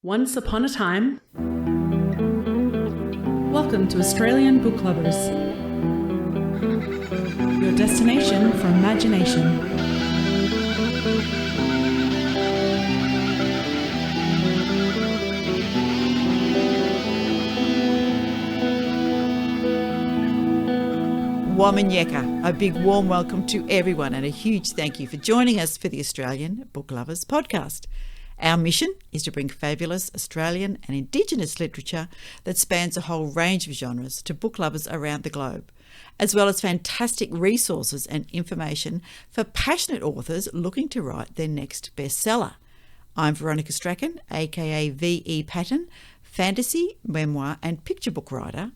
Once upon a time. Welcome to Australian Book Lovers, your destination for imagination. Wamanyeka, a big warm welcome to everyone and a huge thank you for joining us for the Australian Book Lovers podcast. Our mission is to bring fabulous Australian and Indigenous literature that spans a whole range of genres to book lovers around the globe, as well as fantastic resources and information for passionate authors looking to write their next bestseller. I'm Veronica Strachan, aka V.E. Patton, fantasy, memoir and picture book writer,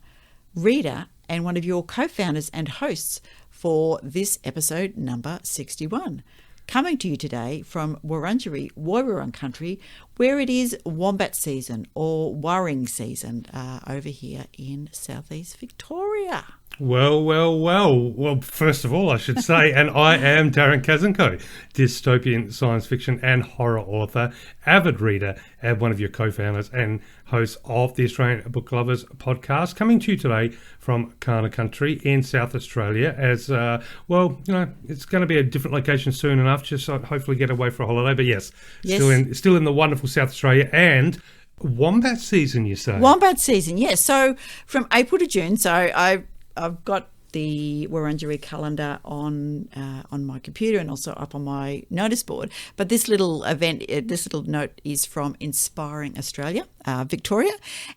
reader, and one of your co-founders and hosts for this episode number 61. Coming to you today from Wurundjeri, Woiwurrung country, where it is wombat season or worrying season over here in southeast Victoria. Well, first of all, I should say, and I am Darren Kazenko, dystopian science fiction and horror author, avid reader, and one of your co-founders and hosts of the Australian Book Lovers podcast, coming to you today from Cairns country in South Australia as, it's going to be a different location soon enough, just so hopefully get away for a holiday, but yes. Still in the wonderful South Australia and wombat season, you say? Wombat season, yes. So from April to June, so I've got the Wurundjeri calendar on my computer and also up on my notice board. But this little event, this little note is from Inspiring Australia, Victoria.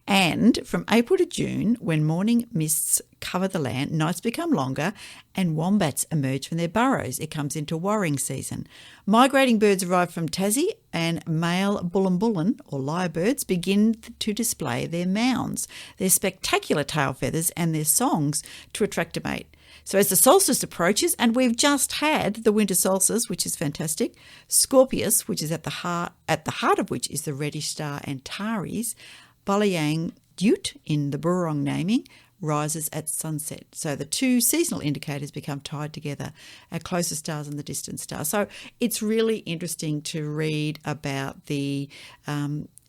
And from April to June, when morning mists cover the land, nights become longer and wombats emerge from their burrows. It comes into worrying season. Migrating birds arrive from Tassie and male bullen or lyrebirds begin to display their mounds, their spectacular tail feathers and their songs to attract a mate. So as the solstice approaches, and we've just had the winter solstice, which is fantastic, Scorpius, which is at the heart of which is the reddish star Antares, Balayang Dute in the Burrong naming, rises at sunset. So the two seasonal indicators become tied together, our closest stars and the distant stars. So it's really interesting to read about the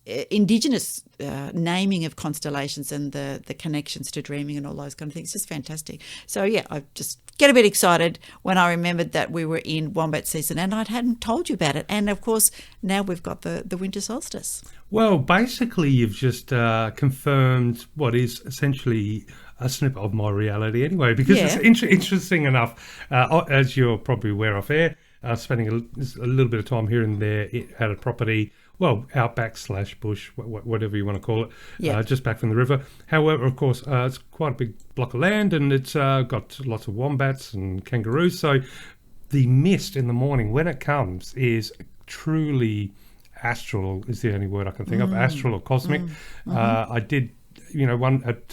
Indigenous naming of constellations and the connections to dreaming and all those kind of things. It's just fantastic. So yeah, I just get a bit excited when I remembered that we were in wombat season and I hadn't told you about it. And of course, now we've got the winter solstice. Well, basically, you've just confirmed what is essentially a snippet of my reality anyway, because it's interesting enough, as you're probably aware of air, spending a little bit of time here and there at a property, well, outback / bush, whatever you want to call it, just back from the river. However, of course, it's quite a big block of land and it's got lots of wombats and kangaroos. So the mist in the morning, when it comes, is truly astral, is the only word I can think of, astral or cosmic. I did, one at,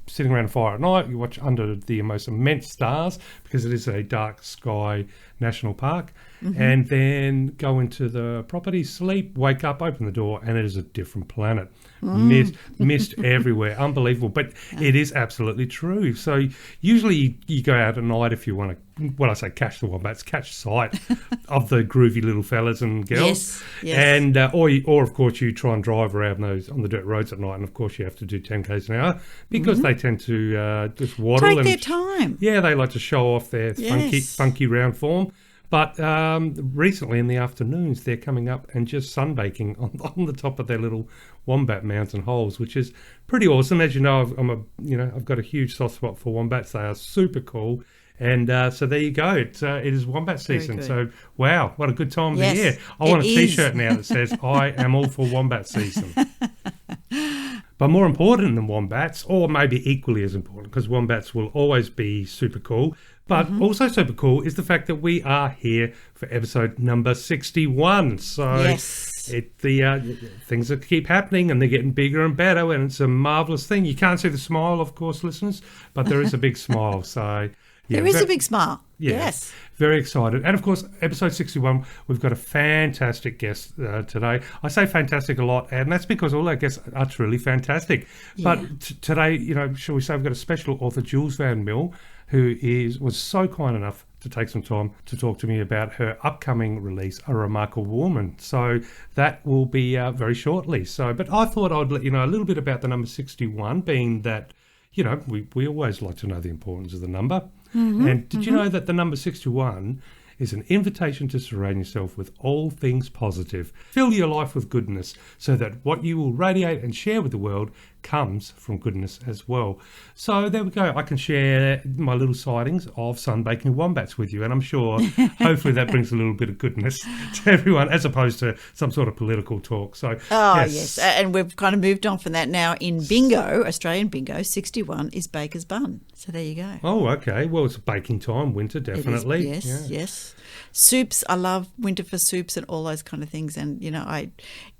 sitting around a fire at night, you watch under the most immense stars because it is a dark sky national park, and then go into the property, sleep, wake up, open the door, and it is a different planet. Mist everywhere, unbelievable. But it is absolutely true. So usually you go out at night if you want to, when I say catch the wombats, catch sight of the groovy little fellas and girls. Yes. And or of course you try and drive around on the dirt roads at night, and of course you have to do 10 k's an hour because they tend to just waddle. Take their time. Yeah, they like to show off their funky round form. But recently in the afternoons, they're coming up and just sunbaking on the top of their little wombat mountain holes, which is pretty awesome. As you know, I've got a huge soft spot for wombats. They are super cool. And so there you go. It is wombat season. So, wow, what a good time of the year. I want a T-shirt now that says, I am all for wombat season. But more important than wombats, or maybe equally as important, because wombats will always be super cool, but also super cool is the fact that we are here for episode number 61. So things that keep happening and they're getting bigger and better, and it's a marvellous thing. You can't see the smile, of course, listeners, but there is a big smile. So there is a big smile. Yeah, yes. Very excited. And of course, episode 61, we've got a fantastic guest today. I say fantastic a lot, and that's because all our guests are truly fantastic. Yeah. But today, shall we say we've got a special author, Jules Van Mil, who was so kind enough to take some time to talk to me about her upcoming release, A Remarkable Woman. So that will be very shortly. But I thought I'd let you know a little bit about the number 61, being that, we always like to know the importance of the number. And did you know that the number 61 is an invitation to surround yourself with all things positive. Fill your life with goodness so that what you will radiate and share with the world comes from goodness as well. So there we go. I can share my little sightings of sunbaking wombats with you, and I'm sure hopefully that brings a little bit of goodness to everyone as opposed to some sort of political talk. So yes. And we've kind of moved on from that now. In bingo, Australian bingo, 61 is baker's bun. So there you go. Oh, okay. Well, it's baking time, winter, definitely. Yes. Soups, I love winter for soups and all those kind of things. And, I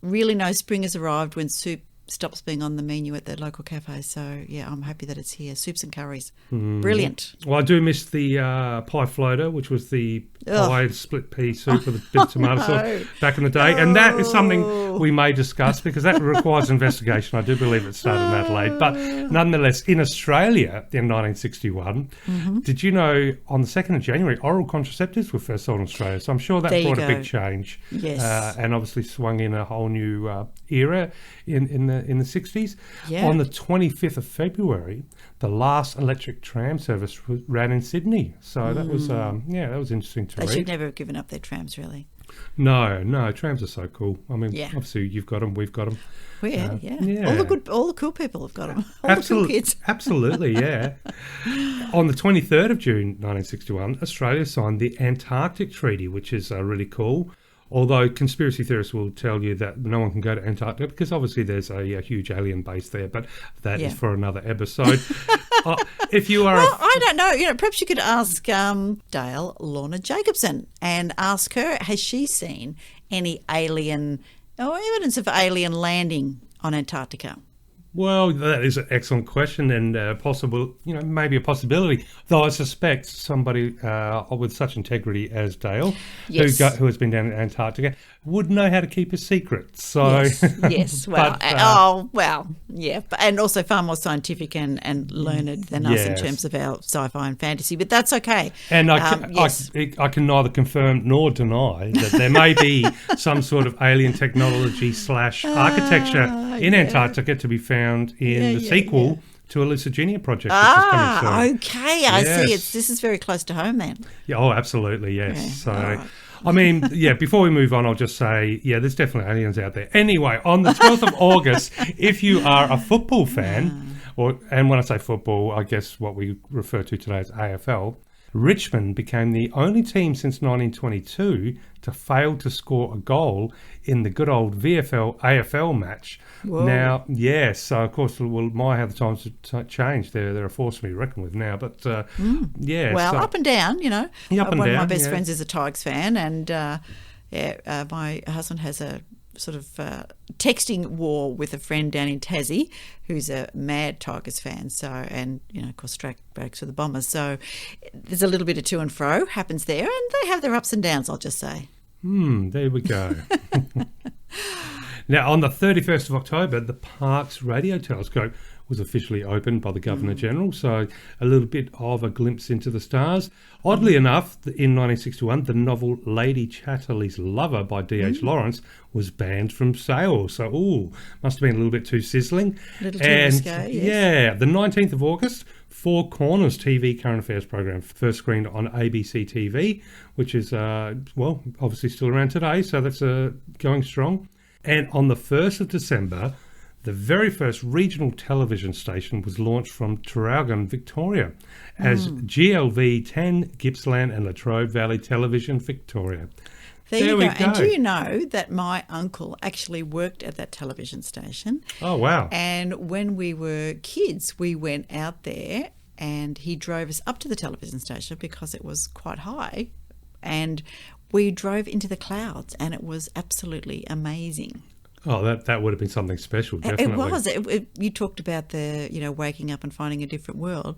really know spring has arrived when soup stops being on the menu at the local cafe. So, I'm happy that it's here. Soups and curries. Brilliant. Well, I do miss the pie floater, which was the pie split pea soup with a bit of tomato sauce back in the day. And that is something we may discuss because that requires investigation. I do believe it started in Adelaide. But nonetheless, in Australia in 1961, did you know on the 2nd of January, oral contraceptives were first sold in Australia? So I'm sure that brought a big change. Yes. And obviously swung in a whole new era in the 60s. Yeah. On the 25th of February, the last electric tram service ran in Sydney. So that was that was interesting to read. They should never have given up their trams, really. No, trams are so cool. I mean, obviously you've got them, we've got them. All the cool people have got them. All the cool kids. Absolutely, yeah. On the 23rd of June 1961, Australia signed the Antarctic Treaty, which is really cool. Although conspiracy theorists will tell you that no one can go to Antarctica because obviously there's a huge alien base there, but that is for another episode. If you are... Well, I don't know. Perhaps you could ask Dale Lorna Jacobson and ask her, has she seen any alien or evidence of alien landing on Antarctica? Well, that is an excellent question and possible, maybe a possibility. Though I suspect somebody with such integrity as Dale, who has been down in Antarctica, would know how to keep a secret. So yes. Well, and also far more scientific and learned than us in terms of our sci-fi and fantasy. But that's okay. And I can neither confirm nor deny that there may be some sort of alien technology / architecture in Antarctica to be found in the sequel to a Lusitania project, which is coming soon. Okay, I see. This is very close to home then. Yeah, absolutely, yes. Yeah. So, right. I mean, before we move on, I'll just say, there's definitely aliens out there. Anyway, on the 12th of August, if you are a football fan, and when I say football, I guess what we refer to today as AFL, Richmond became the only team since 1922 to fail to score a goal in the good old VFL AFL match. Whoa. Now, so of course, might have the times to change. They're a force to be reckoned with now. But well, up and down, Up and one down, of my best friends is a Tigers fan, and my husband has a sort of texting war with a friend down in Tassie who's a mad Tigers fan. So, and of course, track breaks for the Bombers. So there's a little bit of to and fro happens there, and they have their ups and downs, I'll just say. There we go. Now, on the 31st of October, the Parkes Radio Telescope was officially opened by the Governor-General, so a little bit of a glimpse into the stars. Oddly enough, in 1961, the novel Lady Chatterley's Lover by D.H. Lawrence was banned from sale. So, must have been a little bit too sizzling. A little too risque, yes. Yeah, the 19th of August, Four Corners TV current affairs program first screened on ABC TV, which is, obviously still around today, so that's going strong. And on the 1st of December, the very first regional television station was launched from Traralgon, Victoria, as GLV 10 Gippsland and Latrobe Valley Television Victoria. There we go. And do you know that my uncle actually worked at that television station? Oh, wow. And when we were kids, we went out there and he drove us up to the television station because it was quite high. And we drove into the clouds and it was absolutely amazing. Oh, that would have been something special, definitely. It was. You talked about the, waking up and finding a different world.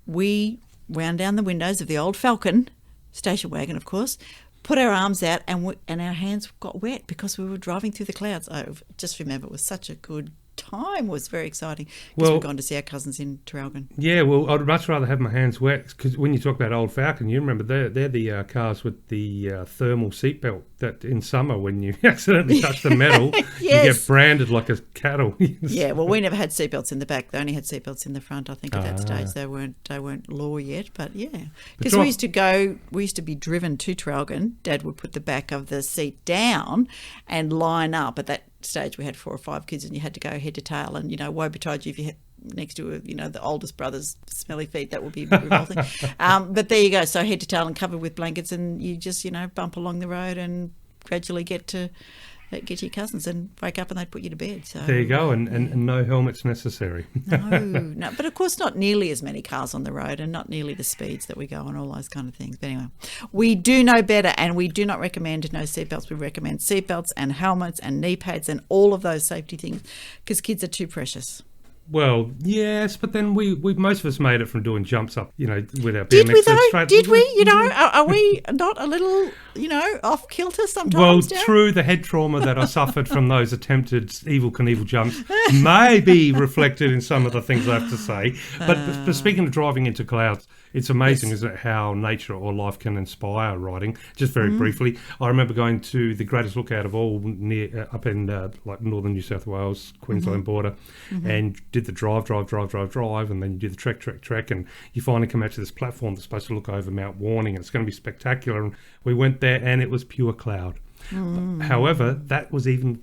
We wound down the windows of the old Falcon station wagon, of course, put our arms out and our hands got wet because we were driving through the clouds. I just remember it was such a good time was very exciting because we've gone to see our cousins in Traralgon. Yeah, well, I'd much rather have my hands wet because when you talk about Old Falcon, you remember they're the cars with the thermal seatbelt that in summer when you accidentally touch the metal, Yes. you get branded like a cattle. Yeah, well, we never had seatbelts in the back. They only had seatbelts in the front. I think at that stage they weren't law yet. But yeah, because we used to be driven to Traralgon. Dad would put the back of the seat down and line up. At that stage, we had 4 or 5 kids, and you had to go head to tail. And woe betide you if you had next to the oldest brother's smelly feet. That would be a bit revolting. But there you go. So head to tail and covered with blankets, and you just bump along the road and gradually get to your cousins and wake up and they'd put you to bed. So there you go, and no helmets necessary. No, but of course not nearly as many cars on the road and not nearly the speeds that we go on, all those kind of things. But anyway, we do know better, and we do not recommend no seatbelts. We recommend seatbelts and helmets and knee pads and all of those safety things because kids are too precious. Well, yes, but then we most of us made it from doing jumps up, with our BMX. Did we though? Did we? Are we not a little, off kilter sometimes? Well, Darren? true, the head trauma that I suffered from those attempted Evel Knievel jumps may be reflected in some of the things I have to say. But speaking of driving into clouds, it's amazing, isn't it, how nature or life can inspire riding. Just very briefly, I remember going to the greatest lookout of all up in northern New South Wales, Queensland border, and did the drive, and then you do the trek, and you finally come out to this platform that's supposed to look over Mount Warning, and it's going to be spectacular. And we went there, and it was pure cloud. However, that was even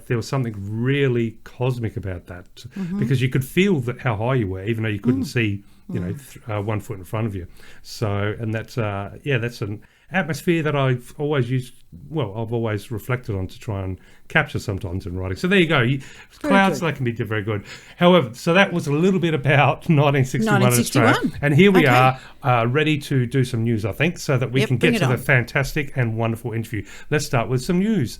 there was something really cosmic about that because you could feel how high you were, even though you couldn't see. 1 foot in front of you. So, and that's an atmosphere that I've always used. Well, I've always reflected on to try and capture sometimes in writing. So there you go. Clouds, that can be very good. However, so that was a little bit about 1961 in Australia. And here we are, ready to do some news, I think, so that we can get to the fantastic and wonderful interview. Let's start with some news.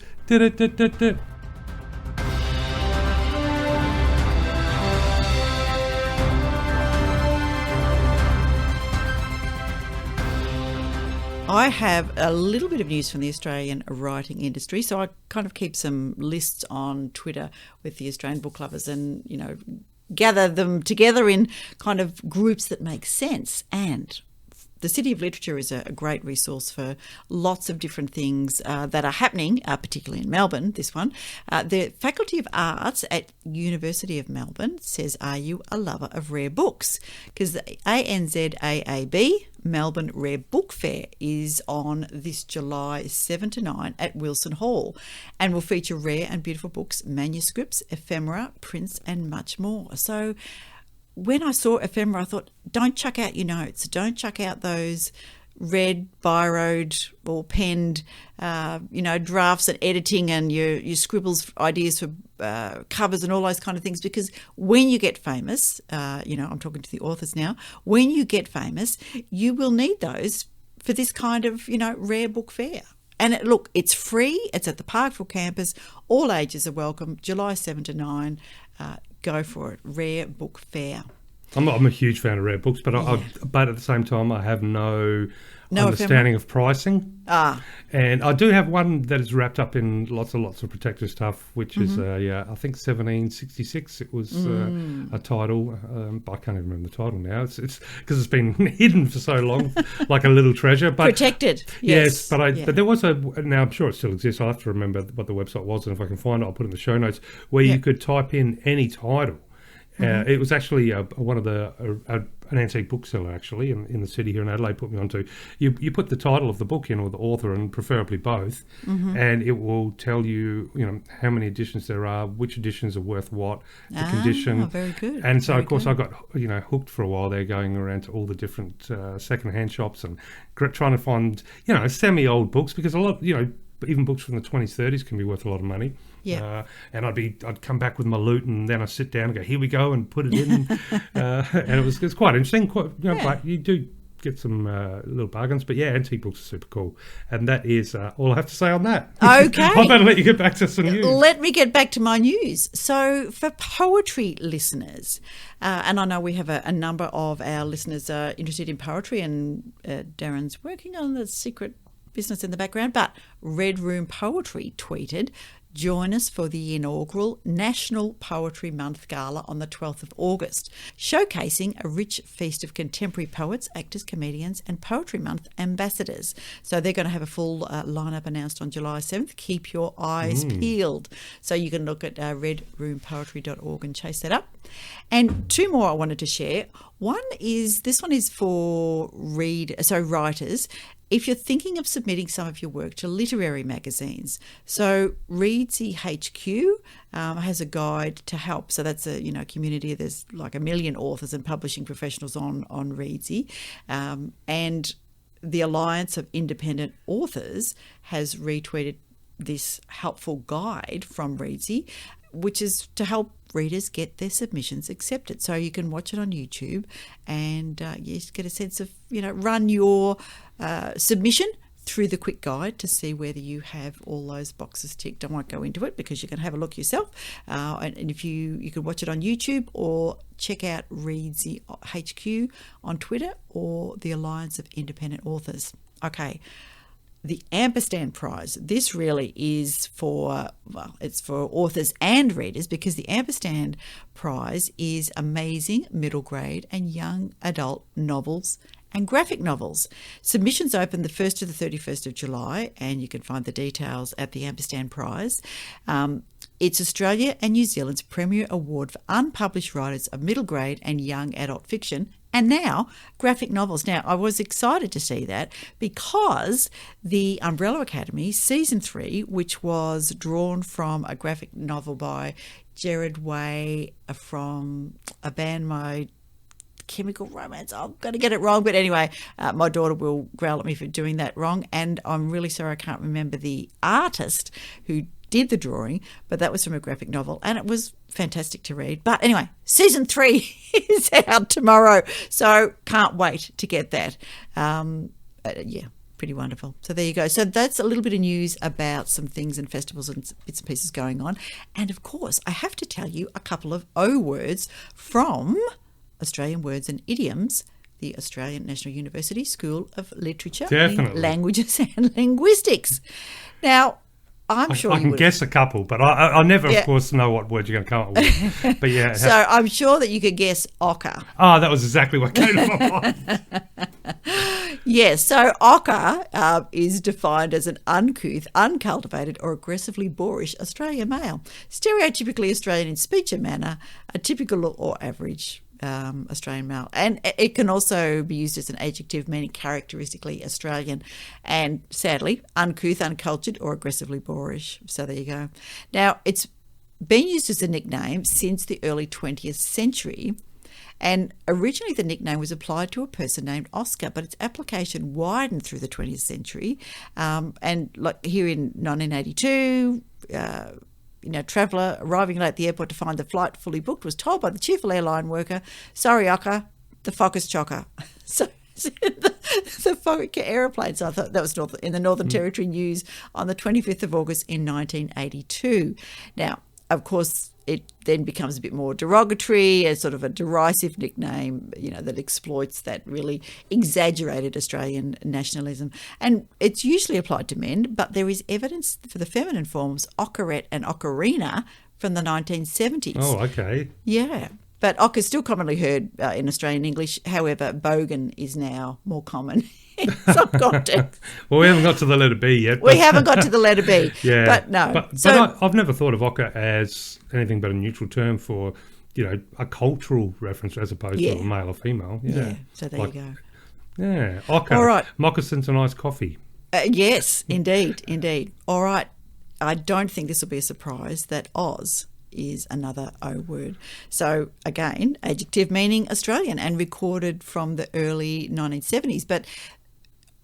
I have a little bit of news from the Australian writing industry. So I kind of keep some lists on Twitter with the Australian book lovers and, gather them together in kind of groups that make sense. And the City of Literature is a great resource for lots of different things that are happening, particularly in Melbourne, this one. The Faculty of Arts at University of Melbourne says, are you a lover of rare books? Because the ANZAAB, Melbourne Rare Book Fair, is on this July 7 to 9 at Wilson Hall and will feature rare and beautiful books, manuscripts, ephemera, prints and much more. So when I saw ephemera, I thought, don't chuck out your notes. Don't chuck out those red, biroed or penned, drafts and editing and your scribbles, ideas for covers and all those kind of things. Because when you get famous, I'm talking to the authors now, when you get famous, you will need those for this kind of, rare book fair. And it's free. It's at the Parkville campus. All ages are welcome. July 7 to 9. Go for it. Rare Book Fair. I'm a huge fan of rare books, but but at the same time, I have no understanding of pricing. And I do have one that is wrapped up in lots of protective stuff, which is, I think 1766. It was a title. I can't even remember the title now. It's because it's been hidden for so long, like a little treasure. But protected. Yes, but there was now I'm sure it still exists. I'll have to remember what the website was, and if I can find it, I'll put it in the show notes, where you could type in any title. It was actually one of an antique bookseller actually in the city here in Adelaide put me onto. You put the title of the book in, or the author, and preferably both, and it will tell you how many editions there are, which editions are worth what, the condition. Very good. And so of course I got hooked for a while there, going around to all the different second-hand shops and trying to find semi-old books, because a lot even books from the 20s, 30s can be worth a lot of money. Yeah. And I'd come back with my loot, and then I sit down and go, here we go, and put it in. And it's quite interesting. But you do get some little bargains. But yeah, antique books are super cool. And that is all I have to say on that. Okay. I better let you get back to some news. Let me get back to my news. So for poetry listeners, and I know we have a number of our listeners interested in poetry, and Darren's working on the secret business in the background, but Red Room Poetry tweeted, Join us for the inaugural National Poetry Month Gala on the 12th of August, showcasing a rich feast of contemporary poets, actors, comedians and Poetry Month ambassadors. So they're going to have a full lineup announced on July 7th. Keep your eyes peeled. So you can look at redroompoetry.org and chase that up. And two more I wanted to share. This one is for writers. If you're thinking of submitting some of your work to literary magazines, so Readsy HQ has a guide to help. So that's a community. There's like 1 million authors and publishing professionals on Readsy, and the Alliance of Independent Authors has retweeted this helpful guide from Readsy, which is to help readers get their submissions accepted. So you can watch it on YouTube and you get a sense of, run your submission through the quick guide to see whether you have all those boxes ticked. I won't go into it because you can have a look yourself. And if you can watch it on YouTube or check out Readsy HQ on Twitter or the Alliance of Independent Authors. Okay. The Ampersand Prize. This really is it's for authors and readers, because the Ampersand Prize is amazing middle grade and young adult novels and graphic novels. Submissions open the 1st to the 31st of July, and you can find the details at the Ampersand Prize. It's Australia and New Zealand's premier award for unpublished writers of middle grade and young adult fiction, and now graphic novels. Now, I was excited to see that because the Umbrella Academy Season 3, which was drawn from a graphic novel by Gerard Way from a band, My Chemical Romance. I'm going to get it wrong, but anyway, my daughter will growl at me for doing that wrong, and I'm really sorry I can't remember the artist who did the drawing, but that was from a graphic novel and it was fantastic to read. But anyway, Season 3 is out tomorrow, so can't wait to get that. Pretty wonderful. So there you go. So that's a little bit of news about some things and festivals and bits and pieces going on. And of course, I have to tell you a couple of O words from Australian Words and Idioms, the Australian National University School of Literature, Languages and Linguistics. Now, I'm sure I can guess a couple, but I never, of course, know what word you're going to come up with. But yeah. So I'm sure that you could guess ochre. That was exactly what came to my mind. Yes, so ochre is defined as an uncouth, uncultivated or aggressively boorish Australian male, stereotypically Australian in speech and manner, a typical or average Australian male, and it can also be used as an adjective meaning characteristically Australian, and sadly uncouth, uncultured or aggressively boorish. So there you go. Now, it's been used as a nickname since the early 20th century, and originally the nickname was applied to a person named Oscar, but its application widened through the 20th century, and like here in 1982, traveller arriving late at the airport to find the flight fully booked was told by the cheerful airline worker, "Sorry, Ocker, the fock is chocker." So the fock aeroplane. So I thought that was in the Northern Territory News on the 25th of August in 1982. Now, of course, it then becomes a bit more derogatory, as sort of a derisive nickname, that exploits that really exaggerated Australian nationalism. And it's usually applied to men, but there is evidence for the feminine forms ockerette and ocarina from the 1970s. Oh, okay. Yeah. But ocker is still commonly heard in Australian English. However, bogan is now more common in some contexts. Well, we haven't got to the letter B yet. We haven't got to the letter B. Yeah. But no. But I've never thought of ocker as anything but a neutral term for, a cultural reference as opposed to a male or female. Yeah. So there you go. Yeah. Ocker. All right. Moccasins and iced coffee. Yes, indeed. All right. I don't think this will be a surprise that Oz is another O word. So again, adjective meaning Australian and recorded from the early 1970s. But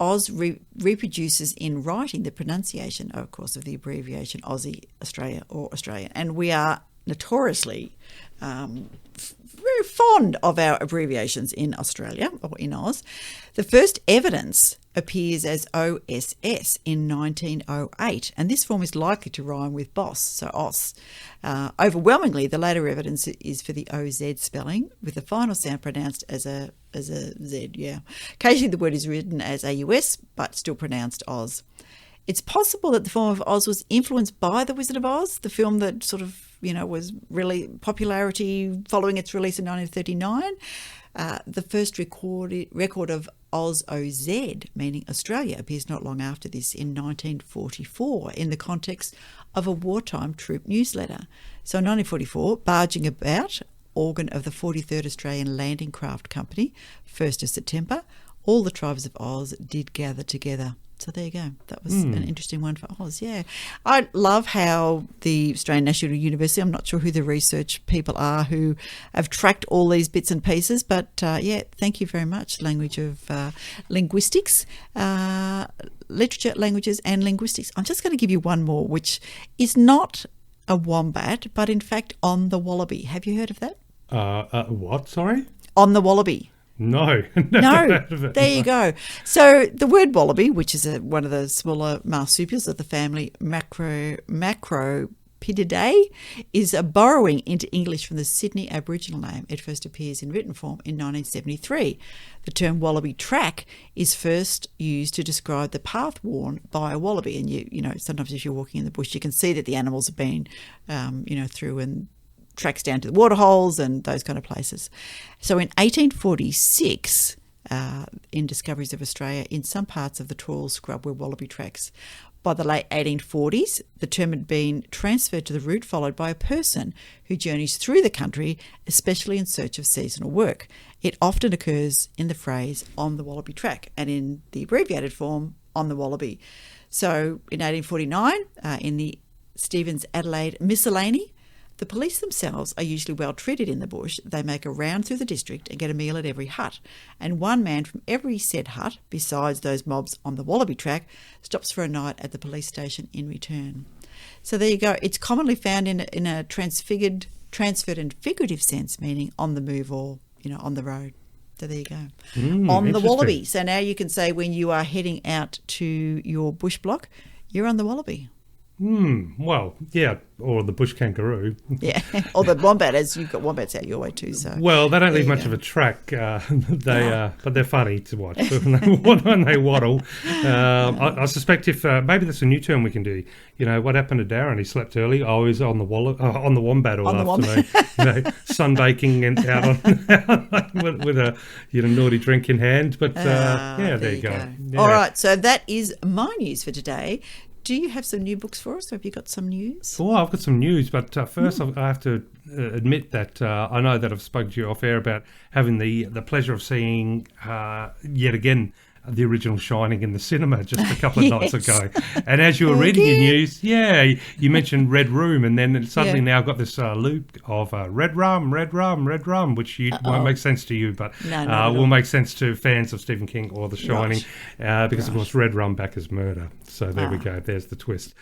Oz reproduces in writing the pronunciation, of course, of the abbreviation Aussie, Australia or Australian. And we are notoriously very fond of our abbreviations in Australia or in Oz. The first evidence appears as OSS in 1908, and this form is likely to rhyme with boss, so os. Overwhelmingly, the later evidence is for the OZ spelling, with the final sound pronounced as a Z, yeah. Occasionally the word is written as AUS, but still pronounced Oz. It's possible that the form of Oz was influenced by The Wizard of Oz, the film that sort of, was really popularity following its release in 1939. The first record of Oz, meaning Australia, appears not long after this in 1944 in the context of a wartime troop newsletter. So in 1944, barging about, organ of the 43rd Australian Landing Craft Company, 1st of September, all the tribes of Oz did gather together. So there you go. That was an interesting one for Oz, yeah. I love how the Australian National University, I'm not sure who the research people are who have tracked all these bits and pieces, but thank you very much, Language of Linguistics, Literature, Languages and Linguistics. I'm just going to give you one more, which is not a wombat, but in fact on the wallaby. Have you heard of that? What, sorry? On the wallaby. No. No, there you go. So the word wallaby, which is one of the smaller marsupials of the family Macropodidae, is a borrowing into English from the Sydney Aboriginal name. It first appears in written form in 1973. The term wallaby track is first used to describe the path worn by a wallaby. And sometimes if you're walking in the bush, you can see that the animals have been, through and tracks down to the waterholes and those kind of places. So in 1846, in Discoveries of Australia, in some parts of the Tooral Scrub were wallaby tracks. By the late 1840s, the term had been transferred to the route followed by a person who journeys through the country, especially in search of seasonal work. It often occurs in the phrase on the wallaby track and in the abbreviated form on the wallaby. So in 1849, in the Stevens Adelaide Miscellany, the police themselves are usually well treated in the bush. They make a round through the district and get a meal at every hut. And one man from every said hut, besides those mobs on the wallaby track, stops for a night at the police station in return. So there you go. It's commonly found in a transferred and figurative sense, meaning on the move or, on the road. So there you go. On the wallaby. So now you can say when you are heading out to your bush block, you're on the wallaby. Well, yeah, or the bush kangaroo. Yeah, or the wombat, as you've got wombats out your way too. So well, they don't leave much of a track. But they're funny to watch when they waddle. I suspect if maybe that's a new term we can do. What happened to Darren? He slept early. I was on the wombat all afternoon. Sunbaking and out on with a naughty drink in hand. But there you go. Yeah. All right, so that is my news for today. Do you have some new books for us? Have you got some news? Oh, I've got some news, but first I have to admit that I know that I've spoken to you off air about having the pleasure of seeing yet again the original Shining in the cinema just a couple of nights ago. And as you were reading your news, you mentioned Red Room, and then suddenly now I've got this loop of Red Rum, which won't make sense to you, but will make sense to fans of Stephen King or The Shining, because of course Red Rum back as murder. So there we go. There's the twist.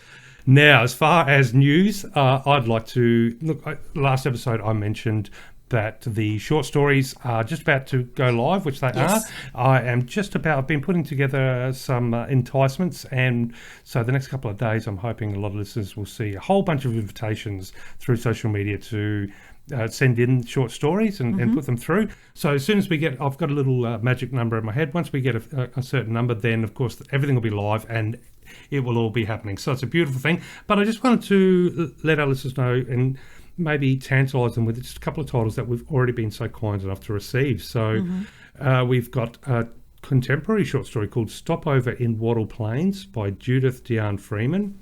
Now, as far as news, I'd like to look. Last episode I mentioned that the short stories are just about to go live, which they are. I've been putting together some enticements, and so the next couple of days I'm hoping a lot of listeners will see a whole bunch of invitations through social media to send in short stories and put them through. So as soon as I've got a little magic number in my head. Once we get a certain number, then of course everything will be live and it will all be happening. So it's a beautiful thing. But I just wanted to let our listeners know and maybe tantalise them with just a couple of titles that we've already been so kind enough to receive. So we've got a contemporary short story called Stopover in Wattle Plains by Judith Diane Freeman.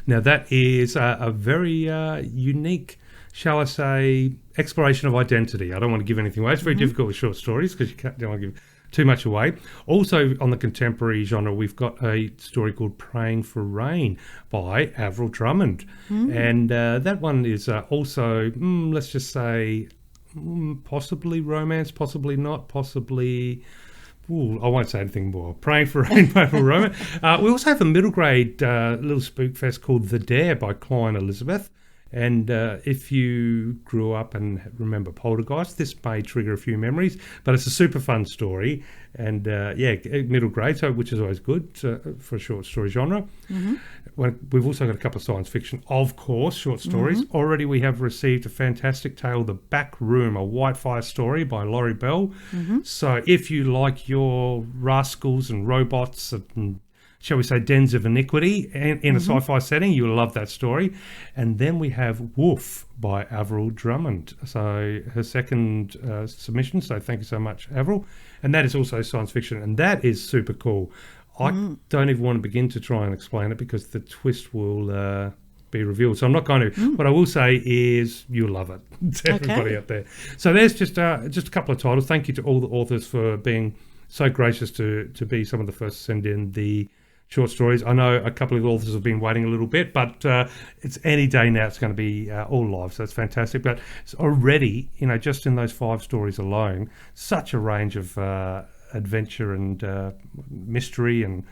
Now that is a very unique, shall I say, exploration of identity. I don't want to give anything away. It's very difficult with short stories because you don't want to give too much away. Also on the contemporary genre, we've got a story called Praying for Rain by Avril Drummond. And that one is also, let's just say, possibly romance, possibly not, possibly... Ooh, I won't say anything more. Praying for Rain by Avril Drummond. We also have a middle grade little spook fest called The Dare by Klein Elizabeth. And if you grew up and remember Poltergeist, this may trigger a few memories, but it's a super fun story. And middle grade, which is always good for a short story genre. We've also got a couple of science fiction, of course, short stories. Already we have received a fantastic tale, The Back Room, a Whitefire story by Laurie Bell. So if you like your rascals and robots and shall we say, dens of iniquity in a sci-fi setting. You'll love that story. And then we have Wolf by Avril Drummond. So her second submission. So thank you so much, Avril. And that is also science fiction. And that is super cool. I don't even want to begin to try and explain it because the twist will be revealed. So I'm not going to. What I will say is you'll love it. To everybody out there. So there's just a couple of titles. Thank you to all the authors for being so gracious to be some of the first to send in the short stories. I know a couple of authors have been waiting a little bit, but it's any day now it's going to be all live, so it's fantastic. But it's already, just in those 5 stories alone, such a range of adventure and mystery and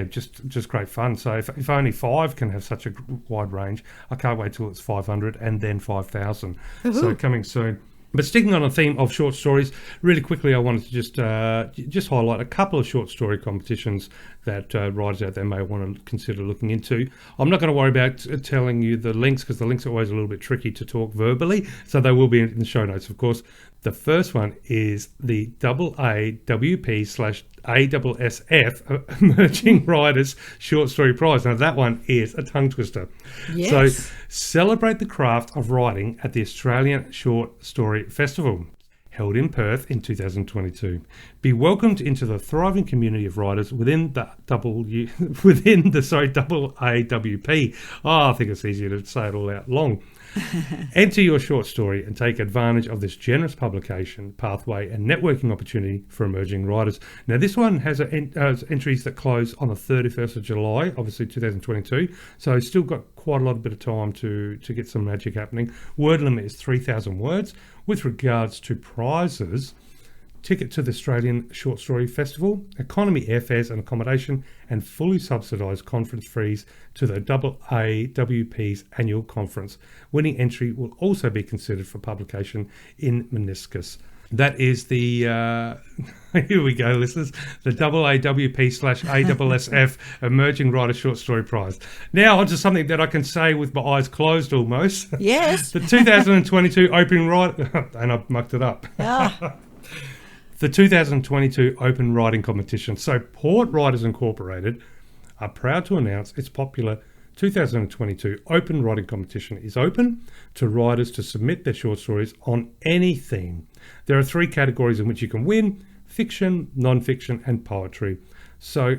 just great fun. So if only 5 can have such a wide range, I can't wait till it's 500 and then 5,000. So coming soon. But sticking on a theme of short stories, really quickly, I wanted to just highlight a couple of short story competitions that writers out there may want to consider looking into. I'm not going to worry about telling you the links because the links are always a little bit tricky to talk verbally, so they will be in the show notes, of course. The first one is the AAWP/ASSF Emerging Writers Short Story Prize. Now, that one is a tongue twister. Yes. So, celebrate the craft of writing at the Australian Short Story Festival, held in Perth in 2022. Be welcomed into the thriving community of writers within the AAWP. I think it's easier to say it all out long. Enter your short story and take advantage of this generous publication, pathway and networking opportunity for emerging writers. Now, this one has entries that close on the 31st of July, obviously 2022, so still got quite a lot of bit of time to get some magic happening. Word limit is 3,000 words. With regards to prizes, ticket to the Australian Short Story Festival, economy airfares and accommodation, and fully subsidised conference fees to the AAWP's annual conference. Winning entry will also be considered for publication in Meniscus. That is the, here we go, listeners, the AAWP/ASSF Emerging Writer Short Story Prize. Now on to something that I can say with my eyes closed almost. Yes. The 2022 Open Writer, and I've mucked it up. Ah. The 2022 Open Writing Competition. So Port Writers Incorporated are proud to announce its popular 2022 Open Writing Competition is open to writers to submit their short stories on any theme. There are 3 categories in which you can win: fiction, non-fiction and poetry. So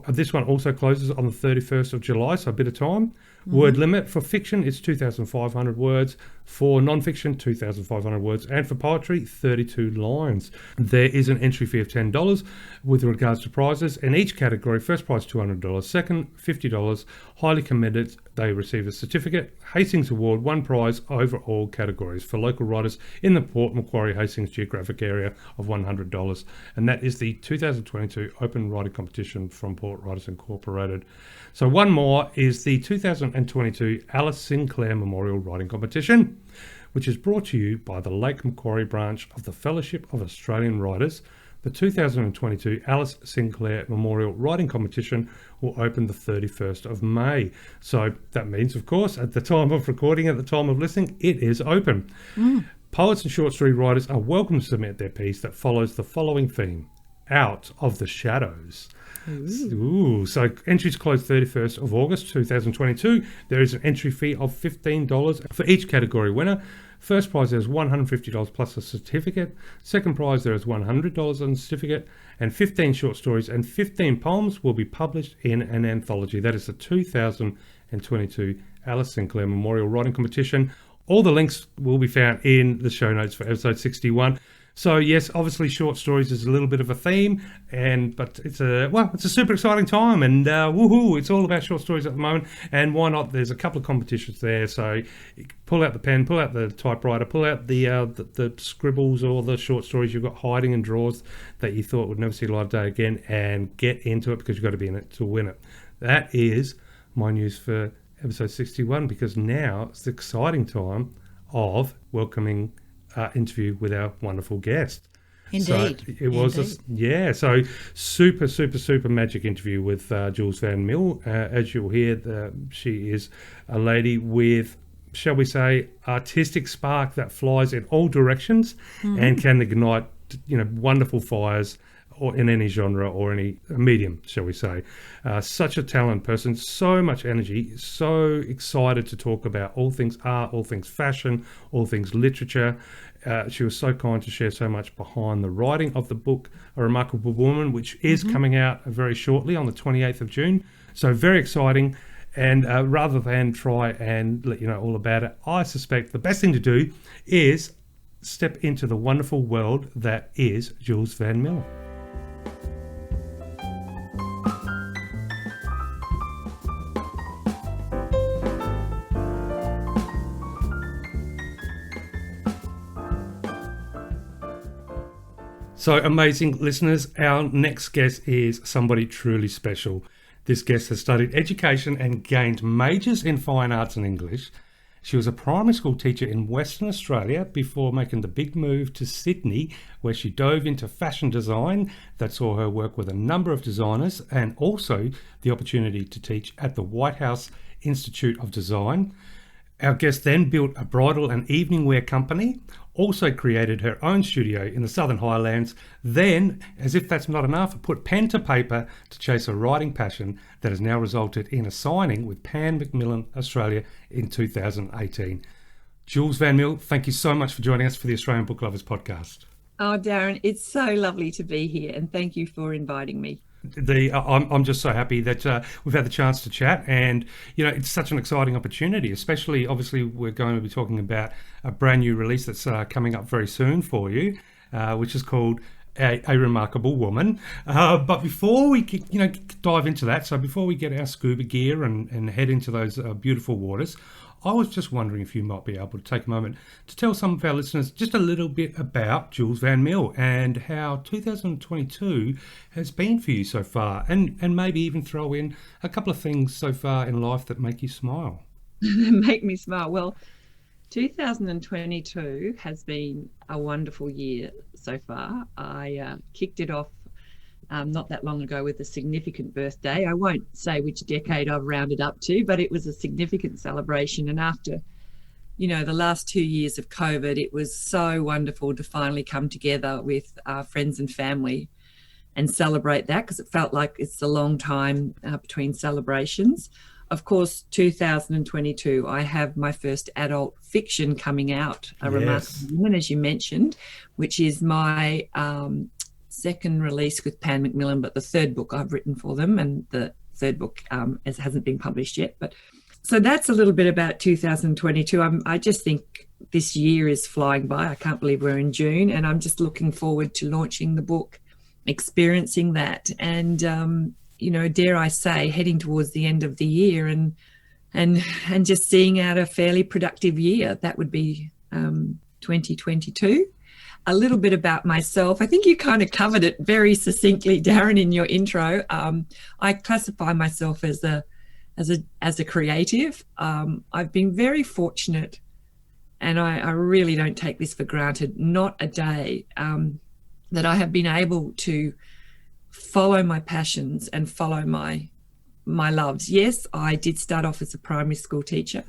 this one also closes on the 31st of July, so a bit of time. Word limit for fiction is 2,500 words, for non-fiction 2,500 words, and for poetry 32 lines. There is an entry fee of $10 with regards to prizes. In each category, first prize $200, second $50, highly commended, they receive a certificate. Hastings Award, 1 prize over all categories for local writers in the Port Macquarie Hastings geographic area of $100. And that is the 2022 Open Writing Competition from Port Writers Incorporated. So one more is the 2022 Alice Sinclair Memorial Writing Competition, which is brought to you by the Lake Macquarie branch of the Fellowship of Australian Writers. The 2022 Alice Sinclair Memorial Writing Competition will open the 31st of May. So that means, of course, at the time of recording, at the time of listening, it is open. Poets and short story writers are welcome to submit their piece that follows the following theme: Out of the Shadows. Ooh. So entries close 31st of August 2022. There is an entry fee of $15 for each category winner. First prize there is $150 plus a certificate. Second prize there is $100 on a certificate, and 15 short stories and 15 poems will be published in an anthology. That is the 2022 Alice Sinclair Memorial Writing Competition. All the links will be found in the show notes for episode 61. So yes, obviously short stories is a little bit of a theme, but it's a super exciting time, and woohoo! It's all about short stories at the moment, and why not? There's a couple of competitions there, so pull out the pen, pull out the typewriter, pull out the scribbles or the short stories you've got hiding in drawers that you thought would never see the light of day again, and get into it because you've got to be in it to win it. That is my news for episode 61, because now it's the exciting time of welcoming interview with our wonderful guest. Indeed. So it was so super magic interview with Jules Van Mil. As you'll hear, she is a lady with, shall we say, artistic spark that flies in all directions and can ignite wonderful fires or in any genre or any medium, shall we say. Such a talented person, so much energy, so excited to talk about all things art, all things fashion, all things literature. She was so kind to share so much behind the writing of the book, A Remarkable Woman, which is coming out very shortly on the 28th of June. So very exciting. And rather than try and let you know all about it, I suspect the best thing to do is step into the wonderful world that is Jules Van Mil. So amazing listeners, our next guest is somebody truly special. This guest has studied education and gained majors in fine arts and English. She was a primary school teacher in Western Australia before making the big move to Sydney, where she dove into fashion design that saw her work with a number of designers, and also the opportunity to teach at the White House Institute of Design. Our guest then built a bridal and evening wear company, also created her own studio in the Southern Highlands, then, as if that's not enough, put pen to paper to chase a writing passion that has now resulted in a signing with Pan Macmillan Australia in 2018. Jules Van Mil, thank you so much for joining us for the Australian Book Lovers podcast. Oh, Darren, it's so lovely to be here, and thank you for inviting me. I'm just so happy that we've had the chance to chat, and you know, it's such an exciting opportunity, especially obviously we're going to be talking about a brand new release that's coming up very soon for you, which is called A Remarkable Woman. But before we dive into that, so before we get our scuba gear and head into those beautiful waters, I was just wondering if you might be able to take a moment to tell some of our listeners just a little bit about Jules Van Mil and how 2022 has been for you so far, and maybe even throw in a couple of things so far in life that make you smile. Make me smile. Well, 2022 has been a wonderful year so far. I kicked it off not that long ago with a significant birthday. I won't say which decade I've rounded up to, but it was a significant celebration. And after, you know, the last 2 years of COVID, it was so wonderful to finally come together with our friends and family and celebrate that, because it felt like it's a long time between celebrations. Of course, 2022, I have my first adult fiction coming out, A Remarkable Woman, as you mentioned, which is my second release with Pan Macmillan, but the third book I've written for them, and the third book hasn't been published yet. But so that's a little bit about 2022. I just think this year is flying by. I can't believe we're in June, and I'm just looking forward to launching the book, experiencing that, and you know, dare I say, heading towards the end of the year and just seeing out a fairly productive year. That would be 2022. A little bit about myself. I think you kind of covered it very succinctly, Darren, in your intro. I classify myself as a creative. I've been very fortunate, and I really don't take this for granted, not a day that I have been able to follow my passions and follow my loves. Yes, I did start off as a primary school teacher,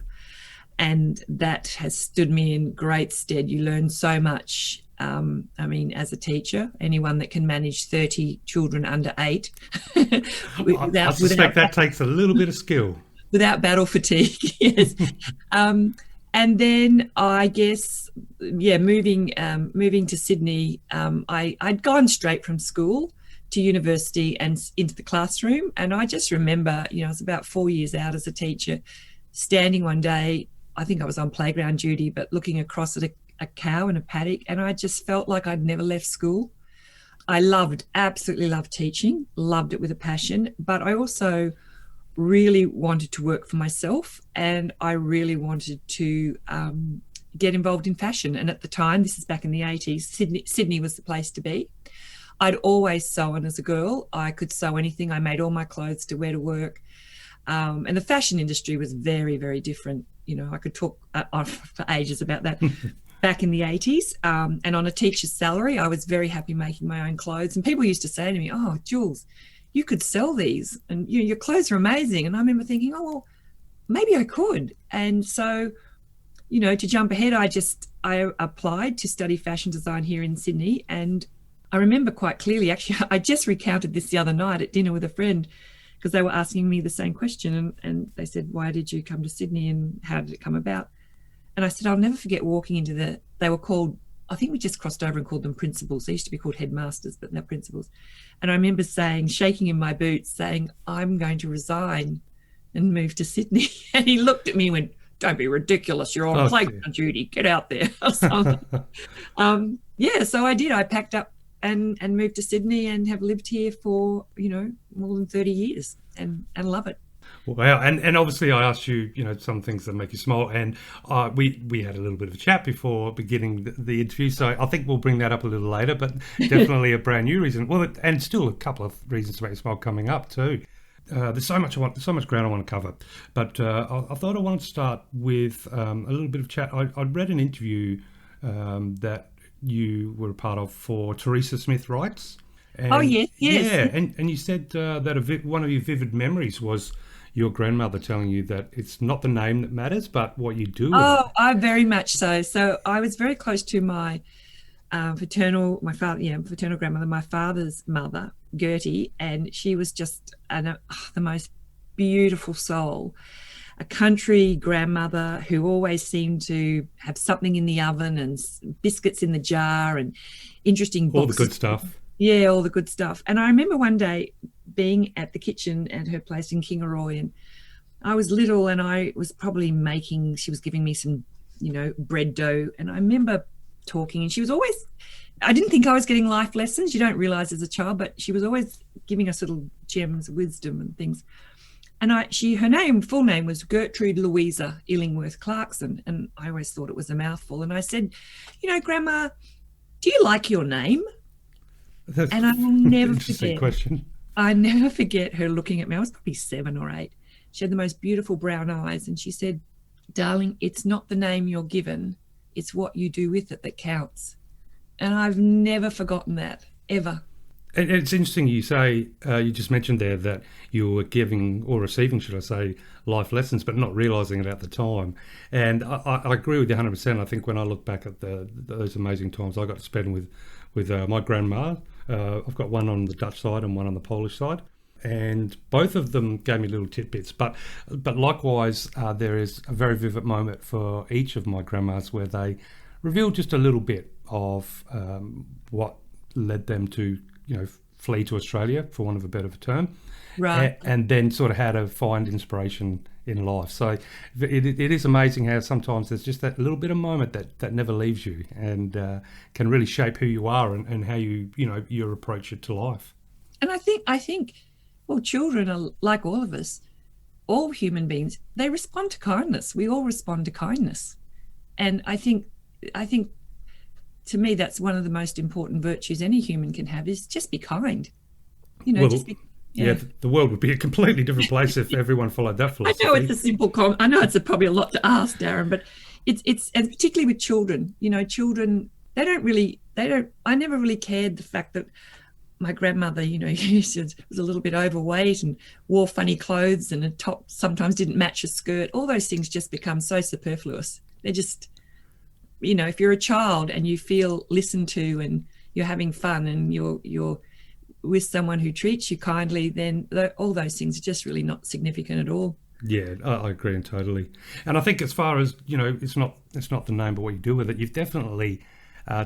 and that has stood me in great stead. You learn so much. I mean, as a teacher, anyone that can manage 30 children under 8 I suspect that takes a little bit of skill. Without battle fatigue, yes. And then I guess, moving to Sydney, I'd gone straight from school to university and into the classroom. And I just remember, you know, I was about 4 years out as a teacher, standing one day, I think I was on playground duty, but looking across at a cow in a paddock, and I just felt like I'd never left school. I absolutely loved teaching, loved it with a passion, but I also really wanted to work for myself, and I really wanted to get involved in fashion. And at the time, this is back in the 80s, Sydney was the place to be. I'd always sewn as a girl. I could sew anything. I made all my clothes to wear to work. And the fashion industry was very, very different. You know, I could talk for ages about that. Back in the 80s, and on a teacher's salary, I was very happy making my own clothes. And people used to say to me, "Oh, Jules, you could sell these, and you know, your clothes are amazing." And I remember thinking, "Oh, well, maybe I could." And so, you know, to jump ahead, I applied to study fashion design here in Sydney, and I remember quite clearly, actually, I just recounted this the other night at dinner with a friend, because they were asking me the same question, and they said, why did you come to Sydney and how did it come about? And I said, I'll never forget walking into they were called, I think we just crossed over and called them principals. They used to be called headmasters, but they're principals. And I remember shaking in my boots, saying, I'm going to resign and move to Sydney. And he looked at me and went, don't be ridiculous. You're on playground duty. Get out there. So I did. I packed up and moved to Sydney and have lived here for, more than 30 years and love it. Wow. And obviously I asked you, some things that make you smile, and we had a little bit of a chat before beginning the interview, so I think we'll bring that up a little later, but definitely a brand new reason. Well, and still a couple of reasons to make you smile coming up too. There's so much ground I want to cover, but I thought I wanted to start with a little bit of chat. I read an interview that you were a part of for Teresa Smith Wrights. And, yes. Yeah, and you said that one of your vivid memories was your grandmother telling you that it's not the name that matters, but what you do with it. I very much so. So I was very close to my paternal grandmother, my father's mother, Gertie, and she was just the most beautiful soul. A country grandmother who always seemed to have something in the oven and biscuits in the jar and interesting books. All the good stuff. Yeah, all the good stuff. And I remember one day being at the kitchen at her place in Kingaroy, and I was little and I was probably she was giving me some, bread dough. And I remember talking, and she was always, I didn't think I was getting life lessons. You don't realize as a child, but she was always giving us little gems of wisdom and things. And her full name was Gertrude Louisa Illingworth Clarkson. And I always thought it was a mouthful. And I said, Grandma, do you like your name? And I will never forget. Question. I never forget her looking at me. I was probably 7 or 8. She had the most beautiful brown eyes, and she said, darling, it's not the name you're given, it's what you do with it that counts. And I've never forgotten that, ever. And it's interesting you say, you just mentioned there that you were giving or receiving, should I say, life lessons, but not realising it at the time. And I agree with you 100%. I think when I look back at those amazing times I got to spend with my grandma, I've got one on the Dutch side and one on the Polish side, and both of them gave me little tidbits. But likewise, there is a very vivid moment for each of my grandmas where they revealed just a little bit of what led them to, flee to Australia, for want of a better term, right? And then sort of how to find inspiration in life. So it is amazing how sometimes there's just that little bit of moment that never leaves you, and can really shape who you are and how your approach it to life. And I think, well, children are like all of us, all human beings. They respond to kindness. We all respond to kindness, and I think to me that's one of the most important virtues any human can have, is just be kind. Just be. Yeah, the world would be a completely different place if everyone followed that philosophy. I know it's a simple I know it's probably a lot to ask, Darren, but it's and particularly with children. Children, I never really cared the fact that my grandmother, she was a little bit overweight and wore funny clothes, and a top sometimes didn't match a skirt. All those things just become so superfluous. They're just, if you're a child and you feel listened to and you're having fun and you're with someone who treats you kindly, then all those things are just really not significant at all. Yeah, I agree totally. And I think as far as, it's not the name but what you do with it, you've definitely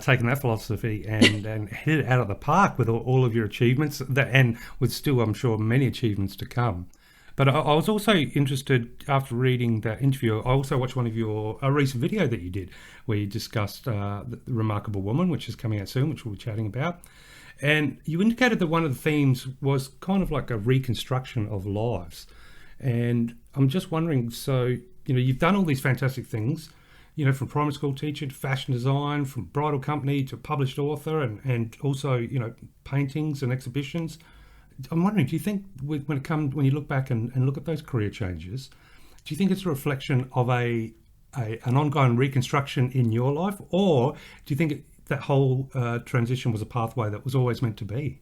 taken that philosophy and hit it out of the park with all of your achievements, and with still, I'm sure, many achievements to come. But I was also interested, after reading that interview, I also watched a recent video that you did where you discussed the Remarkable Woman, which is coming out soon, which we'll be chatting about. And you indicated that one of the themes was kind of like a reconstruction of lives. And I'm just wondering, so, you've done all these fantastic things, from primary school teacher to fashion design, from bridal company to published author, and also, paintings and exhibitions. I'm wondering, do you think when you look back and look at those career changes, do you think it's a reflection of an ongoing reconstruction in your life, or do you think that whole transition was a pathway that was always meant to be?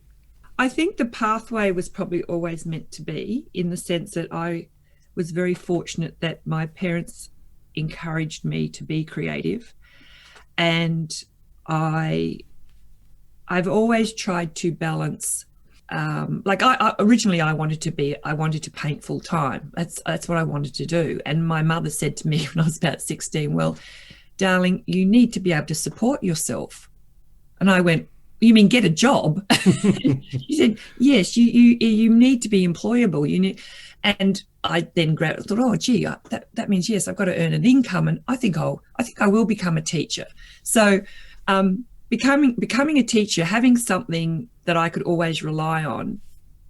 I think the pathway was probably always meant to be, in the sense that I was very fortunate that my parents encouraged me to be creative, and I I've always tried to balance. Like I originally I wanted to paint full time. That's what I wanted to do. And my mother said to me when I was about 16, well, darling, you need to be able to support yourself. And I went, you mean get a job? She said, yes, you need to be employable. You need. And I then thought, oh, gee, that means, yes, I've got to earn an income, and I think I will become a teacher. So becoming a teacher, having something that I could always rely on,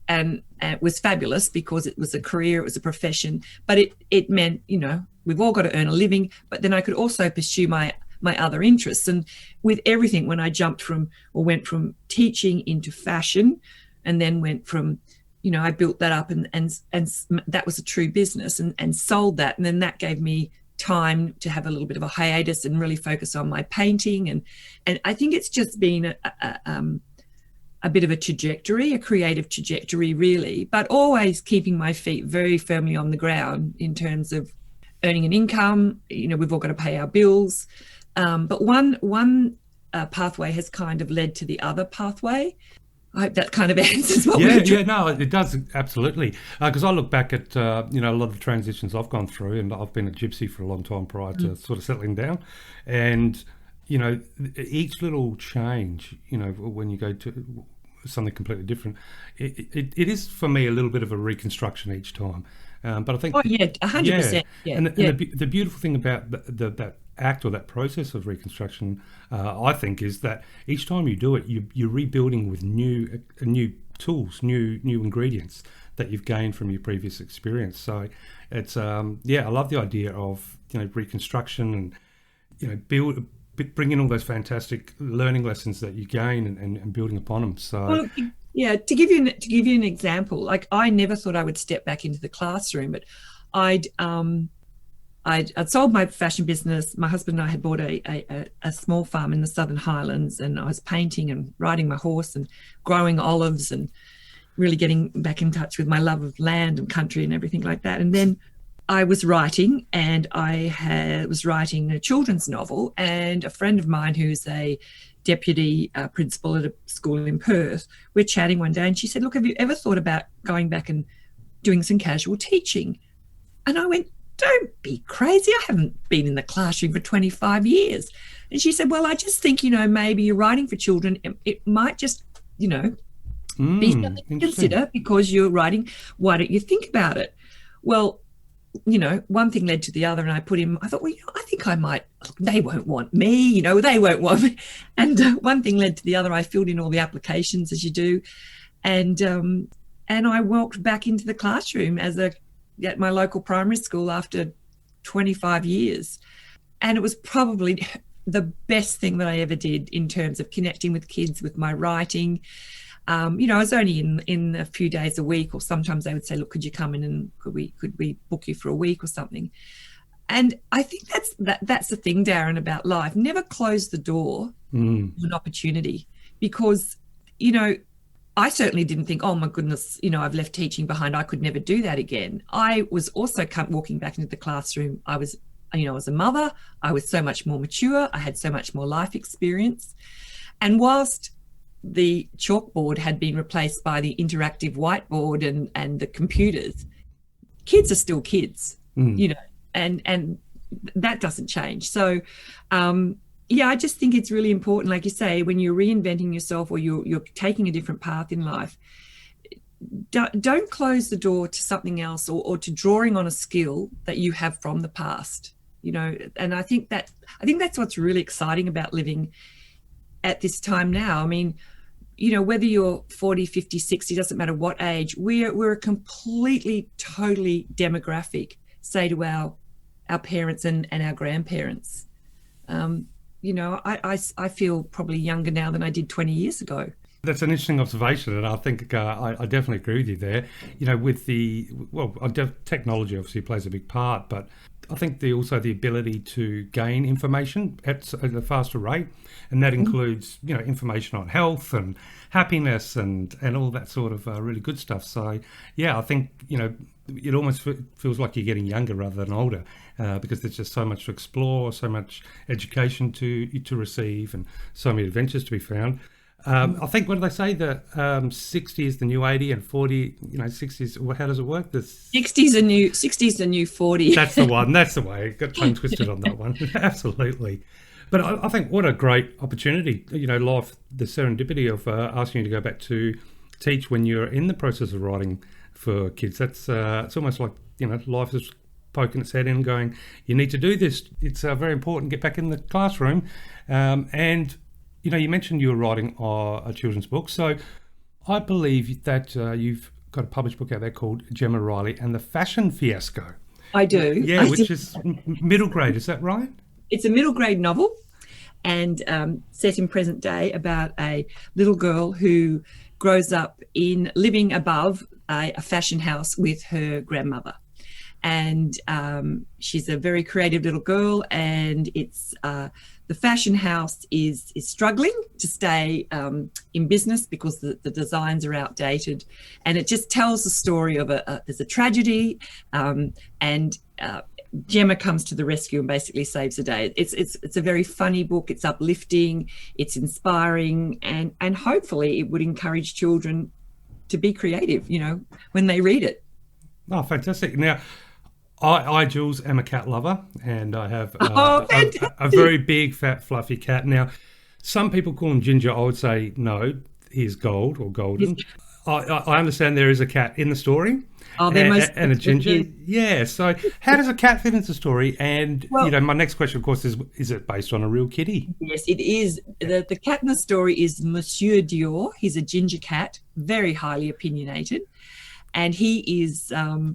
and it was fabulous because it was a career, it was a profession, but it meant, you know, we've all got to earn a living, but then I could also pursue my other interests. And with everything, when I went from teaching into fashion, and then went from, you know, I built that up and that was a true business, and sold that. And then that gave me time to have a little bit of a hiatus and really focus on my painting. And I think it's just been a bit of a trajectory, a creative trajectory, really, but always keeping my feet very firmly on the ground in terms of earning an income. You know, we've all got to pay our bills. But one pathway has kind of led to the other pathway. I hope that kind of answers what we're doing. No, it does, absolutely. Because I look back at, you know, a lot of the transitions I've gone through, and I've been a gypsy for a long time prior to sort of settling down. And, you know, each little change, you know, when you go to something completely different, it is, for me, a little bit of a reconstruction each time. But I think... Oh, yeah, 100%. Yeah. And the beautiful thing about that act or that process of reconstruction, I think, is that each time you do it, you're rebuilding with new tools, new ingredients that you've gained from your previous experience. So it's I love the idea of, you know, reconstruction and, you know, bring in all those fantastic learning lessons that you gain and building upon them. So. Well, yeah, to give you an example, like I never thought I would step back into the classroom, but I'd sold my fashion business. My husband and I had bought a small farm in the Southern Highlands, and I was painting and riding my horse and growing olives and really getting back in touch with my love of land and country and everything like that. And then I was writing, and I was writing a children's novel, and a friend of mine who's a deputy principal at a school in Perth, we're chatting one day, and she said, look, have you ever thought about going back and doing some casual teaching? And I went, don't be crazy. I haven't been in the classroom for 25 years. And she said, well, I just think, you know, maybe you're writing for children. It might just, you know, be something to consider because you're writing. Why don't you think about it? Well, you know, one thing led to the other, and I thought, well, you know, I think I might, they won't want me, you know, they won't want me. And one thing led to the other. I filled in all the applications as you do. And I walked back into the classroom at my local primary school after 25 years. And it was probably the best thing that I ever did in terms of connecting with kids, with my writing. You know, I was only in a few days a week, or sometimes they would say, look, could you come in and could we book you for a week or something? And I think that's the thing, Darren, about life. Never close the door to an opportunity, because, you know, I certainly didn't think, oh my goodness, you know, I've left teaching behind, I could never do that again. I was also walking back into the classroom. I was a mother. I was so much more mature. I had so much more life experience. And whilst the chalkboard had been replaced by the interactive whiteboard and the computers, kids are still kids, you know, and that doesn't change. So, I just think it's really important, like you say, when you're reinventing yourself or you're taking a different path in life, don't close the door to something else or to drawing on a skill that you have from the past, you know. And I think that's what's really exciting about living at this time now. I mean, you know, whether you're 40, 50, 60, doesn't matter what age, we're a completely, totally demographic, say to our parents and our grandparents. You know, I feel probably younger now than I did 20 years ago. That's an interesting observation, and I think I definitely agree with you there. You know, with technology obviously plays a big part, but I think also the ability to gain information at a faster rate, and that includes, you know, information on health and happiness and all that sort of really good stuff. So, yeah, I think, you know, it almost feels like you're getting younger rather than older because there's just so much to explore, so much education to receive, and so many adventures to be found. I think, what do they say, that 60 is the new 80 and 40, 60 is, well, how does it work? 60's the new 40. That's the one. That's the way. Got tongue twisted on that one. Absolutely. But I think what a great opportunity, life, the serendipity of asking you to go back to teach when you're in the process of writing for kids. That's it's almost like, life is poking its head in and going, you need to do this. It's very important. Get back in the classroom. And, you mentioned you were writing a children's book. So I believe that you've got a published book out there called Gemma Riley and the Fashion Fiasco. I do. Yeah, which is middle grade. Is that right? It's a middle grade novel and set in present day about a little girl who grows up living above a fashion house with her grandmother. And she's a very creative little girl, and it's the fashion house is struggling to stay in business because the designs are outdated, and it just tells the story of there's a tragedy, and Gemma comes to the rescue and basically saves the day. It's a very funny book. It's uplifting, it's inspiring, and hopefully it would encourage children to be creative, when they read it. Oh, fantastic. Now, I, Jules, am a cat lover, and I have a very big, fat, fluffy cat. Now, some people call him Ginger. I would say, no, he's gold or golden. I understand there is a cat in the story. Oh, and a ginger. Yeah. So how does a cat fit into the story? And, my next question, of course, is it based on a real kitty? Yes, it is. The cat in the story is Monsieur Dior. He's a ginger cat, very highly opinionated. And he is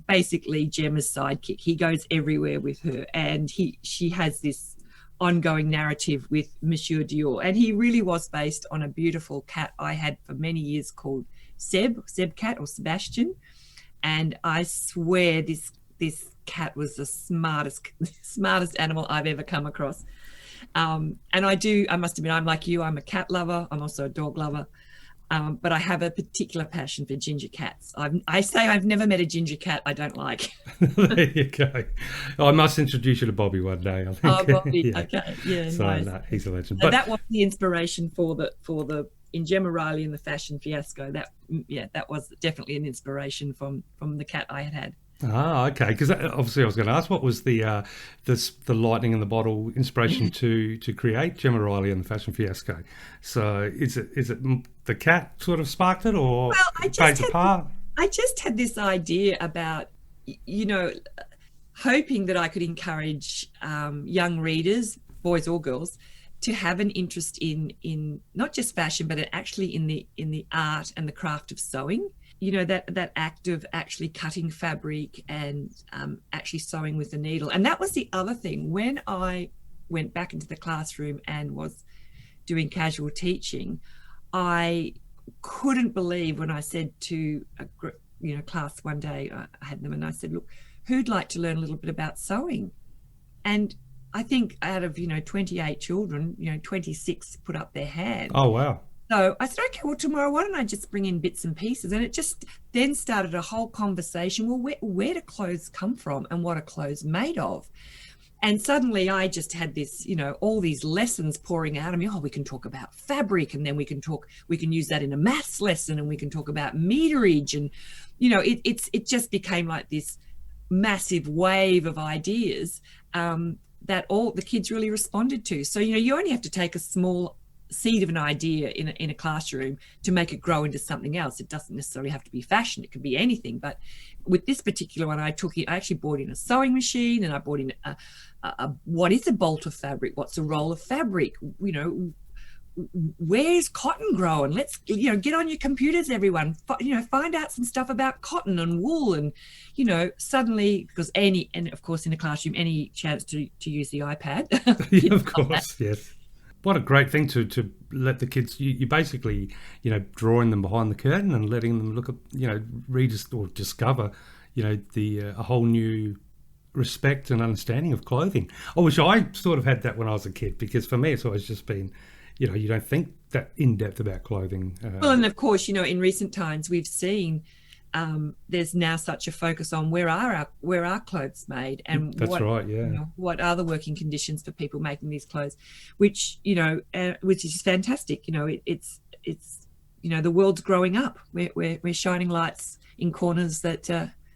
basically Gemma's sidekick. He goes everywhere with her. And she has this ongoing narrative with Monsieur Dior. And he really was based on a beautiful cat I had for many years called Seb Cat or Sebastian. And I swear this cat was the smartest animal I've ever come across. And I must admit, I'm like you, I'm a cat lover. I'm also a dog lover. But I have a particular passion for ginger cats. I say I've never met a ginger cat I don't like. There you go. I must introduce you to Bobby one day, I think. Oh, Bobby. Yeah. Okay. Yeah, so, nice. No, he's a legend. So that was the inspiration for the in Gemma Riley and the Fashion Fiasco. That was definitely an inspiration from the cat I had. Ah, okay. Because obviously I was going to ask, what was the lightning in the bottle inspiration to create Gemma Riley and the Fashion Fiasco? So is it the cat sort of sparked it, or plays a part? I just had this idea about, hoping that I could encourage young readers, boys or girls, to have an interest in not just fashion, but actually in the art and the craft of sewing. That act of actually cutting fabric and actually sewing with the needle. And that was the other thing. When I went back into the classroom and was doing casual teaching, I couldn't believe when I said to a class one day, I had them and I said, look, who'd like to learn a little bit about sewing? And I think out of 28 children, 26 put up their hand. Oh, wow. So I said, okay, well, tomorrow, why don't I just bring in bits and pieces? And it just then started a whole conversation. Well, where do clothes come from and what are clothes made of? And suddenly I just had this, all these lessons pouring out of me. Oh, we can talk about fabric, and then we can use that in a maths lesson, and we can talk about meterage. And, it just became like this massive wave of ideas that all the kids really responded to. So, you only have to take a small seed of an idea in a classroom to make it grow into something else. It doesn't necessarily have to be fashion. It could be anything. But with this particular one, I actually brought in a sewing machine, and I brought in what is a bolt of fabric? What's a roll of fabric? Where's cotton grown? Let's, get on your computers, everyone. Find out some stuff about cotton and wool, and, suddenly, because of course in a classroom, any chance to use the iPad. Yeah, of course, yes. What a great thing to let the kids, you basically, drawing them behind the curtain and letting them look at, read or discover, a whole new respect and understanding of clothing. I wish I sort of had that when I was a kid, because for me it's always just been, you don't think that in depth about clothing. Well, and of course, in recent times we've seen there's now such a focus on where are clothes made, and that's right, yeah. What are the working conditions for people making these clothes, which is fantastic. It's it's, the world's growing up. We're shining lights in corners that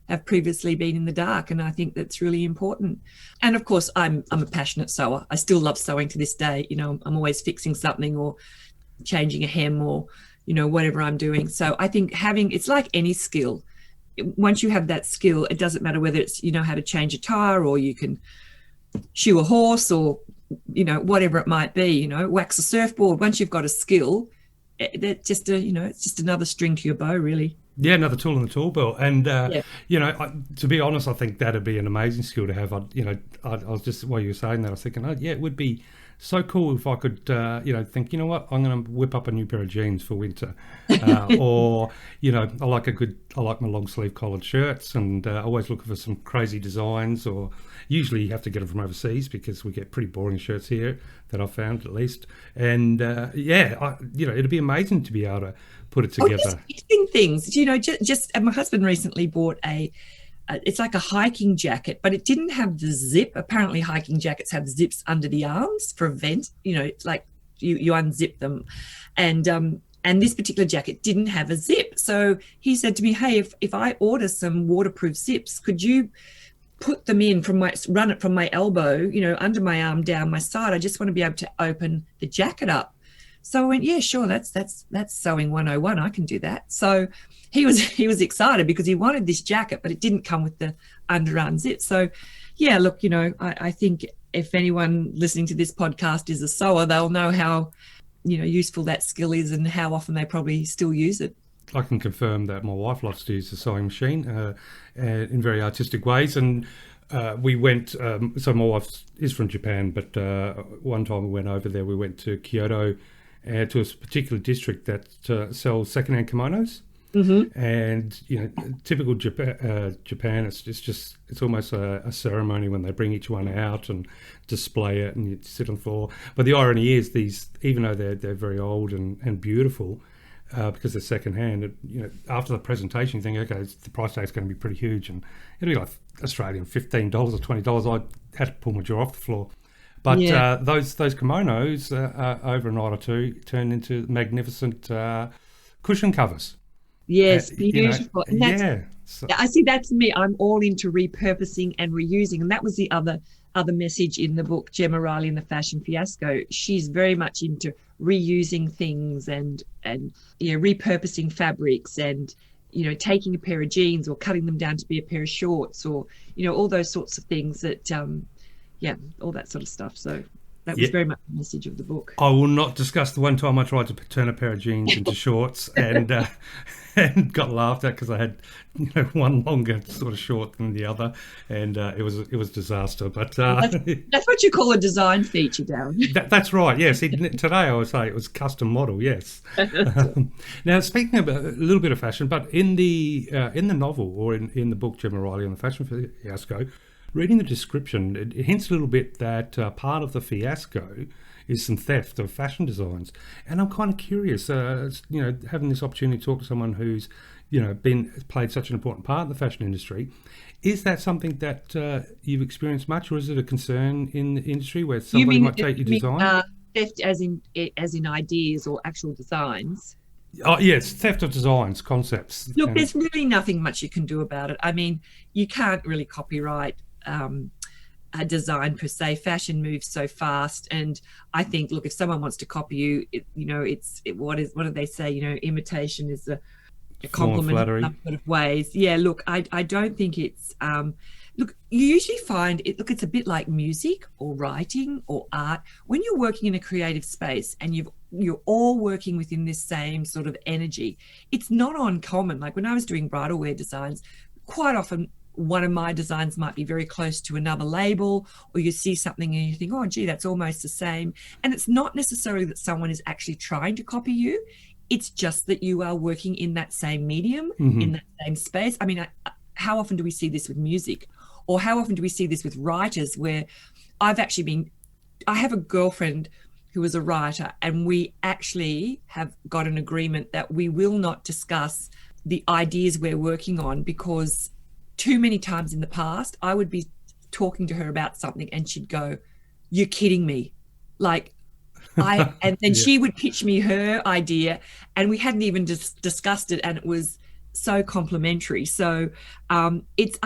have previously been in the dark, and I think that's really important. And of course, I'm a passionate sewer. I still love sewing to this day. I'm always fixing something or changing a hem or whatever I'm doing. So I think it's like any skill. Once you have that skill, it doesn't matter whether it's how to change a tire, or you can shoe a horse, or whatever it might be. Wax a surfboard. Once you've got a skill, it's just another string to your bow, really. Yeah, another tool in the tool belt. And, to be honest, I think that'd be an amazing skill to have. I was just, while you were saying that, I was thinking, it would be so cool if I could, think, what, I'm going to whip up a new pair of jeans for winter. Or, I like my long sleeve collared shirts, and always looking for some crazy designs, or usually you have to get them from overseas because we get pretty boring shirts here, that I've found at least. And, it'd be amazing to be able to put it together. Just fixing things, just my husband recently bought it's like a hiking jacket, but it didn't have the zip. Apparently hiking jackets have zips under the arms for a vent, like you unzip them. And this particular jacket didn't have a zip. So he said to me, hey, if I order some waterproof zips, could you put them in run it from my elbow, under my arm, down my side? I just want to be able to open the jacket up. So I went, yeah, sure, that's sewing 101. I can do that. So he was excited because he wanted this jacket, but it didn't come with the underarm zip. So, yeah, look, I think if anyone listening to this podcast is a sewer, they'll know how, useful that skill is and how often they probably still use it. I can confirm that my wife loves to use the sewing machine in very artistic ways. And we went, so my wife is from Japan, but one time we went over there, we went to Kyoto, to a particular district that sells secondhand kimonos. Mm-hmm. And typical Japan, it's almost a ceremony when they bring each one out and display it, and you sit on the floor. But the irony is, these, even though they're very old and beautiful, because they're secondhand, after the presentation, you think, okay, the price tag is going to be pretty huge, and it'll be like Australian $15 or $20. I had to pull my jaw off the floor. But those kimonos, over a night or two, turn into magnificent cushion covers. Yes, beautiful. So, I see, that's me. I'm all into repurposing and reusing, and that was the other message in the book, Gemma Riley and the Fashion Fiasco. She's very much into reusing things and repurposing fabrics, and taking a pair of jeans or cutting them down to be a pair of shorts, or all those sorts of things that all that sort of stuff. So that was very much the message of the book. I will not discuss the one time I tried to turn a pair of jeans into shorts and got laughed at because I had one longer sort of short than the other, and it was disaster. But that's what you call a design feature, Darren. That's right. Yes, today I would say it was custom model. Yes. Now, speaking of a little bit of fashion, but in the novel, or in the book Gemma Riley on the Fashion Fiasco, reading the description, it hints a little bit that part of the fiasco is some theft of fashion designs. And I'm kind of curious, having this opportunity to talk to someone who's, played such an important part in the fashion industry. Is that something that you've experienced much, or is it a concern in the industry where somebody might take your design? Theft as in ideas or actual designs? Oh, yes, theft of designs, concepts. Look, there's really nothing much you can do about it. I mean, you can't really copyright a design per se. Fashion moves so fast, and I think, look, if someone wants to copy you, what do they say? Imitation is a compliment in some sort of ways. Yeah, look, I don't think it's look, you usually find it. Look, it's a bit like music or writing or art. When you're working in a creative space and you're all working within this same sort of energy, it's not uncommon. Like when I was doing bridal wear designs, quite often one of my designs might be very close to another label, or you see something and you think, oh, gee, that's almost the same. And it's not necessarily that someone is actually trying to copy you. It's just that you are working in that same medium, in that same space. I mean, how often do we see this with music? Or how often do we see this with writers, where I have a girlfriend who is a writer, and we actually have got an agreement that we will not discuss the ideas we're working on, because too many times in the past, I would be talking to her about something and she'd go, "You're kidding me." Like, And then she would pitch me her idea, and we hadn't even discussed it, and it was so complimentary. So I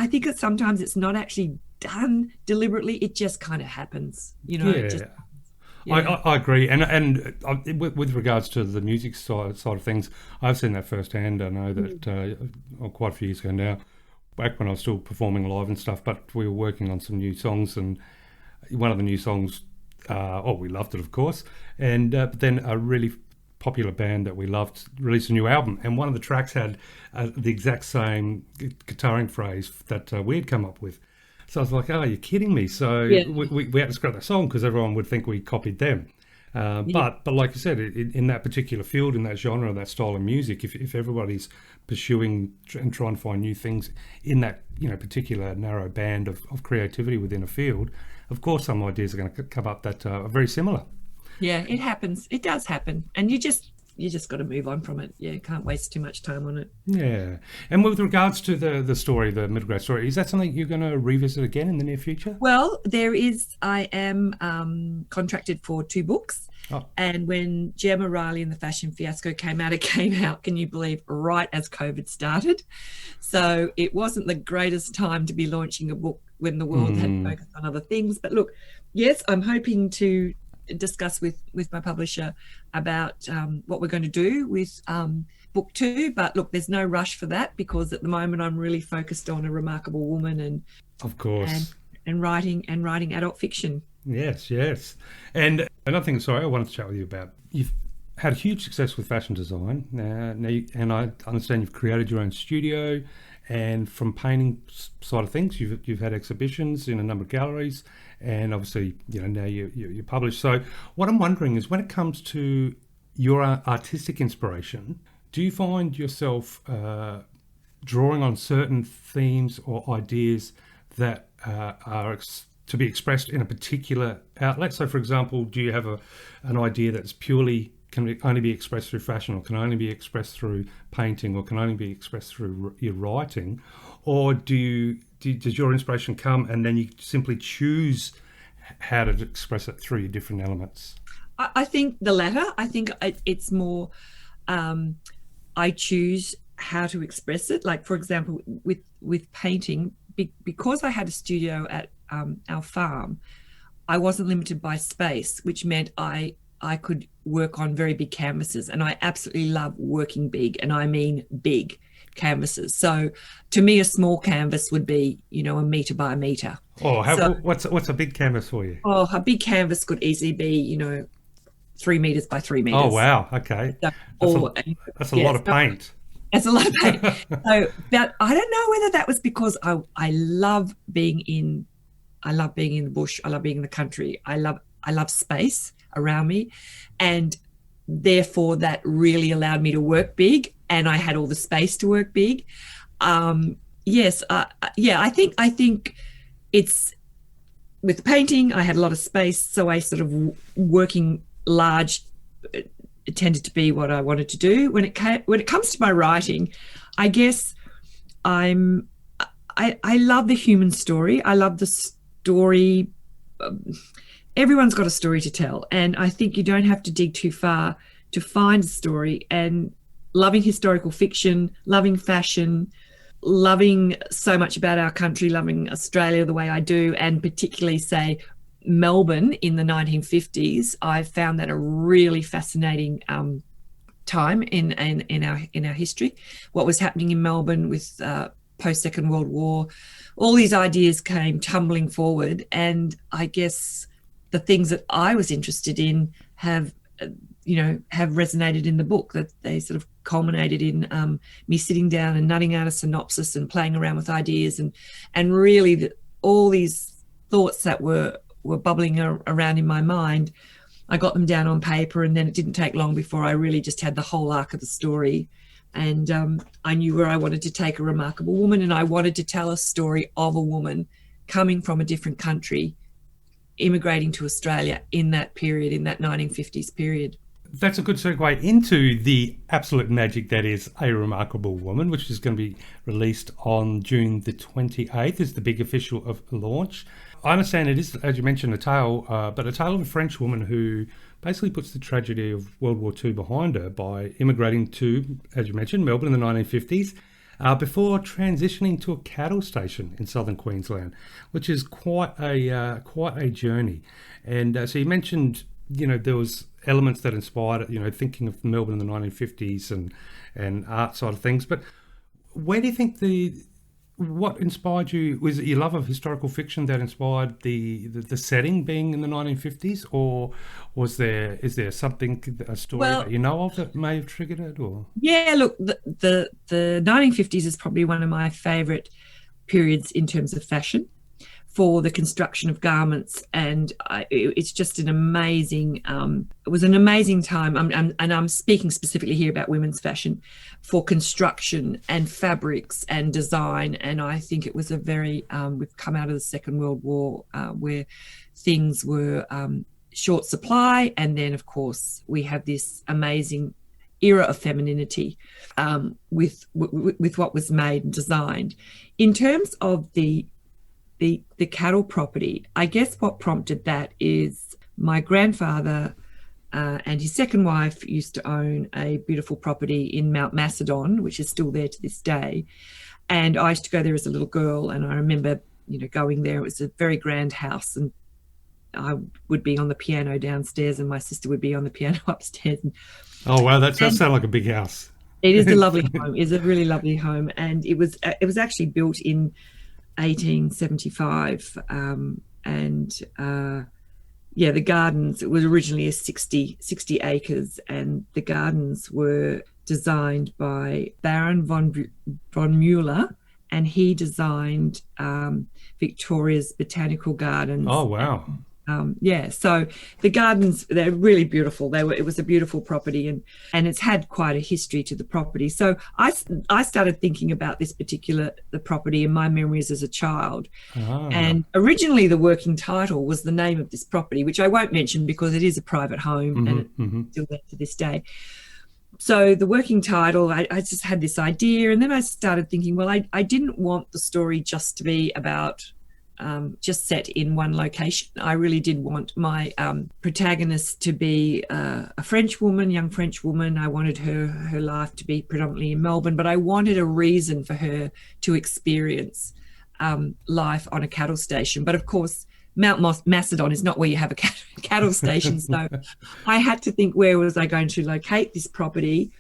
think that sometimes it's not actually done deliberately; it just kind of happens, I agree, and with regards to the music side of things, I've seen that firsthand. I know that quite a few years ago now, back when I was still performing live and stuff, but we were working on some new songs, and one of the new songs, we loved it, of course, and but then a really popular band that we loved released a new album, and one of the tracks had the exact same guitaring phrase that we had come up with. So I was like, "Oh, you're kidding me!" So we had to scrap that song because everyone would think we copied them. But like you said, in that particular field, in that genre, that style of music, if everybody's pursuing and trying to find new things in that particular narrow band of creativity within a field, of course some ideas are going to come up that are very similar. Yeah, it happens. It does happen, and you just got to move on from it. Yeah, can't waste too much time on it. Yeah, and with regards to the story, the middle grade story, is that something you're going to revisit again in the near future? Well, there is. I am contracted for 2 books. Oh. And when Gemma Riley and the Fashion Fiasco came out, it came out, can you believe, right as COVID started. So it wasn't the greatest time to be launching a book when the world had focused on other things. But look, yes, I'm hoping to discuss with my publisher about what we're going to do with book 2. But look, there's no rush for that, because at the moment I'm really focused on A Remarkable Woman and, of course, and writing adult fiction. Yes. And another thing, I wanted to chat with you about. You've had huge success with fashion design. And I understand you've created your own studio. And from painting side of things, you've had exhibitions in a number of galleries. And obviously, now you're published. So what I'm wondering is, when it comes to your artistic inspiration, do you find yourself drawing on certain themes or ideas that are to be expressed in a particular outlet? So, for example, do you have an idea that's can only be expressed through fashion, or can only be expressed through painting, or can only be expressed through your writing? Or does your inspiration come and then you simply choose how to express it through your different elements? I think the latter. I think it's more I choose how to express it. Like, for example, with painting, because I had a studio at our farm, I wasn't limited by space, which meant I could work on very big canvases, and I absolutely love working big, and I mean big canvases. So to me, a small canvas would be, a metre by a metre. What's a big canvas for you? Oh, a big canvas could easily be, 3 metres by 3 metres. Oh, wow. Okay. That's a lot of paint. That's a lot of paint. But I don't know whether that was because I love being in the bush. I love being in the country. I love space around me, and therefore that really allowed me to work big, and I had all the space to work big. I think it's, with the painting, I had a lot of space, so I sort of working large it tended to be what I wanted to do. When it comes to my writing, I guess I love the human story. I love the story. Everyone's got a story to tell, and I think you don't have to dig too far to find a story. And loving historical fiction, loving fashion, loving so much about our country, loving Australia the way I do, and particularly, say, Melbourne in the 1950s, I found that a really fascinating time in our history. What was happening in Melbourne with post-Second World War, all these ideas came tumbling forward, and I guess the things that I was interested in have resonated in the book, that they sort of culminated in me sitting down and nutting out a synopsis and playing around with ideas, and really all these thoughts that were bubbling around in my mind, I got them down on paper, and then it didn't take long before I really just had the whole arc of the story. And I knew where I wanted to take A Remarkable Woman, and I wanted to tell a story of a woman coming from a different country, immigrating to Australia in that period, in that 1950s period. That's a good segue into the absolute magic that is A Remarkable Woman, which is going to be released on June the 28th, is the big official launch. I understand it is, as you mentioned, a tale, but a tale of a French woman who basically puts the tragedy of World War II behind her by immigrating to, as you mentioned, Melbourne in the 1950s, before transitioning to a cattle station in southern Queensland, which is quite a journey. And so you mentioned, there was elements that inspired it, thinking of Melbourne in the 1950s and art side of things. But where do you think what inspired you? Was it your love of historical fiction that inspired the setting being in the 1950s, or is there something, a story that you know of that may have triggered it? Or yeah, look, the 1950s is probably one of my favourite periods in terms of fashion, for the construction of garments, and it's just an amazing. It was an amazing time, and I'm speaking specifically here about women's fashion, for construction and fabrics and design. And I think it was a very we've come out of the Second World War where things were short supply, and then of course we have this amazing era of femininity with what was made and designed. In terms of the cattle property, I guess what prompted that is my grandfather and his second wife used to own a beautiful property in Mount Macedon, which is still there to this day. And I used to go there as a little girl, and I remember, going there. It was a very grand house, and I would be on the piano downstairs, and my sister would be on the piano upstairs. Oh wow, that does sound like a big house. It is a lovely home. It's a really lovely home, and it was actually built in 1875, the gardens, it was originally 60 acres, and the gardens were designed by Baron von Mueller, and he designed Victoria's botanical gardens. Oh wow. So the gardens, they're really beautiful. It was a beautiful property, and it's had quite a history to the property. So I started thinking about the property in my memories as a child. And originally the working title was the name of this property, which I won't mention because it is a private home, and it's still there to this day. So the working title, I just had this idea, and then I started thinking, well, I didn't want the story just to be about just set in one location. I really did want my protagonist to be a French woman, young French woman. I wanted her life to be predominantly in Melbourne, but I wanted a reason for her to experience life on a cattle station. But of course, Mount Macedon is not where you have a cattle station. So I had to think, where was I going to locate this property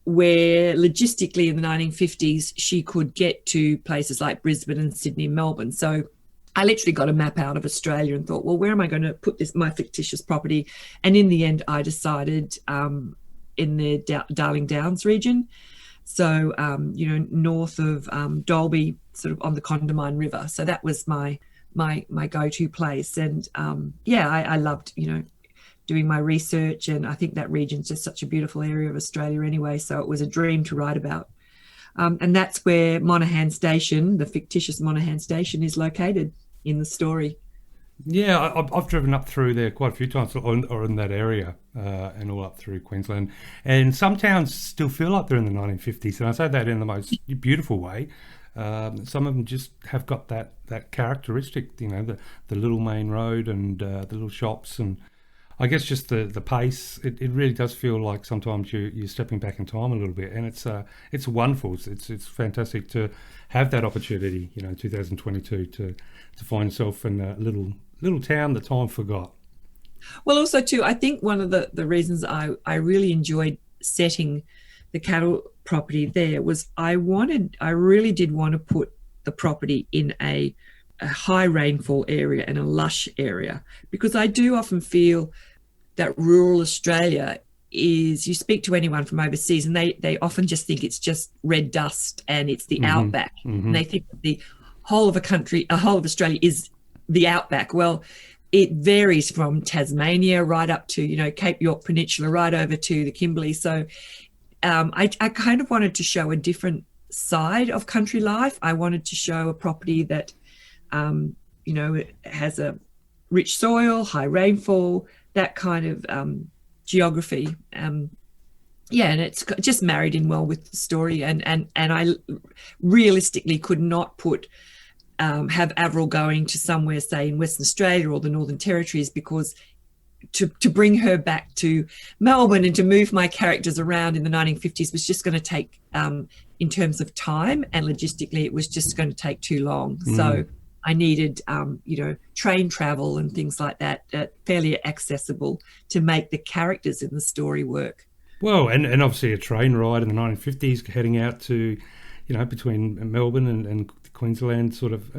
where logistically in the 1950s she could get to places like Brisbane and Sydney and Melbourne. So I literally got a map out of Australia and thought, well, where am I going to put my fictitious property? And in the end, I decided in the Darling Downs region. So, north of Dalby, sort of on the Condamine River. So that was my go-to place. And I loved, doing my research. And I think that region's just such a beautiful area of Australia anyway. So it was a dream to write about. And that's where Monaghan Station, the fictitious Monaghan Station, is located in the story. Yeah, I've driven up through there quite a few times, or in that area, and all up through Queensland. And some towns still feel like they're in the 1950s, and I say that in the most beautiful way. Some of them just have got that characteristic, the little main road and the little shops, and I guess just the pace. It really does feel like sometimes you're stepping back in time a little bit, and it's wonderful. It's fantastic to have that opportunity, in 2022 to find yourself in a little town that time forgot. Well, also too, I think one of the reasons I really enjoyed setting the cattle property there was I really did want to put the property in a high rainfall area and a lush area, because I do often feel that rural Australia is, you speak to anyone from overseas and they often just think it's just red dust and it's the outback. And they think that the whole of Australia is the outback. Well, it varies from Tasmania right up to, Cape York Peninsula, right over to the Kimberley. So I kind of wanted to show a different side of country life. I wanted to show a property that, it has a rich soil, high rainfall, that kind of geography. And it's just married in well with the story. And I realistically could not put have Avril going to somewhere, say in Western Australia or the Northern Territories, because to bring her back to Melbourne and to move my characters around in the 1950s was just going to take, in terms of time and logistically, it was just going to take too long. So I needed, train travel and things like that, fairly accessible to make the characters in the story work. Well, and obviously a train ride in the 1950s heading out to, between Melbourne and Queensland, sort of,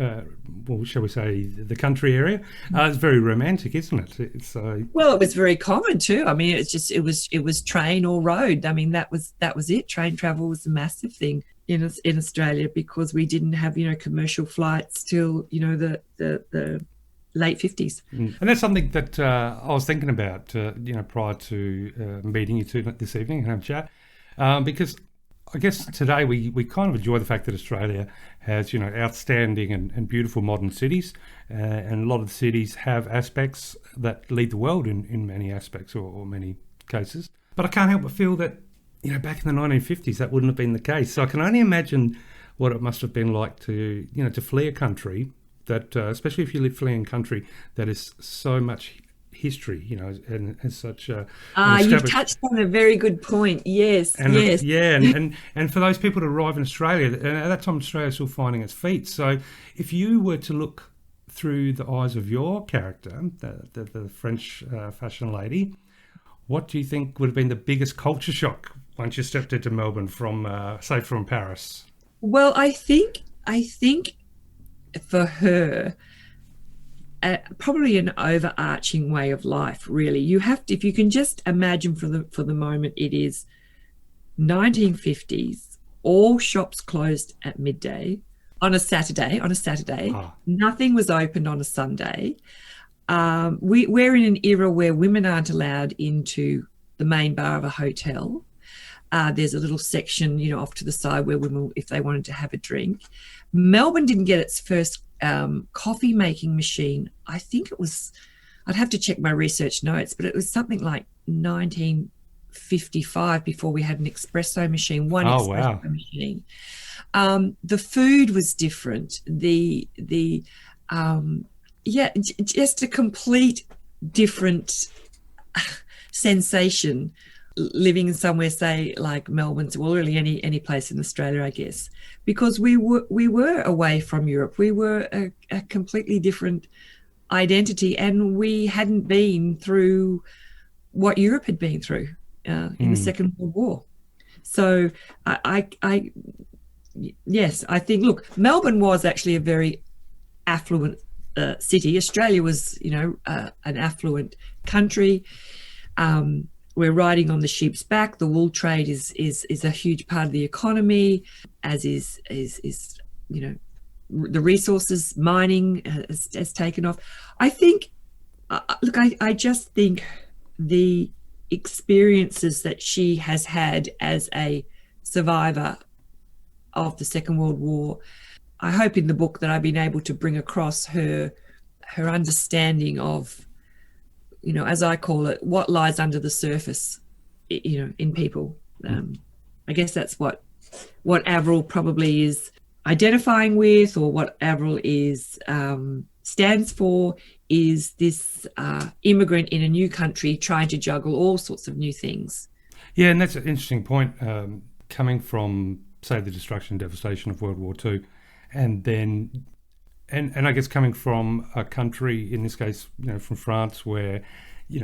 shall we say, the country area. It's very romantic, isn't it? Well, it was very common too. I mean, it was train or road. I mean, that was it. Train travel was a massive thing in Australia because we didn't have commercial flights till the late 50s. And that's something that I was thinking about, prior to meeting you two this evening and have a chat, because I guess today we kind of enjoy the fact that Australia has, outstanding and beautiful modern cities, and a lot of the cities have aspects that lead the world in many aspects or many cases. But I can't help but feel that, back in the 1950s, that wouldn't have been the case. So I can only imagine what it must have been like to, to flee a country that, especially if you live fleeing a country that is so much history, and such you've touched on a very good point. Yes. And for those people to arrive in Australia, at that time Australia was still finding its feet. So if you were to look through the eyes of your character, the French fashion lady, what do you think would have been the biggest culture shock once you stepped into Melbourne from Paris? Well, I think for her, probably an overarching way of life, really. You have to, if you can just imagine for the moment, it is 1950s, all shops closed at midday on a Saturday. Nothing was opened on a Sunday. We're in an era where women aren't allowed into the main bar of a hotel. There's a little section, off to the side where women, if they wanted to have a drink. Melbourne didn't get its first coffee making machine. I think it was, I'd have to check my research notes, but it was something like 1955 before we had an espresso machine, machine. The food was different. Just a complete different sensation living in somewhere, say, like Melbourne, well, really any place in Australia, I guess, because we were away from Europe. We were a completely different identity, and we hadn't been through what Europe had been through in the Second World War. So I think, look, Melbourne was actually a very affluent city. Australia was, an affluent country. We're riding on the sheep's back. The wool trade is a huge part of the economy, as is the resources, mining has taken off. I think, I just think the experiences that she has had as a survivor of the Second World War, I hope in the book that I've been able to bring across her understanding of, as I call it, what lies under the surface, in people. I guess that's what Avril probably is identifying with, or what Avril is stands for, is this immigrant in a new country trying to juggle all sorts of new things. Yeah, and that's an interesting point, coming from, say, the destruction and devastation of World War II, and then and I guess coming from a country, in this case, from France, where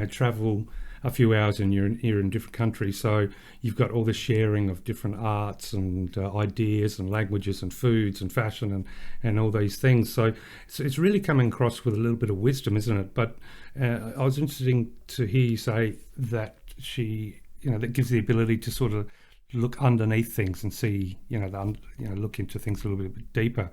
travel a few hours and you're in a different country, so you've got all the sharing of different arts and ideas and languages and foods and fashion and all these things. So it's really coming across with a little bit of wisdom, isn't it? But I was interested to hear you say that she, that gives the ability to sort of look underneath things and see, look into things a little bit deeper.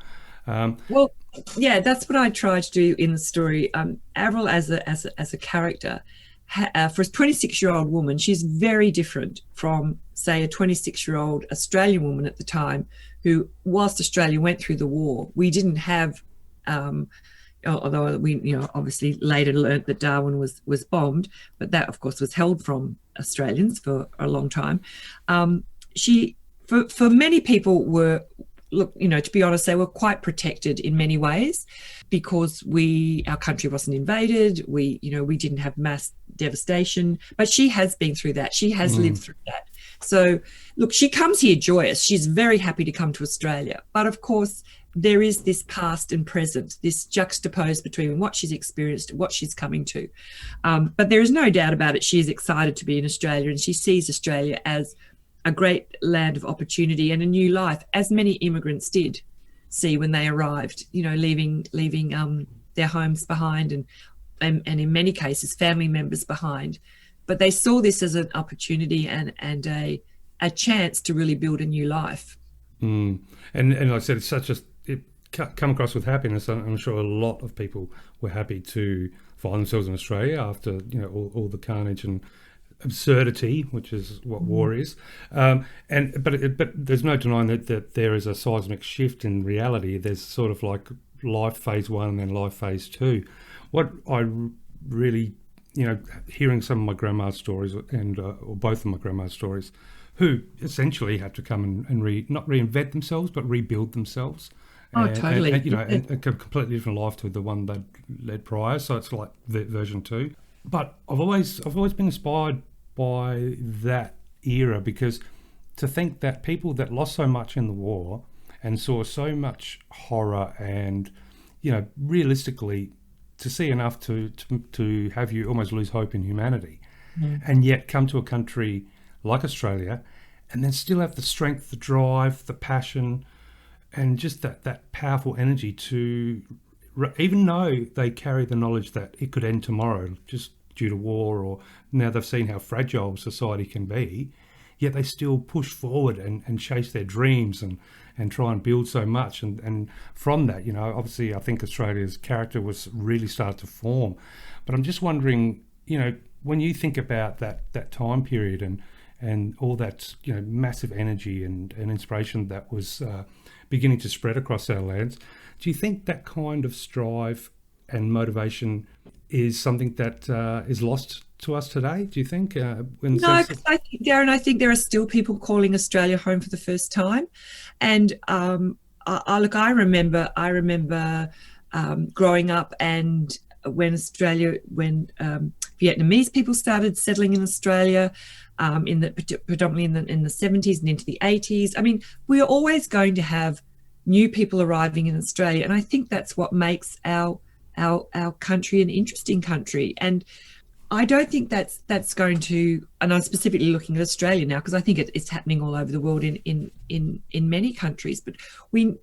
Well, yeah, that's what I try to do in the story. Avril, as a character, for a 26-year-old woman, she's very different from, say, a 26-year-old Australian woman at the time, who, whilst Australia went through the war, we didn't have, although we, obviously later learnt that Darwin was bombed, but that, of course, was held from Australians for a long time. She, for many people, look, to be honest, they were quite protected in many ways because our country wasn't invaded. We didn't have mass devastation, but she has been through that. She has lived through that. So look, she comes here joyous. She's very happy to come to Australia. But of course, there is this past and present, this juxtaposed between what she's experienced, what she's coming to. But there is no doubt about it. She is excited to be in Australia, and she sees Australia as a great land of opportunity and a new life, as many immigrants did see when they arrived, leaving their homes behind and in many cases family members behind. But they saw this as an opportunity and a chance to really build a new life. And like I said, it come across with happiness. I'm sure a lot of people were happy to find themselves in Australia after all the carnage and absurdity, which is what war is. But there's no denying that there is a seismic shift in reality. There's sort of like life phase 1 and then life phase 2. What I really, hearing some of my grandma's stories or both of my grandma's stories, who essentially had to come and not reinvent themselves, but rebuild themselves. Totally. And a completely different life to the one they'd led prior. So it's like version 2. But I've always been inspired by that era, because to think that people that lost so much in the war and saw so much horror and, realistically, to see enough to have you almost lose hope in humanity, and yet come to a country like Australia and then still have the strength, the drive, the passion, and just that powerful energy to, even though they carry the knowledge that it could end tomorrow just due to war, or now they've seen how fragile society can be, yet they still push forward and chase their dreams and try and build so much. And from that, obviously I think Australia's character was really started to form. But I'm just wondering, when you think about that time period and all that, massive energy and inspiration that was beginning to spread across our lands, do you think that kind of strive and motivation is something that is lost to us today, do you think? No, because Darren, I think there are still people calling Australia home for the first time. And I remember growing up, and when Vietnamese people started settling in Australia, predominantly in the 70s and into the 80s. I mean, we are always going to have new people arriving in Australia, and I think that's what makes our country an interesting country. And I don't think that's going to, and I'm specifically looking at Australia now because I think it's happening all over the world in many countries. But we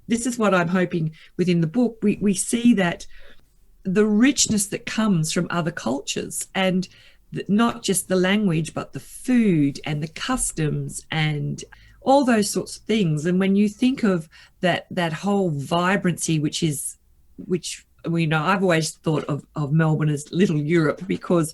this is what I'm hoping within the book. We see that the richness that comes from other cultures, and not just the language, but the food and the customs and all those sorts of things. And when you think of that whole vibrancy, which I've always thought of Melbourne as little Europe because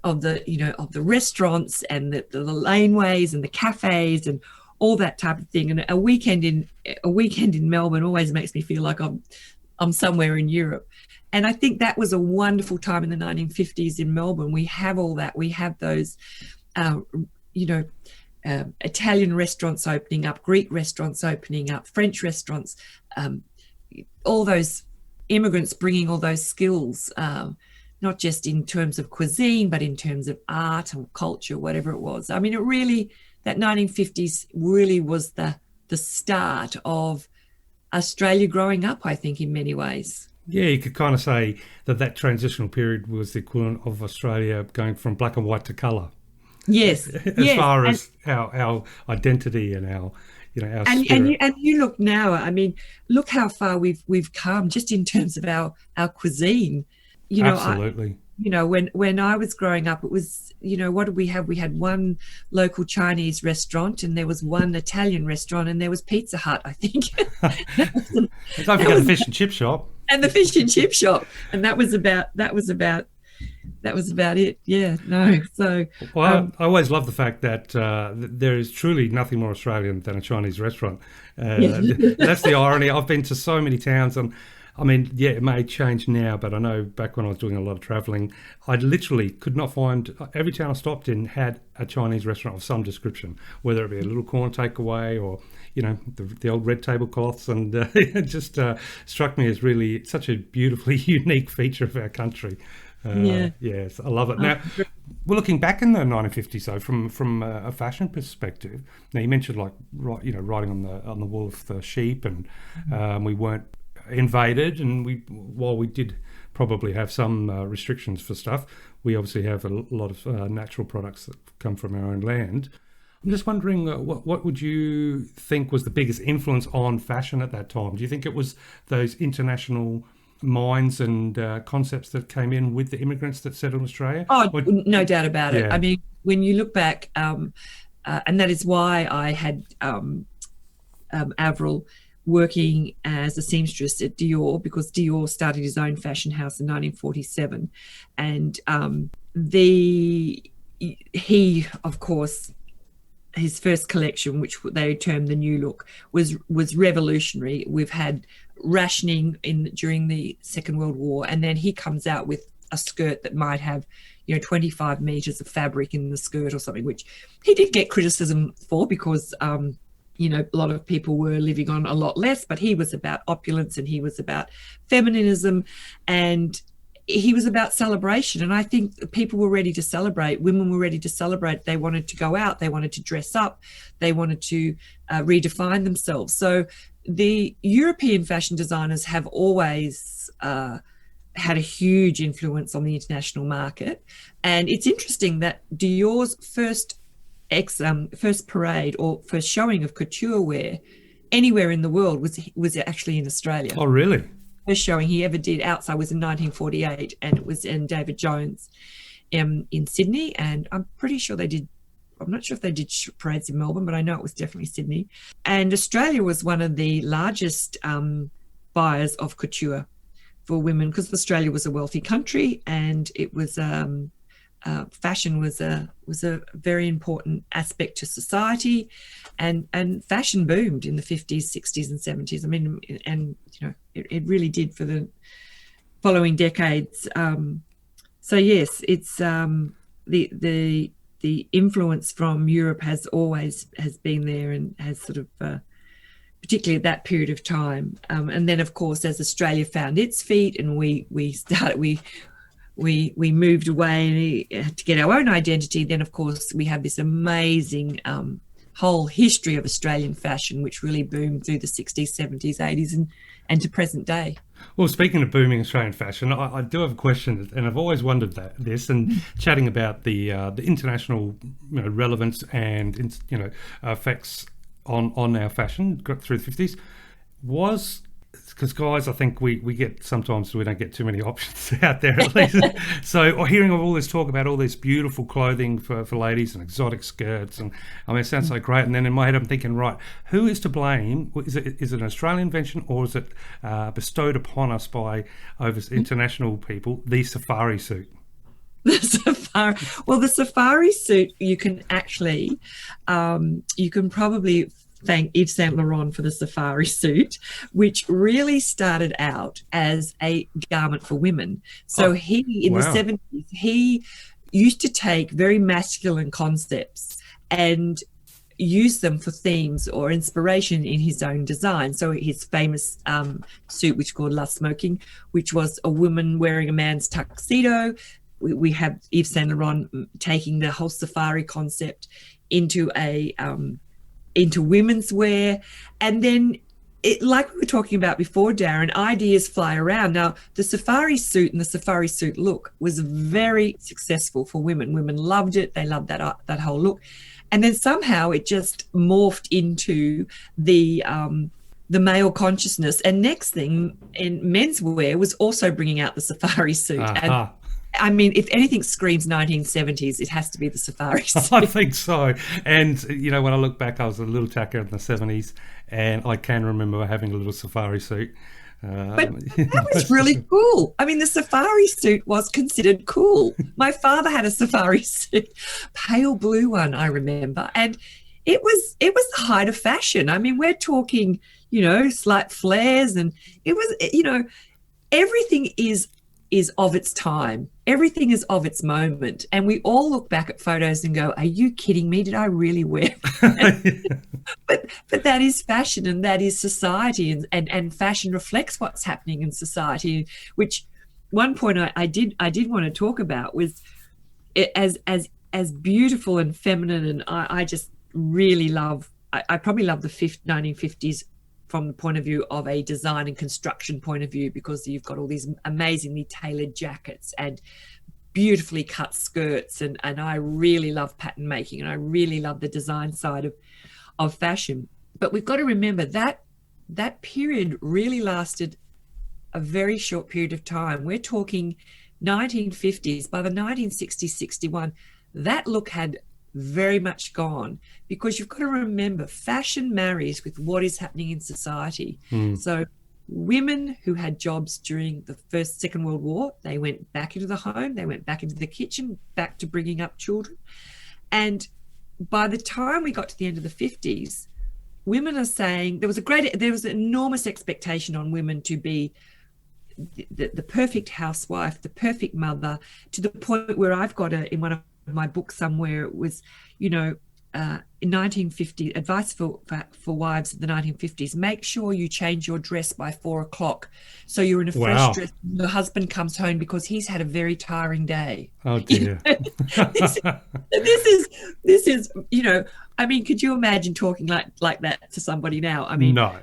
of the restaurants and the laneways and the cafes and all that type of thing. And a weekend in Melbourne always makes me feel like I'm somewhere in Europe. And I think that was a wonderful time in the 1950s in Melbourne. We have all that. We have those, Italian restaurants opening up, Greek restaurants opening up, French restaurants, all those immigrants bringing all those skills, not just in terms of cuisine, but in terms of art and culture, whatever it was. I mean, that 1950s really was the start of Australia growing up, I think, in many ways. Yeah, you could kind of say that transitional period was the equivalent of Australia going from black and white to colour. Yes. As far as our identity and our spirit. And you look now, I mean, look how far we've come just in terms of our cuisine. Absolutely. When I was growing up, it was, what did we have? We had one local Chinese restaurant, and there was one Italian restaurant, and there was Pizza Hut, I think. Don't forget the fish and chip shop. And the fish and chip shop, and that was about it. Yeah, no. So, well, I always love the fact that there is truly nothing more Australian than a Chinese restaurant. That's the irony. I've been to so many towns, and I mean, yeah, it may change now, but I know back when I was doing a lot of travelling, I literally could not find, every town I stopped in had a Chinese restaurant of some description, whether it be a little corner takeaway or, you know, the old red tablecloths, and it just struck me as really such a beautifully unique feature of our country. Yes, I love it. Now, we're looking back in the 1950s, though, from a fashion perspective. Now, you mentioned riding on the wool of the sheep, and we weren't invaded, and while we did probably have some restrictions for stuff, we obviously have a lot of natural products that come from our own land. I'm just wondering, what would you think was the biggest influence on fashion at that time? Do you think it was those international minds and concepts that came in with the immigrants that settled in Australia? No doubt about it. I mean, when you look back, and that is why I had Avril working as a seamstress at Dior, because Dior started his own fashion house in 1947, and he, of course, his first collection, which they termed the New Look, was revolutionary. We've had rationing during the Second World War, and then he comes out with a skirt that might have 25 meters of fabric in the skirt or something, which he did get criticism for, because a lot of people were living on a lot less, but he was about opulence, and he was about feminism, and he was about celebration. And I think people were ready to celebrate. Women were ready to celebrate. They wanted to go out. They wanted to dress up. They wanted to redefine themselves. So the European fashion designers have always had a huge influence on the international market. And it's interesting that Dior's first parade or first showing of couture wear anywhere in the world was actually in Australia. Oh, really? First showing he ever did outside was in 1948, and it was in David Jones in Sydney. And I'm pretty sure I'm not sure if they did parades in Melbourne, but I know it was definitely Sydney. And Australia was one of the largest buyers of couture for women, because Australia was a wealthy country, and it was fashion was a very important aspect to society, and fashion boomed in the 50s, 60s, and 70s. I mean, and it really did for the following decades. So yes, it's the influence from Europe has been there, and has sort of particularly at that period of time. And then, of course, as Australia found its feet, and we moved away to get our own identity, then, of course, we have this amazing whole history of Australian fashion, which really boomed through the 60s, 70s, 80s, and to present day. Well, speaking of booming Australian fashion, I do have a question, and I've always wondered this, and chatting about the international relevance and effects on our fashion through the 50s, was, because guys, I think we get, sometimes we don't get too many options out there, at least. So hearing of all this talk about all this beautiful clothing for ladies and exotic skirts, and I mean, it sounds so great. And then in my head I'm thinking, right, who is to blame? Is it an Australian invention, or is it bestowed upon us by international people, the safari suit? The safari suit, you can actually, you can probably thank Yves Saint Laurent for the safari suit, which really started out as a garment for women. So the 70s, he used to take very masculine concepts and use them for themes or inspiration in his own design. So his famous suit, which is called La Smoking, which was a woman wearing a man's tuxedo. We have Yves Saint Laurent taking the whole safari concept into women's wear. And then, like we were talking about before, Darren, ideas fly around. Now, the safari suit and the safari suit look was very successful for women. Women loved it. They loved that whole look. And then somehow it just morphed into the male consciousness. And next thing, in menswear was also bringing out the safari suit. And I mean, if anything screams 1970s, it has to be the safari suit. I think so. And, when I look back, I was a little tacker in the 70s, and I can remember having a little safari suit. But that was really cool. I mean, the safari suit was considered cool. My father had a safari suit, pale blue one, I remember. And it was the height of fashion. I mean, we're talking, slight flares. And it was, everything is of its time. Everything is of its moment. And we all look back at photos and go, are you kidding me? Did I really wear that? But that is fashion, and that is society, and fashion reflects what's happening in society, which one point I did want to talk about was it as beautiful and feminine. And I just really love, I probably love the 1950s from the point of view of a design and construction point of view, because you've got all these amazingly tailored jackets and beautifully cut skirts, and I really love pattern making, and I really love the design side of fashion. But we've got to remember that period really lasted a very short period of time. We're talking 1950s. By the 1960s, 61, that look had very much gone, because you've got to remember fashion marries with what is happening in society. So women who had jobs during the First, Second World War, they went back into the home, they went back into the kitchen, back to bringing up children. And by the time we got to the end of the 50s, women are saying there was an enormous expectation on women to be the perfect housewife, the perfect mother, to the point where I've got in one of my books somewhere, it was, in 1950, advice for wives of the 1950s: make sure you change your dress by 4 o'clock, so you're in a fresh dress when your husband comes home, because he's had a very tiring day. Oh dear. This is, I mean, could you imagine talking like that to somebody now? I mean, no.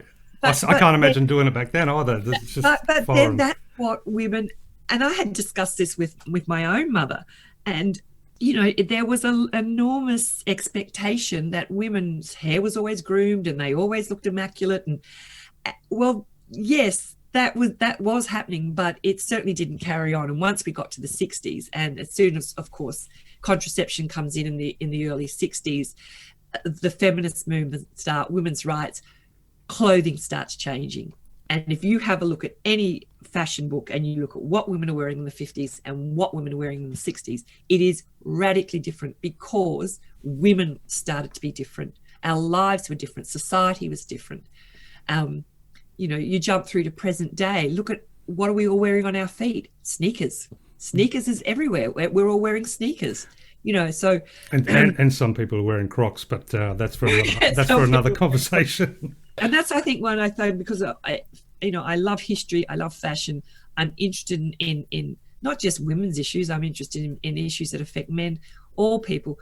I can't imagine doing it back then either. It's just but foreign. then that's what women, and I had discussed this with my own mother, and there was an enormous expectation that women's hair was always groomed and they always looked immaculate. And well, yes, that was happening, but it certainly didn't carry on. And once we got to the 60s, and as soon as, of course, contraception comes in the early 60s, the feminist movement women's rights, clothing starts changing. And if you have a look at any fashion book and you look at what women are wearing in the 50s and what women are wearing in the 60s, it is radically different, because women started to be different. Our lives were different. Society was different. You jump through to present day. Look at what are we all wearing on our feet? Sneakers. Sneakers is everywhere. We're all wearing sneakers. So and some people are wearing Crocs, but that's for another conversation. And that's, I think, one I thought, because I love history, I love fashion. I'm interested in not just women's issues. I'm interested in issues that affect men, all people.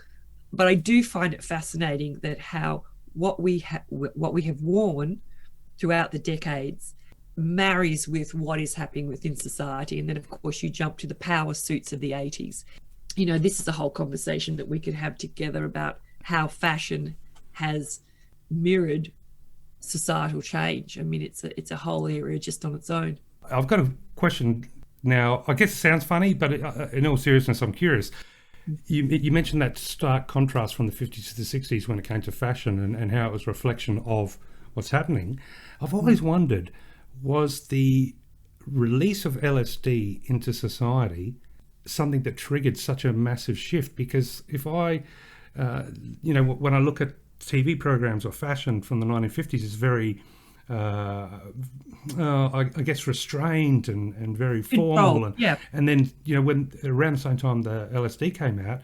But I do find it fascinating that how what we have worn throughout the decades marries with what is happening within society. And then, of course, you jump to the power suits of the 80s. This is a whole conversation that we could have together about how fashion has mirrored societal change. I mean, it's a whole area just on its own. I've got a question now. I guess it sounds funny, but in all seriousness, I'm curious. You mentioned that stark contrast from the 50s to the 60s when it came to fashion, and how it was a reflection of what's happening. I've always wondered, was the release of LSD into society something that triggered such a massive shift? Because if I, when I look at TV programs or fashion from the 1950s, it's very, I guess, restrained and very formal. And then, when around the same time the LSD came out,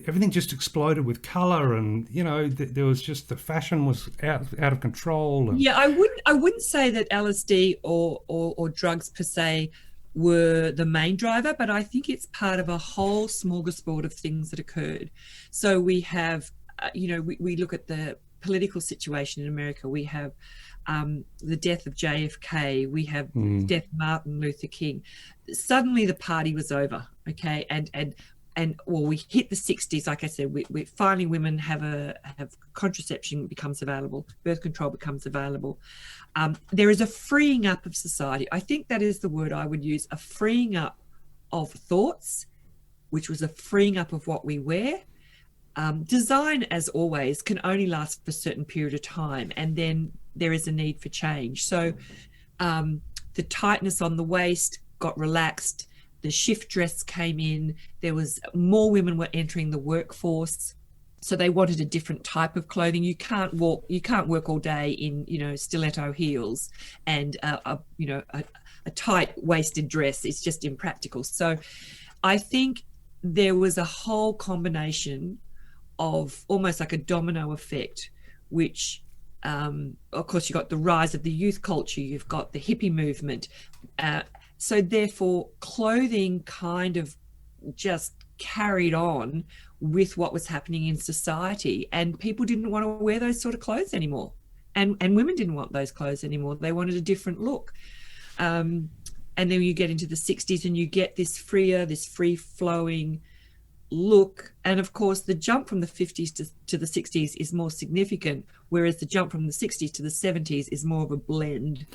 everything just exploded with colour, and there was just, the fashion was out of control. And I wouldn't say that LSD or drugs per se were the main driver, but I think it's part of a whole smorgasbord of things that occurred. So we have, we look at the political situation in America. We have the death of JFK. We have the death of Martin Luther King. Suddenly the party was over, okay? And we hit the 60s. Like I said, we finally, women have contraception becomes available, birth control becomes available. There is a freeing up of society. I think that is the word I would use, a freeing up of thoughts, which was a freeing up of what we wear. Design, as always, can only last for a certain period of time, and then there is a need for change. So the tightness on the waist got relaxed. The shift dress came in. There was more women were entering the workforce. So they wanted a different type of clothing. You can't work all day in, stiletto heels and a tight waisted dress. It's just impractical. So I think there was a whole combination of almost like a domino effect, which of course, you've got the rise of the youth culture, you've got the hippie movement. So therefore, clothing kind of just carried on with what was happening in society, and people didn't want to wear those sort of clothes anymore. And women didn't want those clothes anymore. They wanted a different look. And then you get into the 60s and you get this free-flowing look. And of course, the jump from the 50s to the 60s is more significant, whereas the jump from the 60s to the 70s is more of a blend.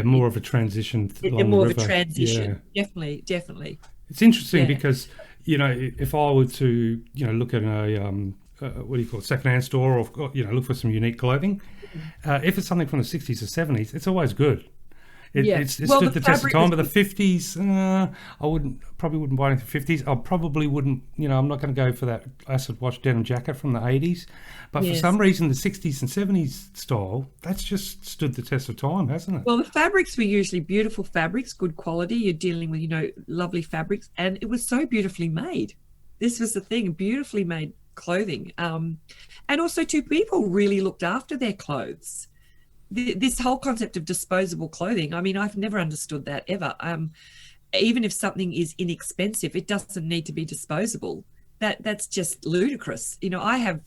More of a transition. More of a transition. Yeah. Definitely. It's interesting because, if I were to, look at a secondhand store or, look for some unique clothing, if it's something from the 60s or 70s, it's always good. It's stood the test of time. But the 50s, I probably wouldn't buy anything 50s. I probably wouldn't, I'm not going to go for that acid wash denim jacket from the 80s. But for some reason, the 60s and 70s style, that's just stood the test of time, hasn't it? Well, the fabrics were usually beautiful fabrics, good quality. You're dealing with, lovely fabrics. And it was so beautifully made. This was the thing, beautifully made clothing. And also, too, people really looked after their clothes. This whole concept of disposable clothing, I mean, I've never understood that ever. Even if something is inexpensive, it doesn't need to be disposable. That's just ludicrous. I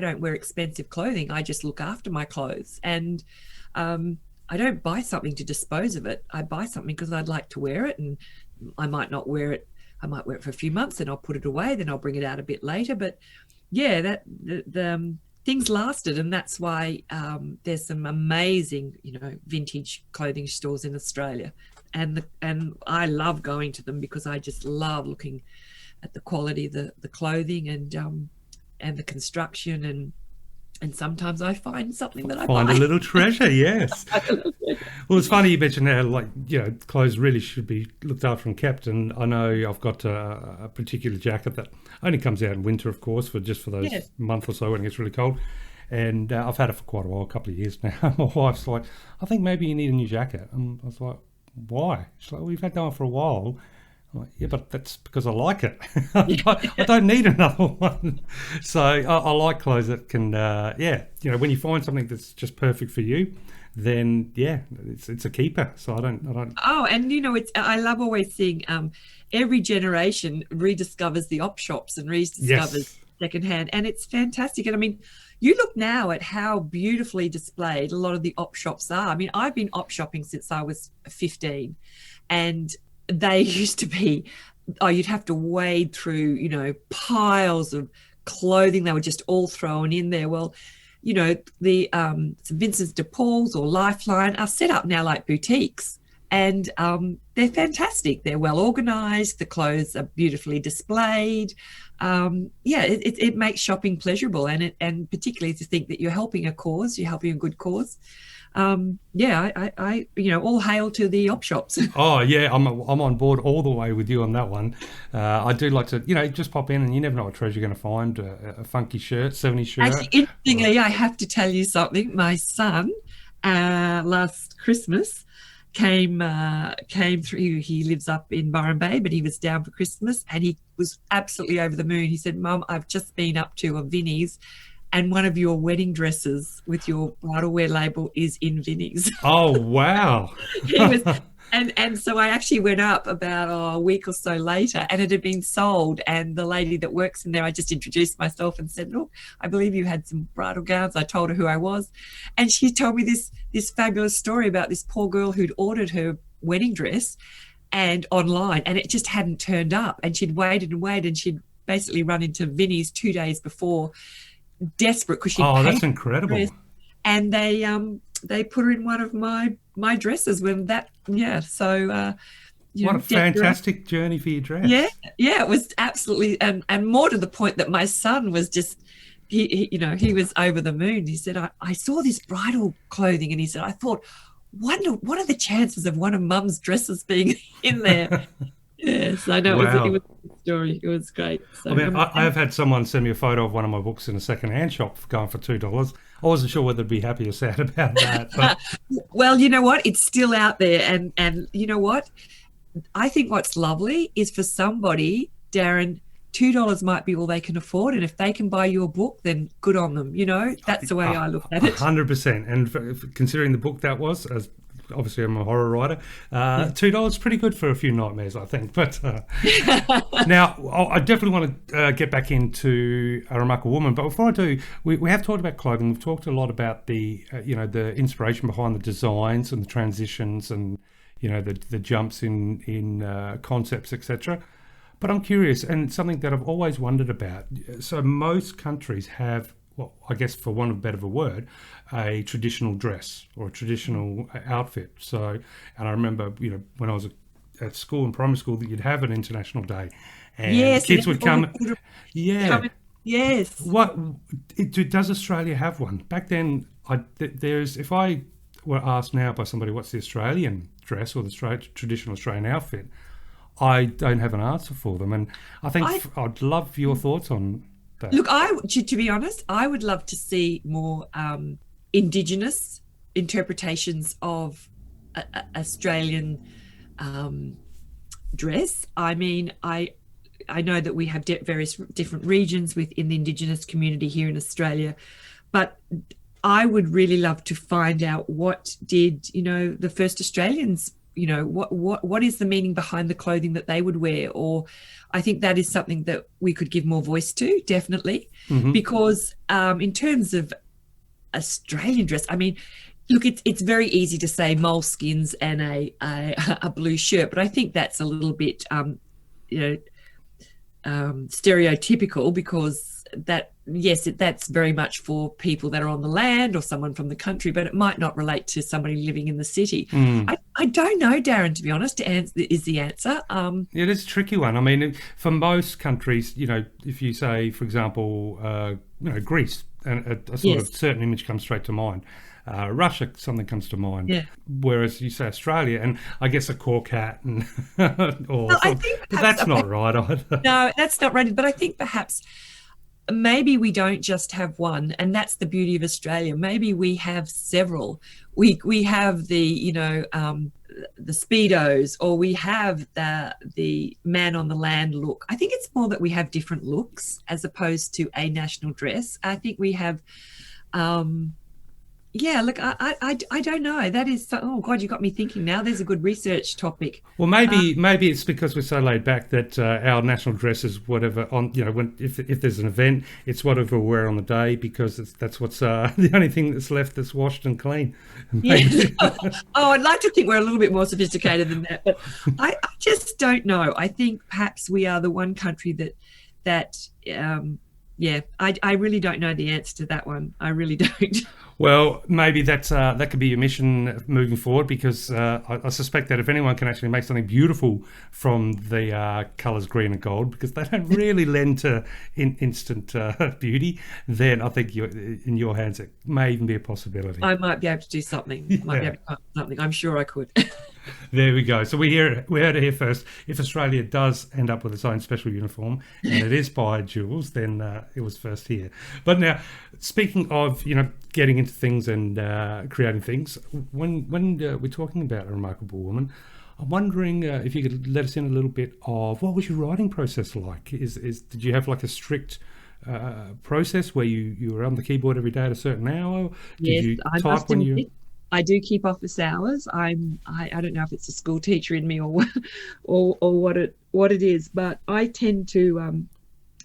don't wear expensive clothing. I just look after my clothes, and I don't buy something to dispose of it. I buy something because I'd like to wear it, and I might not wear it. I might wear it for a few months, then I'll put it away, then I'll bring it out a bit later. But yeah, things lasted, and that's why there's some amazing, vintage clothing stores in Australia, and I love going to them because I just love looking at the quality of the clothing and the construction, and sometimes I find something that I find buy. A little treasure. Yes. Well, it's funny you mentioned how clothes really should be looked after and kept, and I know I've got a particular jacket that only comes out in winter, of course, for those month or so when it gets really cold, and I've had it for quite a while, a couple of years now. My wife's like, I think maybe you need a new jacket, and I was like, why? She's like, we've had that one for a while. I'm like, yeah, but that's because I like it. I don't need another one. So I like clothes that can, when you find something that's just perfect for you, then it's a keeper. So I don't. Oh, and I love always seeing every generation rediscovers the op shops and rediscovers secondhand, and it's fantastic. And I mean, you look now at how beautifully displayed a lot of the op shops are. I mean, I've been op shopping since I was 15, and they used to be, you'd have to wade through, piles of clothing. They were just all thrown in there. Well, the St. Vincent de Paul's or Lifeline are set up now like boutiques, and they're fantastic. They're well organised. The clothes are beautifully displayed. It makes shopping pleasurable, and particularly to think that you're helping a cause, you're helping a good cause. I all hail to the op shops. Oh yeah, I'm on board all the way with you on that one. I do like to, just pop in, and you never know what treasure you're going to find. A funky shirt, 70s shirt. Actually, interestingly, I have to tell you something. My son, last Christmas, came through. He lives up in Byron Bay, but he was down for Christmas, and he was absolutely over the moon. He said, "Mum, I've just been up to a Vinnie's, and one of your wedding dresses with your bridal wear label is in Vinnie's." Oh, wow. He was, and so I actually went up about a week or so later, and it had been sold. And the lady that works in there, I just introduced myself and said, "Look, I believe you had some bridal gowns." I told her who I was, and she told me this fabulous story about this poor girl who'd ordered her wedding dress and online, and it just hadn't turned up. And she'd waited and waited, and she'd basically run into Vinnie's 2 days before, desperate because she that's incredible. Dress, and they put her in one of my dresses when that so what a fantastic journey for your dress. It was absolutely, and more to the point that my son was just he was over the moon. He said, I saw this bridal clothing, and he said, I thought, what are the chances of one of Mum's dresses being in there? Yes, I know. Wow. It was a good story. It was great. So, I mean, I've had someone send me a photo of one of my books in a second-hand shop going for $2. I wasn't sure whether to be happy or sad about that. But well, you know what? It's still out there. And you know what? I think what's lovely is for somebody, Darren, $2 might be all they can afford. And if they can buy your book, then good on them. You know, that's the way I look at it. 100%. And considering the book that was, as obviously I'm a horror writer, $2 is pretty good for a few nightmares, I think. But now I definitely want to get back into A Remarkable Woman. But before I do, we have talked about clothing. We've talked a lot about the the inspiration behind the designs and the transitions and the jumps in concepts, etc. But I'm curious, and something that I've always wondered about. So most countries have, well, I guess for want of a better word, a traditional dress or a traditional outfit. So, and I remember, when I was at school, in primary school, that you'd have an international day, and yes, kids would come. Yes. Does Australia have one? Back then, if I were asked now by somebody what's the Australian dress or the traditional Australian outfit, I don't have an answer for them, and I think I'd love your thoughts on that. Look, to be honest, I would love to see more Indigenous interpretations of Australian dress. I mean, I know that we have various different regions within the Indigenous community here in Australia, but I would really love to find out what did the first Australians. What is the meaning behind the clothing that they would wear? Or I think that is something that we could give more voice to, definitely, because in terms of Australian dress, I mean, look, it's very easy to say moleskins and a blue shirt, but I think that's a little bit stereotypical, because that's very much for people that are on the land or someone from the country, but it might not relate to somebody living in the city. I don't know, Darren, to be honest, is the answer. It is a tricky one. I mean, for most countries, if you say, for example, Greece, and a sort of certain image comes straight to mind. Russia, something comes to mind. Yeah. Whereas you say Australia, and I guess a cork hat, and that's not right either. No, that's not right. But I think perhaps maybe we don't just have one, and that's the beauty of Australia. Maybe we have several. We have the the Speedos, or we have the man on the land look. I think it's more that we have different looks as opposed to a national dress. I think we have. Look, I don't know. That is oh God, you got me thinking now. There's a good research topic. Well, maybe it's because we're so laid back that our national dress is whatever on if there's an event, it's whatever we wear on the day, because that's what's the only thing that's left that's washed and clean. Yeah. I'd like to think we're a little bit more sophisticated than that, but I just don't know. I think perhaps we are the one country that I really don't know the answer to that one. I really don't. Well, maybe that could be your mission moving forward, because I suspect that if anyone can actually make something beautiful from the colours green and gold, because they don't really lend to instant beauty, then I think in your hands it may even be a possibility. I might be able to do something. I'm sure I could. There we go. So we heard it here first. If Australia does end up with its own special uniform, and it is by Jules, then it was first here. But now, speaking of getting into things and creating things, when we're talking about A Remarkable Woman, I'm wondering if you could let us in a little bit of what was your writing process like? Did you have like a strict process where you were on the keyboard every day at a certain hour? Yes, Did you type when you? I do keep office hours. I don't know if it's a school teacher in me or what it is, but I tend to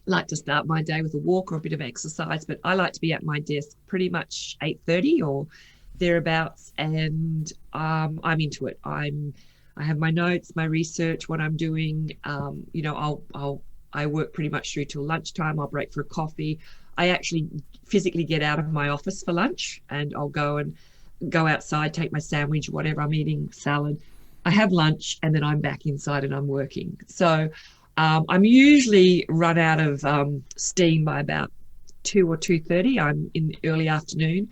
like to start my day with a walk or a bit of exercise. But I like to be at my desk pretty much 8:30 or thereabouts, and I'm into it. I have my notes, my research, what I'm doing. I work pretty much through till lunchtime. I'll break for a coffee. I actually physically get out of my office for lunch, and I'll go outside, take my sandwich, whatever I'm eating, salad. I have lunch, and then I'm back inside and I'm working. So I'm usually run out of steam by about 2 or 2:30. I'm in the early afternoon.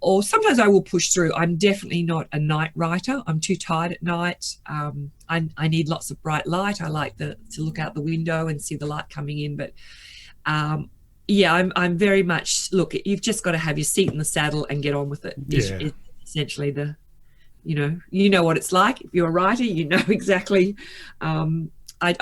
or sometimes I will push through. I'm definitely not a night writer. I'm too tired at night. I need lots of bright light. I like to look out the window and see the light coming in. But I'm very much, look, you've just got to have your seat in the saddle and get on with it. It's essentially you know what it's like. If you're a writer, you know exactly. I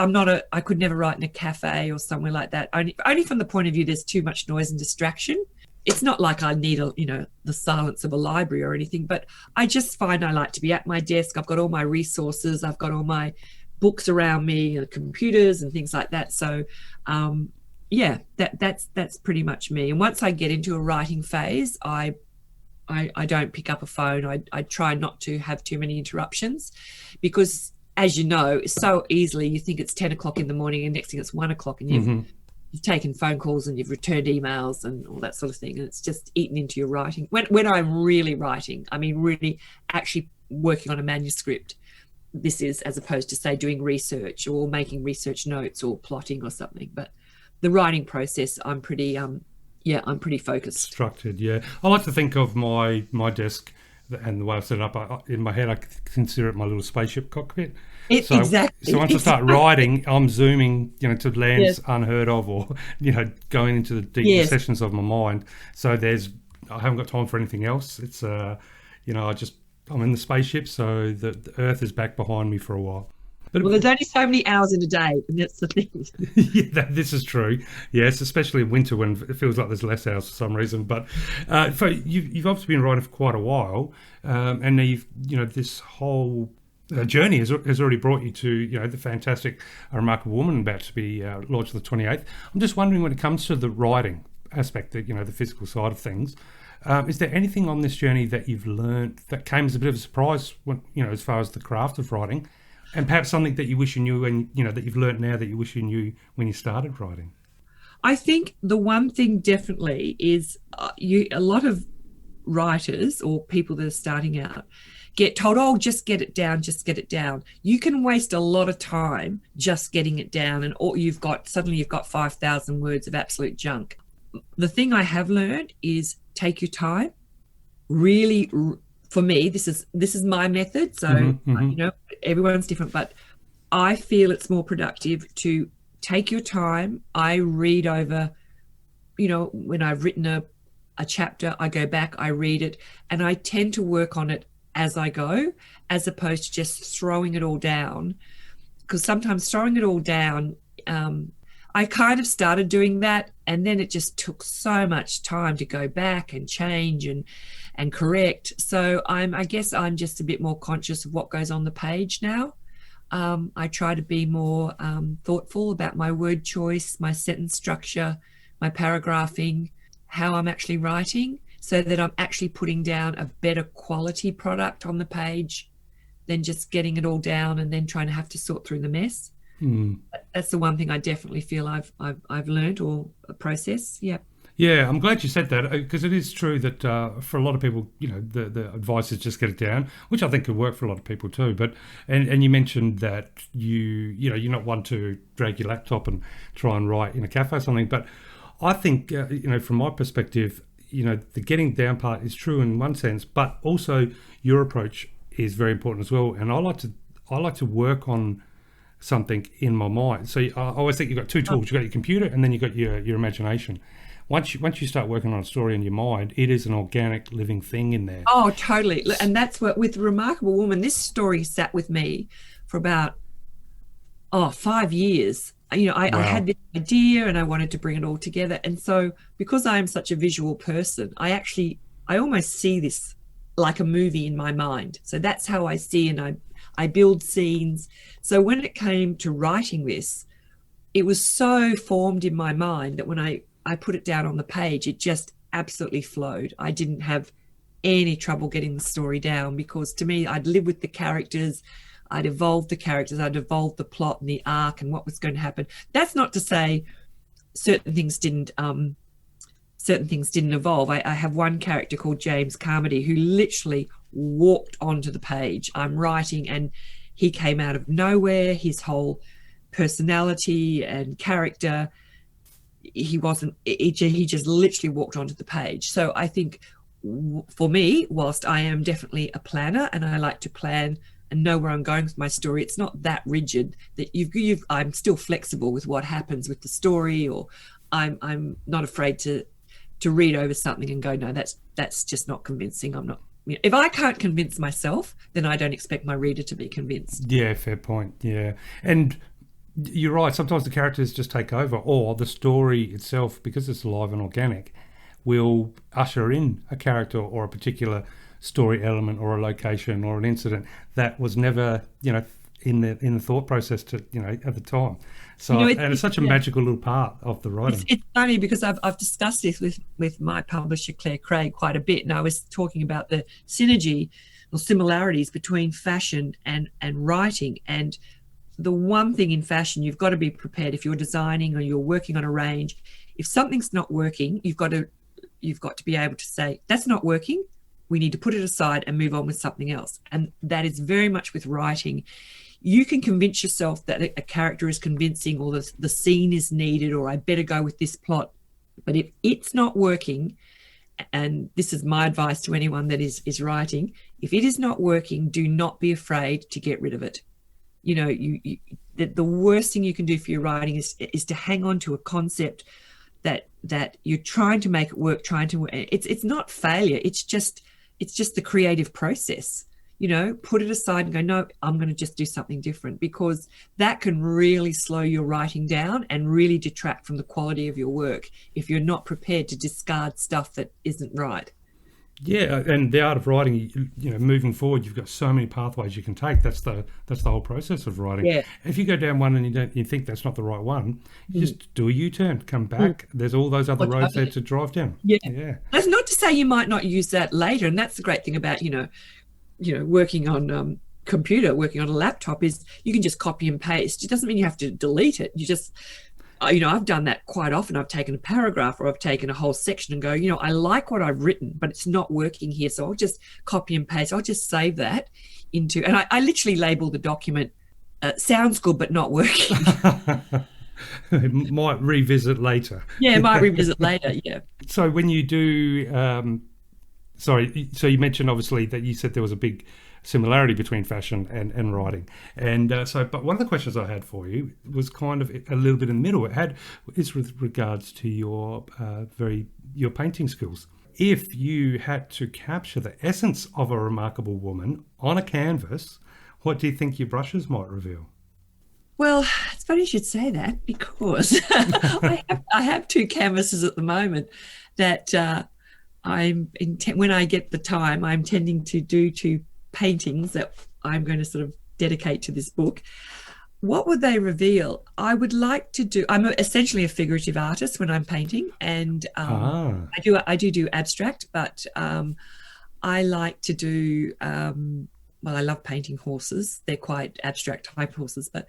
could never write in a cafe or somewhere like that. Only from the point of view there's too much noise and distraction. It's not like I need the silence of a library or anything, but I just find I like to be at my desk. I've got all my resources. I've got all my books around me, computers and things like that. So, that's pretty much me. And once I get into a writing phase, I don't pick up a phone. I try not to have too many interruptions, because, as you know, so easily you think it's 10 o'clock in the morning and next thing it's 1 o'clock and you've taken phone calls and you've returned emails and all that sort of thing, and it's just eaten into your writing. When I'm really writing, I mean really actually working on a manuscript, this is, as opposed to, say, doing research or making research notes or plotting or something. But the writing process, I'm pretty focused. Structured, yeah. I like to think of my desk and the way I've set it up, in my head, I consider it my little spaceship cockpit. Exactly. So once I start writing, I'm zooming, to lands unheard of, or going into the deep recessions of my mind. So I haven't got time for anything else. It's I'm in the spaceship, so the Earth is back behind me for a while. Well, there's only so many hours in a day, and that's the thing. This is true. Yes, especially in winter when it feels like there's less hours for some reason. But you've obviously been writing for quite a while, and this whole journey has already brought you to the fantastic Remarkable Woman about to be launched on the 28th. I'm just wondering, when it comes to the writing aspect, the physical side of things, is there anything on this journey that you've learned that came as a bit of a surprise when, as far as the craft of writing? And perhaps something that you wish you knew, and that you've learnt now that you wish you knew when you started writing. I think the one thing definitely is a lot of writers or people that are starting out get told, "Oh, just get it down, just get it down." You can waste a lot of time just getting it down, and suddenly you've got 5,000 words of absolute junk. The thing I have learned is take your time. Really. For me, this is my method. So, everyone's different, but I feel it's more productive to take your time. I read over, when I've written a chapter, I go back, I read it, and I tend to work on it as I go, as opposed to just throwing it all down. Because sometimes throwing it all down, I kind of started doing that, and then it just took so much time to go back and change and correct. So I guess I'm just a bit more conscious of what goes on the page now. I try to be more thoughtful about my word choice, my sentence structure, my paragraphing, how I'm actually writing, so that I'm actually putting down a better quality product on the page than just getting it all down and then trying to have to sort through the mess. That's the one thing I definitely feel I've learned, or a process. Yeah, I'm glad you said that, because it is true that for a lot of people, the advice is just get it down, which I think could work for a lot of people too. But and you mentioned that you're not one to drag your laptop and try and write in a cafe or something. But I think from my perspective, the getting down part is true in one sense, but also your approach is very important as well. And I like to work on something in my mind. So I always think you've got two tools. You've got your computer, and then you've got your imagination. Once you start working on a story in your mind, it is an organic living thing in there. Oh, totally. And that's what, with Remarkable Woman, this story sat with me for about 5 years. I had this idea and I wanted to bring it all together. And so because I am such a visual person, I almost see this like a movie in my mind. So that's how I see, and I build scenes. So when it came to writing this, it was so formed in my mind that when I put it down on the page, it just absolutely flowed. I didn't have any trouble getting the story down, because to me, I'd live with the characters. I'd evolved the characters. I'd evolved the plot and the arc and what was going to happen. That's not to say certain things didn't evolve. I have one character called James Carmody who literally walked onto the page. I'm writing and he came out of nowhere. His whole personality and character, he just literally walked onto the page. So I think for me, whilst I am definitely a planner and I like to plan and know where I'm going with my story, it's not that rigid that I'm still flexible with what happens with the story, or I'm not afraid to read over something and go, no, that's just not convincing. I'm not. If I can't convince myself, then I don't expect my reader to be convinced. Yeah, fair point. Yeah, and you're right. Sometimes the characters just take over, or the story itself, because it's live and organic, will usher in a character or a particular story element or a location or an incident that was never, in the thought process at the time. So, and it's such a magical little part of the writing. It's funny because I've discussed this with my publisher Claire Craig quite a bit, and I was talking about the synergy or similarities between fashion and writing. And the one thing in fashion, you've got to be prepared if you're designing or you're working on a range. If something's not working, you've got to be able to say, that's not working. We need to put it aside and move on with something else. And that is very much with writing. You can convince yourself that a character is convincing, or the scene is needed, or I better go with this plot. But if it's not working, and this is my advice to anyone that is writing, if it is not working, do not be afraid to get rid of it. The worst thing you can do for your writing is to hang on to a concept that you're trying to make it work, it's not failure. It's just the creative process. Put it aside and go, no, I'm going to just do something different, because that can really slow your writing down and really detract from the quality of your work if you're not prepared to discard stuff that isn't right. Yeah, and the art of writing, moving forward, you've got so many pathways you can take. That's the whole process of writing. Yeah. If you go down one and you think that's not the right one, you just do a U-turn, come back. There's all those other roads there to drive down. Yeah. That's not to say you might not use that later, and that's the great thing about working on computer, working on a laptop, is you can just copy and paste. It doesn't mean you have to delete it. You just I've done that quite often. I've taken a paragraph or I've taken a whole section and go, I like what I've written, but it's not working here. So I'll just copy and paste. I'll just save that into, and I literally label the document, sounds good, but not working. Might revisit later. Yeah, might revisit later, yeah. So when you do, so you mentioned obviously that you said there was a big similarity between fashion and writing, and but one of the questions I had for you was kind of a little bit in the middle. Is with regards to your painting skills. If you had to capture the essence of a remarkable woman on a canvas, what do you think your brushes might reveal? Well, it's funny you should say that, because I have two canvases at the moment that when I get the time, I'm intending to do two paintings that I'm going to sort of dedicate to this book. What would they reveal? I would like to do, I'm essentially a figurative artist when I'm painting, and I do abstract, but I like to do I love painting horses. They're quite abstract type horses, but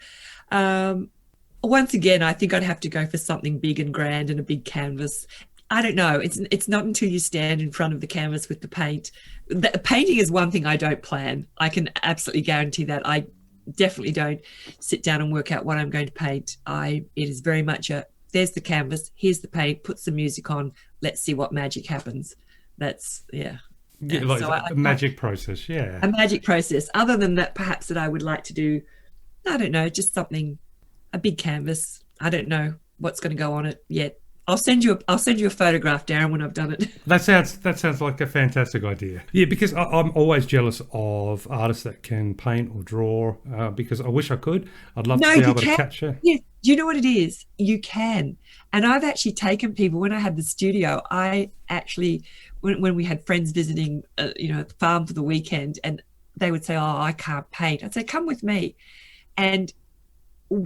once again, I think I'd have to go for something big and grand and a big canvas. I don't know. It's not until you stand in front of the canvas with the paint. The painting is one thing I don't plan. I can absolutely guarantee that. I definitely don't sit down and work out what I'm going to paint. It is very much there's the canvas, here's the paint, put some music on, let's see what magic happens. That's, yeah. Yeah, like a magic process, yeah. A magic process. Other than that, perhaps that I would like to do, I don't know, just something, a big canvas. I don't know what's going to go on it yet. I'll send you a photograph, Darren, when I've done it. That sounds like a fantastic idea. Yeah, because I'm always jealous of artists that can paint or draw, because I wish I could. I'd love to be able to capture. Yeah, do you know what it is? You can. And I've actually taken people, when I had the studio, I actually, when we had friends visiting, the farm for the weekend, and they would say, oh, I can't paint. I'd say, come with me. And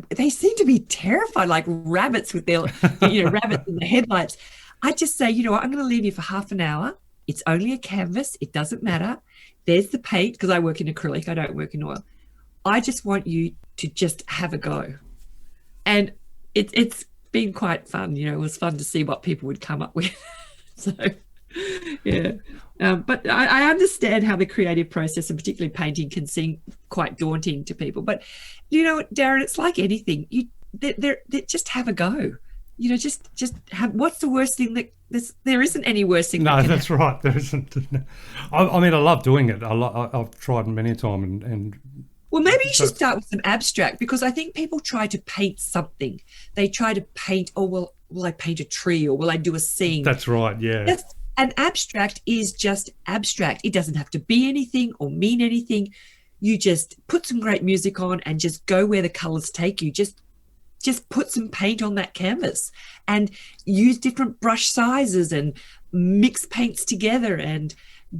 they seem to be terrified, like rabbits with their, rabbits in the headlights. I just say, I'm going to leave you for half an hour. It's only a canvas. It doesn't matter. There's the paint, because I work in acrylic. I don't work in oil. I just want you to just have a go. And it's been quite fun. It was fun to see what people would come up with. So, yeah. But I understand how the creative process, and particularly painting, can seem quite daunting to people. But Darren, it's like anything. They just have a go. just have, what's the worst thing that there isn't any worse thing. No, that's right. There isn't. I mean, I love doing it. I've tried many a time and well, maybe you should start with some abstract, because I think people try to paint something. They try to paint, oh, well, will I paint a tree, or will I do a scene? That's right, yeah. An abstract is just abstract. It doesn't have to be anything or mean anything. You just put some great music on and just go where the colours take you. Just put some paint on that canvas and use different brush sizes and mix paints together, and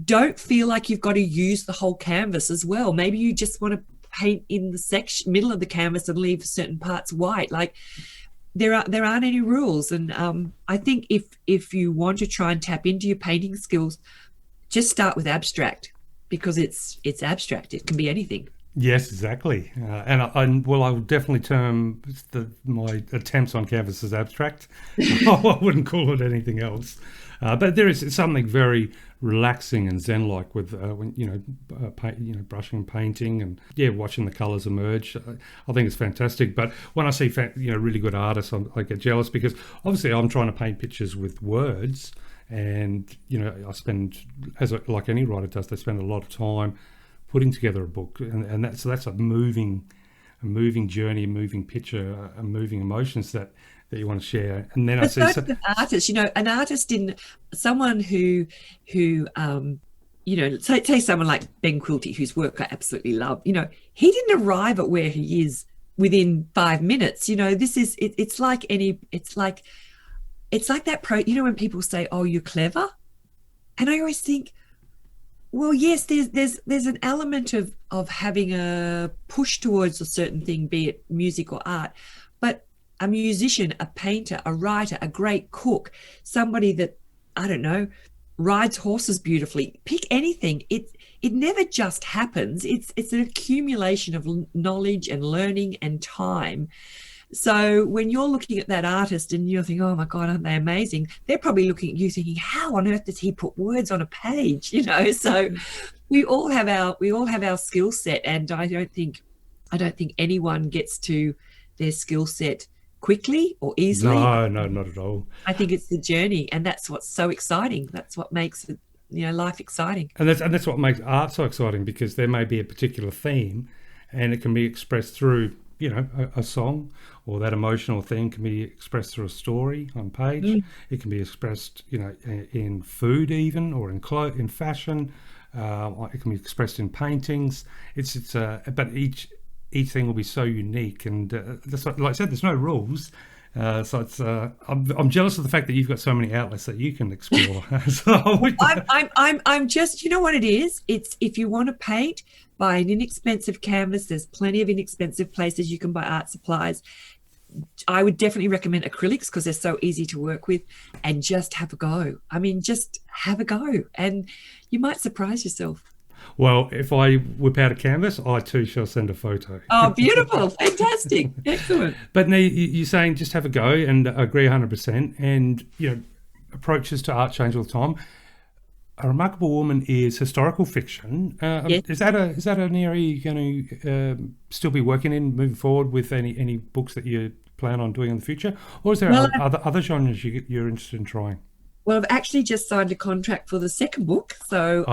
don't feel like you've got to use the whole canvas as well. Maybe you just want to paint in the middle of the canvas and leave certain parts white. Like there aren't any rules. And I think if you want to try and tap into your painting skills, just start with abstract, because it's abstract. It can be anything. Yes, exactly. And I would definitely term my attempts on canvas as abstract. I wouldn't call it anything else. But there is something very relaxing and zen-like with when brushing and painting, and watching the colours emerge. I think it's fantastic. But when I see really good artists, I get jealous, because obviously I'm trying to paint pictures with words, and I spend, like any writer does, they spend a lot of time putting together a book, and that's a moving journey, a moving picture, a moving emotions that you want to share. And then I see an artist, an artist someone who say someone like Ben Quilty, whose work I absolutely love. He didn't arrive at where he is within 5 minutes. It's like that when people say, "Oh, you're clever," and I always think, well, yes, there's an element of having a push towards a certain thing, be it music or art, but a musician, a painter, a writer, a great cook, somebody that, I don't know, rides horses beautifully, pick anything. It never just happens. It's an accumulation of knowledge and learning and time. So when you're looking at that artist and you're thinking, oh my God, aren't they amazing? They're probably looking at you thinking, how on earth does he put words on a page? So we all have our skill set, and I don't think anyone gets to their skill set quickly or easily. No, not at all. I think it's the journey, and that's what's so exciting. That's what makes it, life exciting. And that's what makes art so exciting, because there may be a particular theme, and it can be expressed through a song, or that emotional thing can be expressed through a story on page. It can be expressed in food even, or in fashion. It can be expressed in paintings. But each thing will be so unique, and that's like I said, there's no rules. So it's I'm jealous of the fact that you've got so many outlets that you can explore. I'm just, what it is? It's, if you want to paint, buy an inexpensive canvas. There's plenty of inexpensive places you can buy art supplies. I would definitely recommend acrylics, because they're so easy to work with, and just have a go. Just have a go, and you might surprise yourself. Well, if I whip out a canvas, I too shall send a photo. Oh, beautiful. Fantastic. Excellent. But now you're saying just have a go, and I agree 100%. And, approaches to art change all the time. A Remarkable Woman is historical fiction. Yes. Is that an area you're going to still be working in moving forward with any books that you plan on doing in the future? Or is there other genres you're interested in trying? Well, I've actually just signed a contract for the second book. So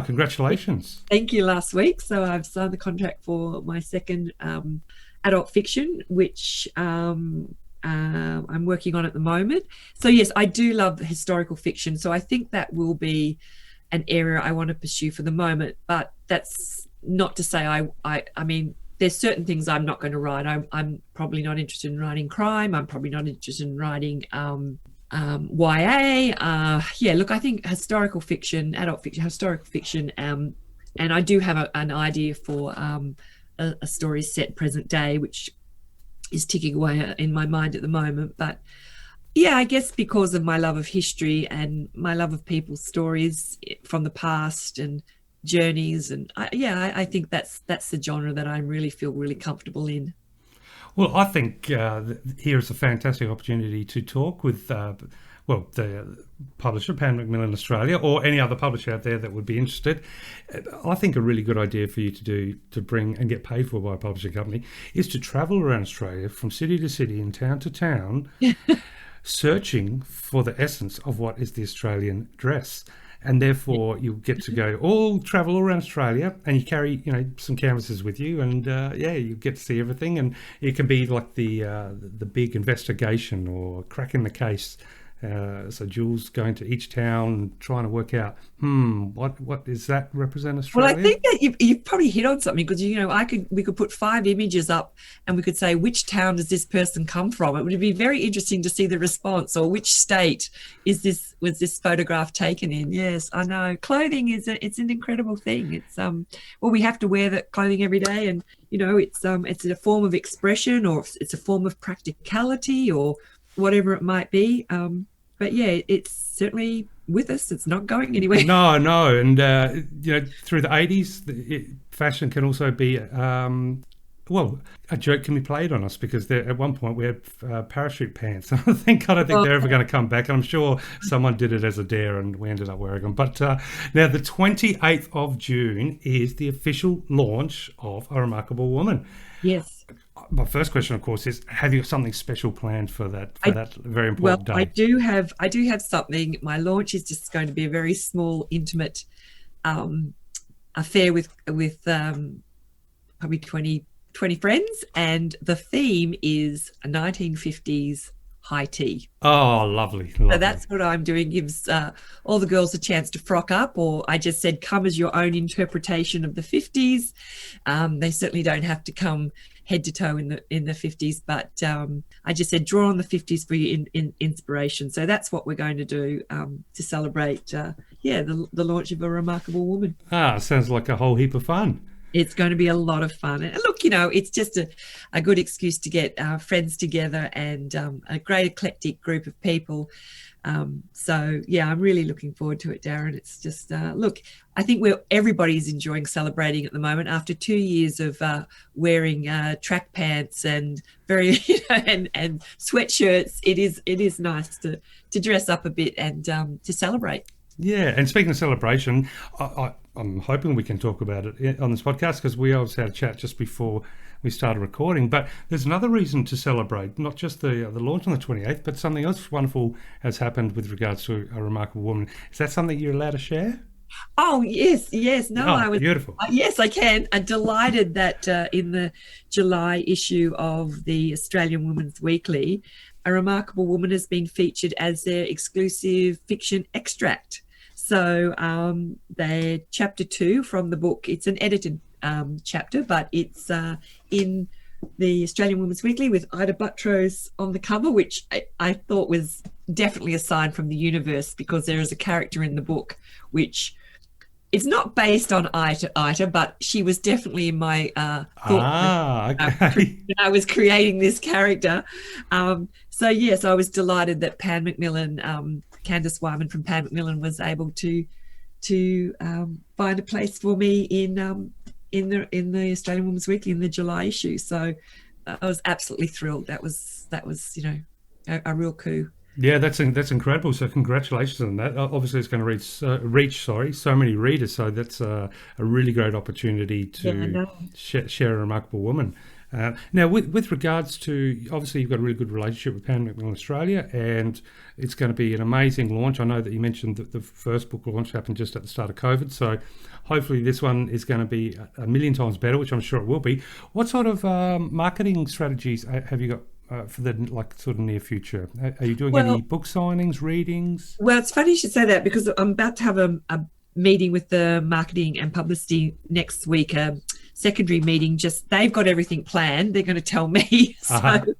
congratulations. Thank you, last week. So I've signed the contract for my second adult fiction, which I'm working on at the moment. So yes, I do love historical fiction. So I think that will be an area I want to pursue for the moment. But that's not to say I mean, there's certain things I'm not going to write. I'm probably not interested in writing crime. I'm probably not interested in writing YA. Look, I think historical fiction, adult fiction, historical fiction, and I do have an idea for a story set present day, which is ticking away in my mind at the moment. But yeah, I guess because of my love of history and my love of people's stories from the past and journeys, and I think that's the genre that I really feel really comfortable in. Well, I think here is a fantastic opportunity to talk with the publisher, Pan Macmillan Australia, or any other publisher out there that would be interested. I think a really good idea for you to bring and get paid for by a publishing company is to travel around Australia from city to city and town to town, searching for the essence of what is the Australian dress. And therefore, you get to travel all around Australia, and you carry, some canvases with you, and you get to see everything. And it can be like the big investigation or cracking the case. So Jules going to each town, trying to work out, what does that represent Australia? Well, I think that you've probably hit on something, because we could put 5 images up, and we could say, which town does this person come from? It would be very interesting to see the response, or which state was this photograph taken in. Yes, I know. Clothing it's an incredible thing. It's we have to wear that clothing every day, and it's a form of expression, or it's a form of practicality, or whatever it might be. But yeah, it's certainly with us. It's not going anywhere. No. And, through the 80s, fashion can also be, a joke can be played on us, because at one point we had parachute pants. I don't think they're ever going to come back. And I'm sure someone did it as a dare and we ended up wearing them. But now the 28th of June is the official launch of A Remarkable Woman. Yes. My first question, of course, is: have you got something special planned for that very important day? I do have something. My launch is just going to be a very small, intimate affair with probably 20 friends, and the theme is a 1950s high tea. Oh, lovely. So that's what I'm doing. Gives all the girls a chance to frock up, or I just said, come as your own interpretation of the 50s. They certainly don't have to come head to toe in the 50s, but I just said, draw on the 50s for your inspiration. So that's what we're going to do to celebrate the launch of A Remarkable Woman. Sounds like a whole heap of fun. It's going to be a lot of fun. And look, it's just a good excuse to get friends together, and a great eclectic group of people. So yeah, I'm really looking forward to it, Darren. It's just, look, I think everybody's enjoying celebrating at the moment after 2 years of wearing track pants and very, and sweatshirts. It is nice to dress up a bit and to celebrate. Yeah, and speaking of celebration, I'm hoping we can talk about it on this podcast, because we obviously had a chat just before we started recording. But there's another reason to celebrate, not just the launch on the 28th, but something else wonderful has happened with regards to A Remarkable Woman. Is that something you're allowed to share? Oh, yes. No, I was beautiful. Yes, I can. I'm delighted that in the July issue of the Australian Women's Weekly, A Remarkable Woman has been featured as their exclusive fiction extract. So they're chapter 2 from the book. It's an edited chapter, but it's in the Australian Women's Weekly with Ida Buttrose on the cover, which I thought was definitely a sign from the universe, because there is a character in the book which it's not based on Ida, but she was definitely in my thought okay. when I was creating this character. So yes, I was delighted that Pan Macmillan, Candice Wyman from Pan Macmillan, was able to find a place for me in the Australian Women's Weekly in the July issue. So I was absolutely thrilled. That was a real coup. Yeah, that's incredible. So congratulations on that. Obviously, it's going to reach so many readers. So that's a really great opportunity to share A Remarkable Woman. Now, with regards to, obviously, you've got a really good relationship with Pan Macmillan Australia, and it's going to be an amazing launch. I know that you mentioned that the first book launch happened just at the start of COVID, so hopefully this one is going to be a million times better, which I'm sure it will be. What sort of marketing strategies have you got for the sort of near future? Are you doing any book signings, readings? Well, it's funny you should say that, because I'm about to have a meeting with the marketing and publicity next week, a secondary meeting. Just they've got everything planned. They're going to tell me. So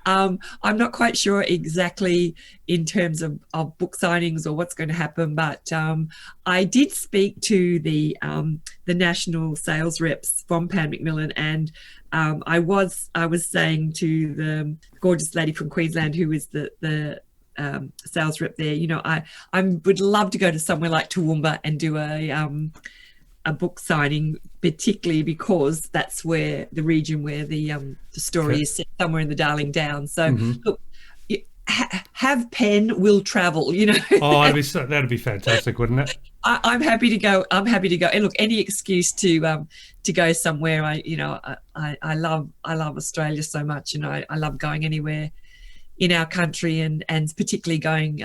I'm not quite sure exactly in terms of book signings or what's going to happen, but I did speak to the national sales reps from Pan Macmillan, and I was saying to the gorgeous lady from Queensland who is the sales rep there, I would love to go to somewhere like Toowoomba and do a book signing, particularly because that's where the region where the story is set, somewhere in the Darling Downs. So look, have pen, will travel. Oh, that'd be fantastic, wouldn't it? I'm happy to go. And look, any excuse to go somewhere. I love Australia so much, and I love going anywhere in our country, and particularly going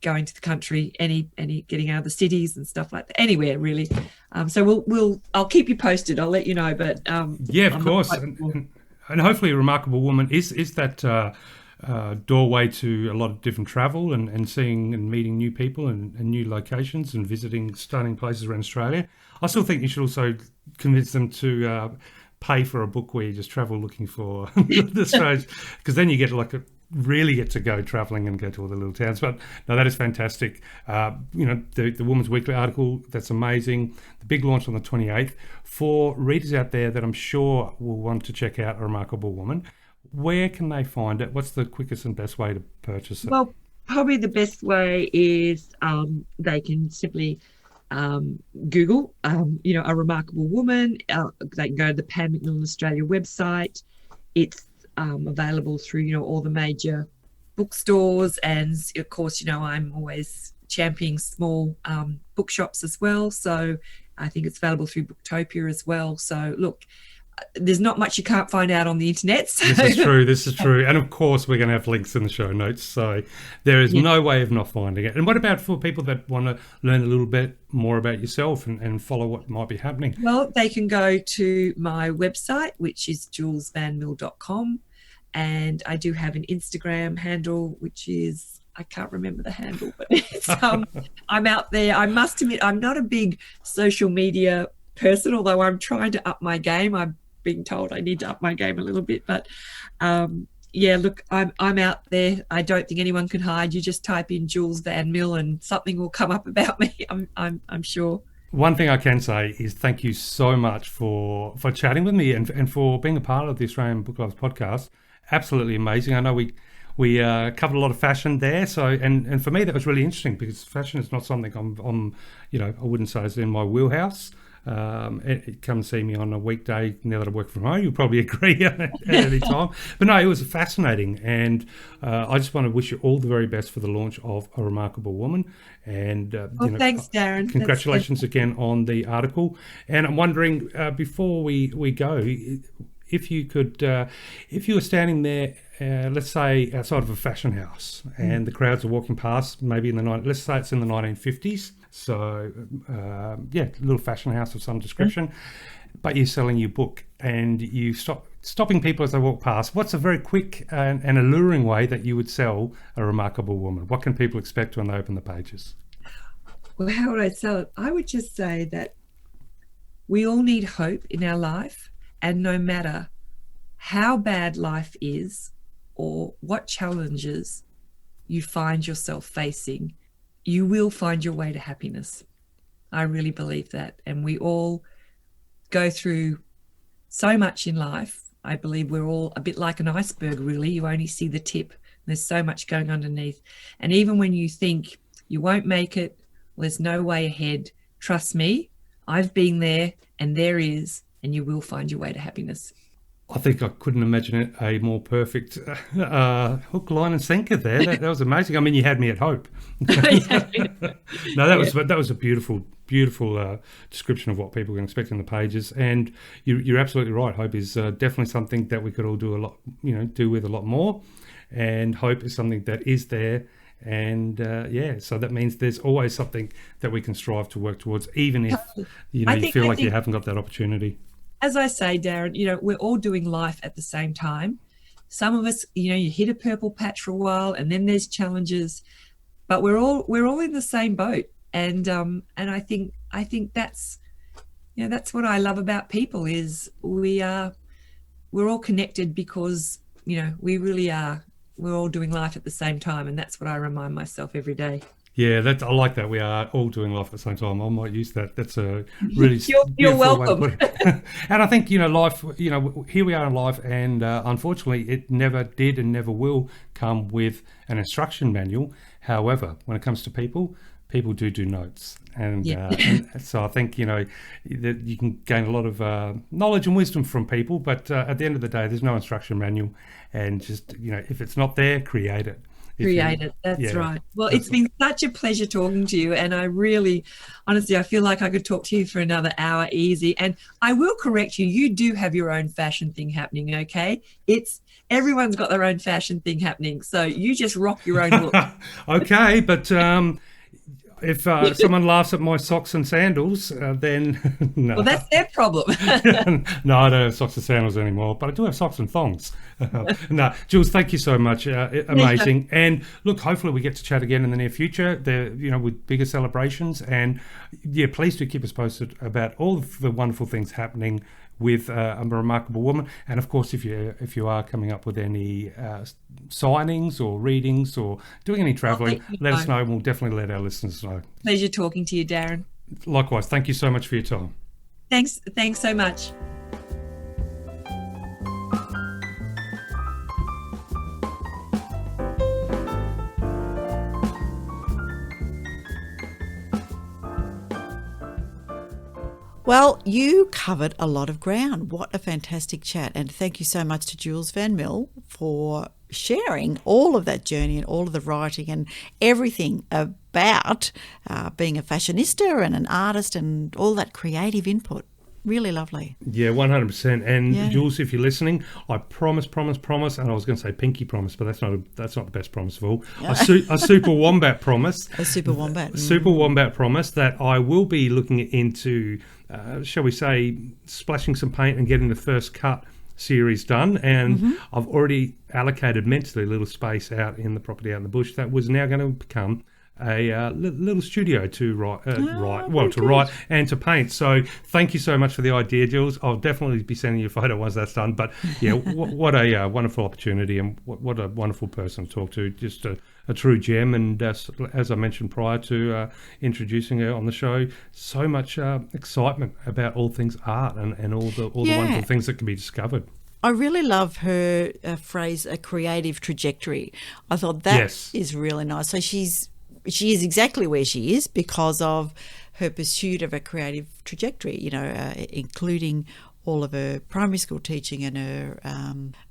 to the country, any getting out of the cities and stuff like that, anywhere really. So I'll keep you posted. I'll let you know. But yeah, of course, and hopefully, A Remarkable Woman is that doorway to a lot of different travel and seeing and meeting new people and new locations and visiting stunning places around Australia. I still think you should also convince them to pay for a book where you just travel looking for the Australia, because then you get really get to go travelling and go to all the little towns. But no, that is fantastic. The Woman's Weekly article, that's amazing. The big launch on the 28th. For readers out there that I'm sure will want to check out A Remarkable Woman, where can they find it? What's the quickest and best way to purchase it? Well, probably the best way is they can simply Google, A Remarkable Woman. They can go to the Pan Macmillan Australia website. It's available through, all the major bookstores. And of course, I'm always championing small bookshops as well. So I think it's available through Booktopia as well. So look, there's not much you can't find out on the internet. So. This is true. And of course, we're going to have links in the show notes. So there is no way of not finding it. And what about for people that want to learn a little bit more about yourself and follow what might be happening? Well, they can go to my website, which is julesvanmil.com. And I do have an Instagram handle, which is, I can't remember the handle, but it's, I'm out there. I must admit, I'm not a big social media person, although I'm trying to up my game. I'm being told I need to up my game a little bit, but look, I'm out there. I don't think anyone can hide. You just type in Jules Van Mil and something will come up about me. I'm sure. One thing I can say is thank you so much for chatting with me and for being a part of the Australian Book Lovers podcast. Absolutely amazing. I know we covered a lot of fashion there, so and for me that was really interesting because fashion is not something I'm I wouldn't say is in my wheelhouse. Come see me on a weekday now that I work from home. You'll probably agree at any time. But no, it was fascinating, and I just want to wish you all the very best for the launch of A Remarkable Woman. And thanks, Darren. Congratulations again on the article. And I'm wondering before we go, if you could, if you were standing there, let's say outside of a fashion house, and the crowds are walking past, maybe let's say it's in the 1950s. So, a little fashion house of some description, but you're selling your book and you stopping people as they walk past. What's a very quick and alluring way that you would sell A Remarkable Woman? What can people expect when they open the pages? Well, how would I sell it? I would just say that we all need hope in our life, and no matter how bad life is or what challenges you find yourself facing, you will find your way to happiness. I really believe that. And we all go through so much in life. I believe we're all a bit like an iceberg, really. You only see the tip. There's so much going underneath. And even when you think you won't make it, there's no way ahead, trust me, I've been there and there is, and you will find your way to happiness. I think I couldn't imagine it a more perfect hook, line, and sinker there. That was amazing. I mean, you had me at hope. No, that was a beautiful description of what people can expect in the pages. And you're absolutely right. Hope is definitely something that we could all do do with a lot more. And hope is something that is there. And so that means there's always something that we can strive to work towards, even if you feel like you haven't got that opportunity. As I say, Darren, we're all doing life at the same time. Some of us, you hit a purple patch for a while, and then there's challenges, but we're all in the same boat. And I think that's that's what I love about people is we're all connected because we really are. We're all doing life at the same time, and that's what I remind myself every day. Yeah, I like that. We are all doing life at the same time. I might use that. That's a really you're welcome. Way to put it. And I think life. Here we are in life, and unfortunately, it never did and never will come with an instruction manual. However, when it comes to people do notes, and so I think that you can gain a lot of knowledge and wisdom from people. But at the end of the day, there's no instruction manual, and just if it's not there, create it. Create it. That's right. Well, it's been such a pleasure talking to you. And I really, honestly, I feel like I could talk to you for another hour easy. And I will correct you. You do have your own fashion thing happening, okay? Everyone's got their own fashion thing happening. So you just rock your own look. Okay, but if someone laughs at my socks and sandals, then no. Well, that's their problem. No, I don't have socks and sandals anymore, but I do have socks and thongs. No, Jules, thank you so much. Amazing. And look, hopefully we get to chat again in the near future, with bigger celebrations. And please do keep us posted about all of the wonderful things happening with a remarkable woman. And of course, if you are coming up with any signings or readings or doing any travelling, let us know, and we'll definitely let our listeners know. Pleasure talking to you, Darren. Likewise. Thank you so much for your time. Thanks so much. Well, you covered a lot of ground. What a fantastic chat. And thank you so much to Jules Van Mil for sharing all of that journey and all of the writing and everything about being a fashionista and an artist and all that creative input. Really lovely. Yeah, 100%. And Jules, if you're listening, I promise, and I was going to say pinky promise, but that's not the best promise of all. A super wombat promise. A super wombat. Super wombat promise that I will be looking into, shall we say, splashing some paint and getting the first cut series done. And I've already allocated mentally a little space out in the property out in the bush that was now going to become a little studio to write and to paint. So thank you so much for the idea, Jules. I'll definitely be sending you a photo once that's done. But what a wonderful opportunity, and what a wonderful person to talk to. Just a true gem. And as I mentioned prior to introducing her on the show, so much excitement about all things art and all the wonderful things that can be discovered. I really love her phrase, a creative trajectory. I thought that is really nice. So she is exactly where she is because of her pursuit of a creative trajectory, including all of her primary school teaching and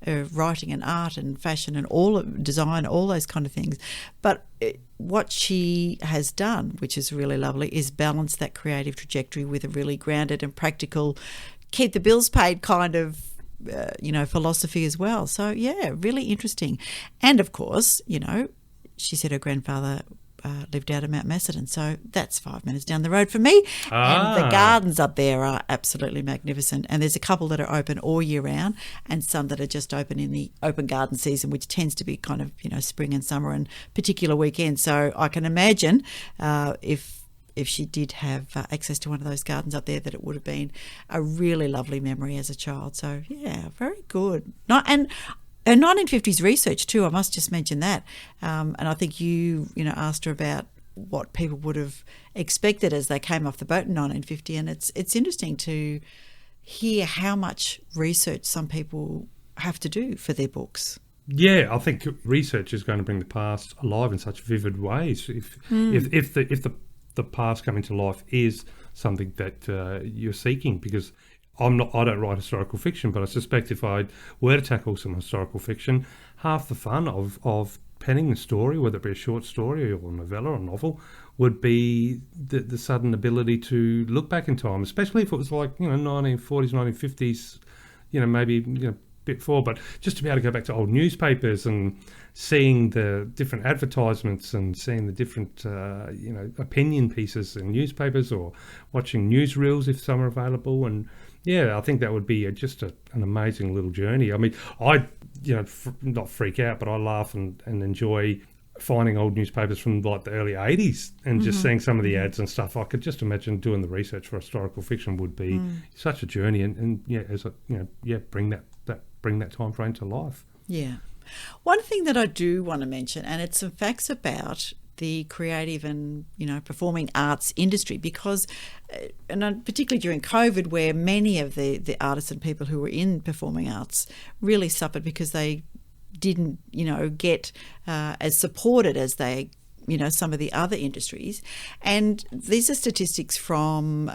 her writing and art and fashion and all of design, all those kind of things. But what she has done, which is really lovely, is balance that creative trajectory with a really grounded and practical, keep the bills paid kind of philosophy as well. So, really interesting. And, of course, she said her grandfather lived out of Mount Macedon, so that's 5 minutes down the road for me. And the gardens up there are absolutely magnificent, and there's a couple that are open all year round and some that are just open in the open garden season, which tends to be kind of spring and summer and particular weekends. So I can imagine if she did have access to one of those gardens up there, that it would have been a really lovely memory as a child. So very good. And her 1950s research too, I must just mention that. And I think you asked her about what people would have expected as they came off the boat in 1950, and it's interesting to hear how much research some people have to do for their books. Yeah, I think research is going to bring the past alive in such vivid ways. If the past coming to life is something that you're seeking, because I don't write historical fiction, but I suspect if I were to tackle some historical fiction, half the fun of penning a story, whether it be a short story or a novella or a novel, would be the sudden ability to look back in time, especially if it was like 1940s, 1950s, maybe a bit before, but just to be able to go back to old newspapers and seeing the different advertisements and seeing the different opinion pieces in newspapers, or watching newsreels if some are available. And I think that would be just an amazing little journey. I mean, I not freak out, but I laugh and enjoy finding old newspapers from like the early 80s and just seeing some of the ads and stuff. I could just imagine doing the research for historical fiction would be such a journey, and bring that time frame to life. Yeah. One thing that I do want to mention, and it's some facts about the creative and performing arts industry, because and particularly during COVID, where many of the artists and people who were in performing arts really suffered because they didn't get as supported as they some of the other industries. And these are statistics from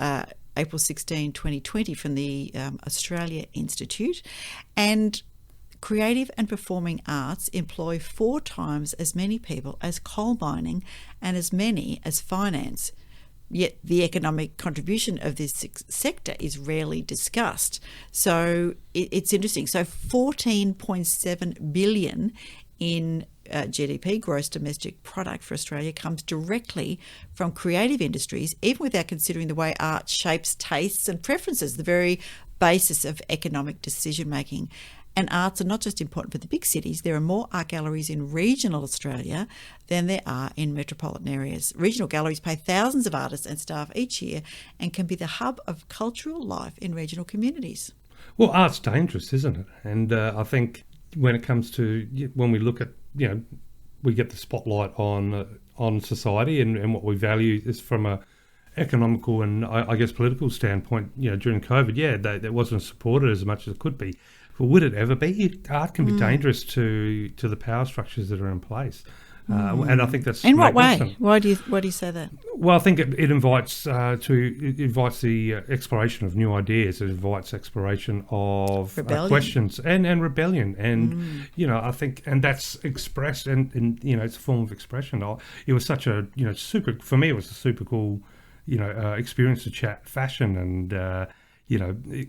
April 16, 2020 from the Australia Institute, and creative and performing arts employ 4 times as many people as coal mining and as many as finance. Yet the economic contribution of this sector is rarely discussed. So it's interesting. So 14.7 billion in GDP, gross domestic product for Australia, comes directly from creative industries, even without considering the way art shapes tastes and preferences, the very basis of economic decision making. And arts are not just important for the big cities. There are more art galleries in regional Australia than there are in metropolitan areas. Regional galleries pay thousands of artists and staff each year and can be the hub of cultural life in regional communities. Well, art's dangerous, isn't it? And I think when it comes to, when we look at, we get the spotlight on society and what we value is from a economical and I guess political standpoint. During COVID, that wasn't supported as much as it could be. But would it ever be? Art can be dangerous to the power structures that are in place, and I think that's in what way? Why do you say that? Well, I think it invites the exploration of new ideas. It invites exploration of questions and rebellion, and I think, and that's expressed, and it's a form of expression. It was such a super, for me. It was a super cool experience to chat fashion and.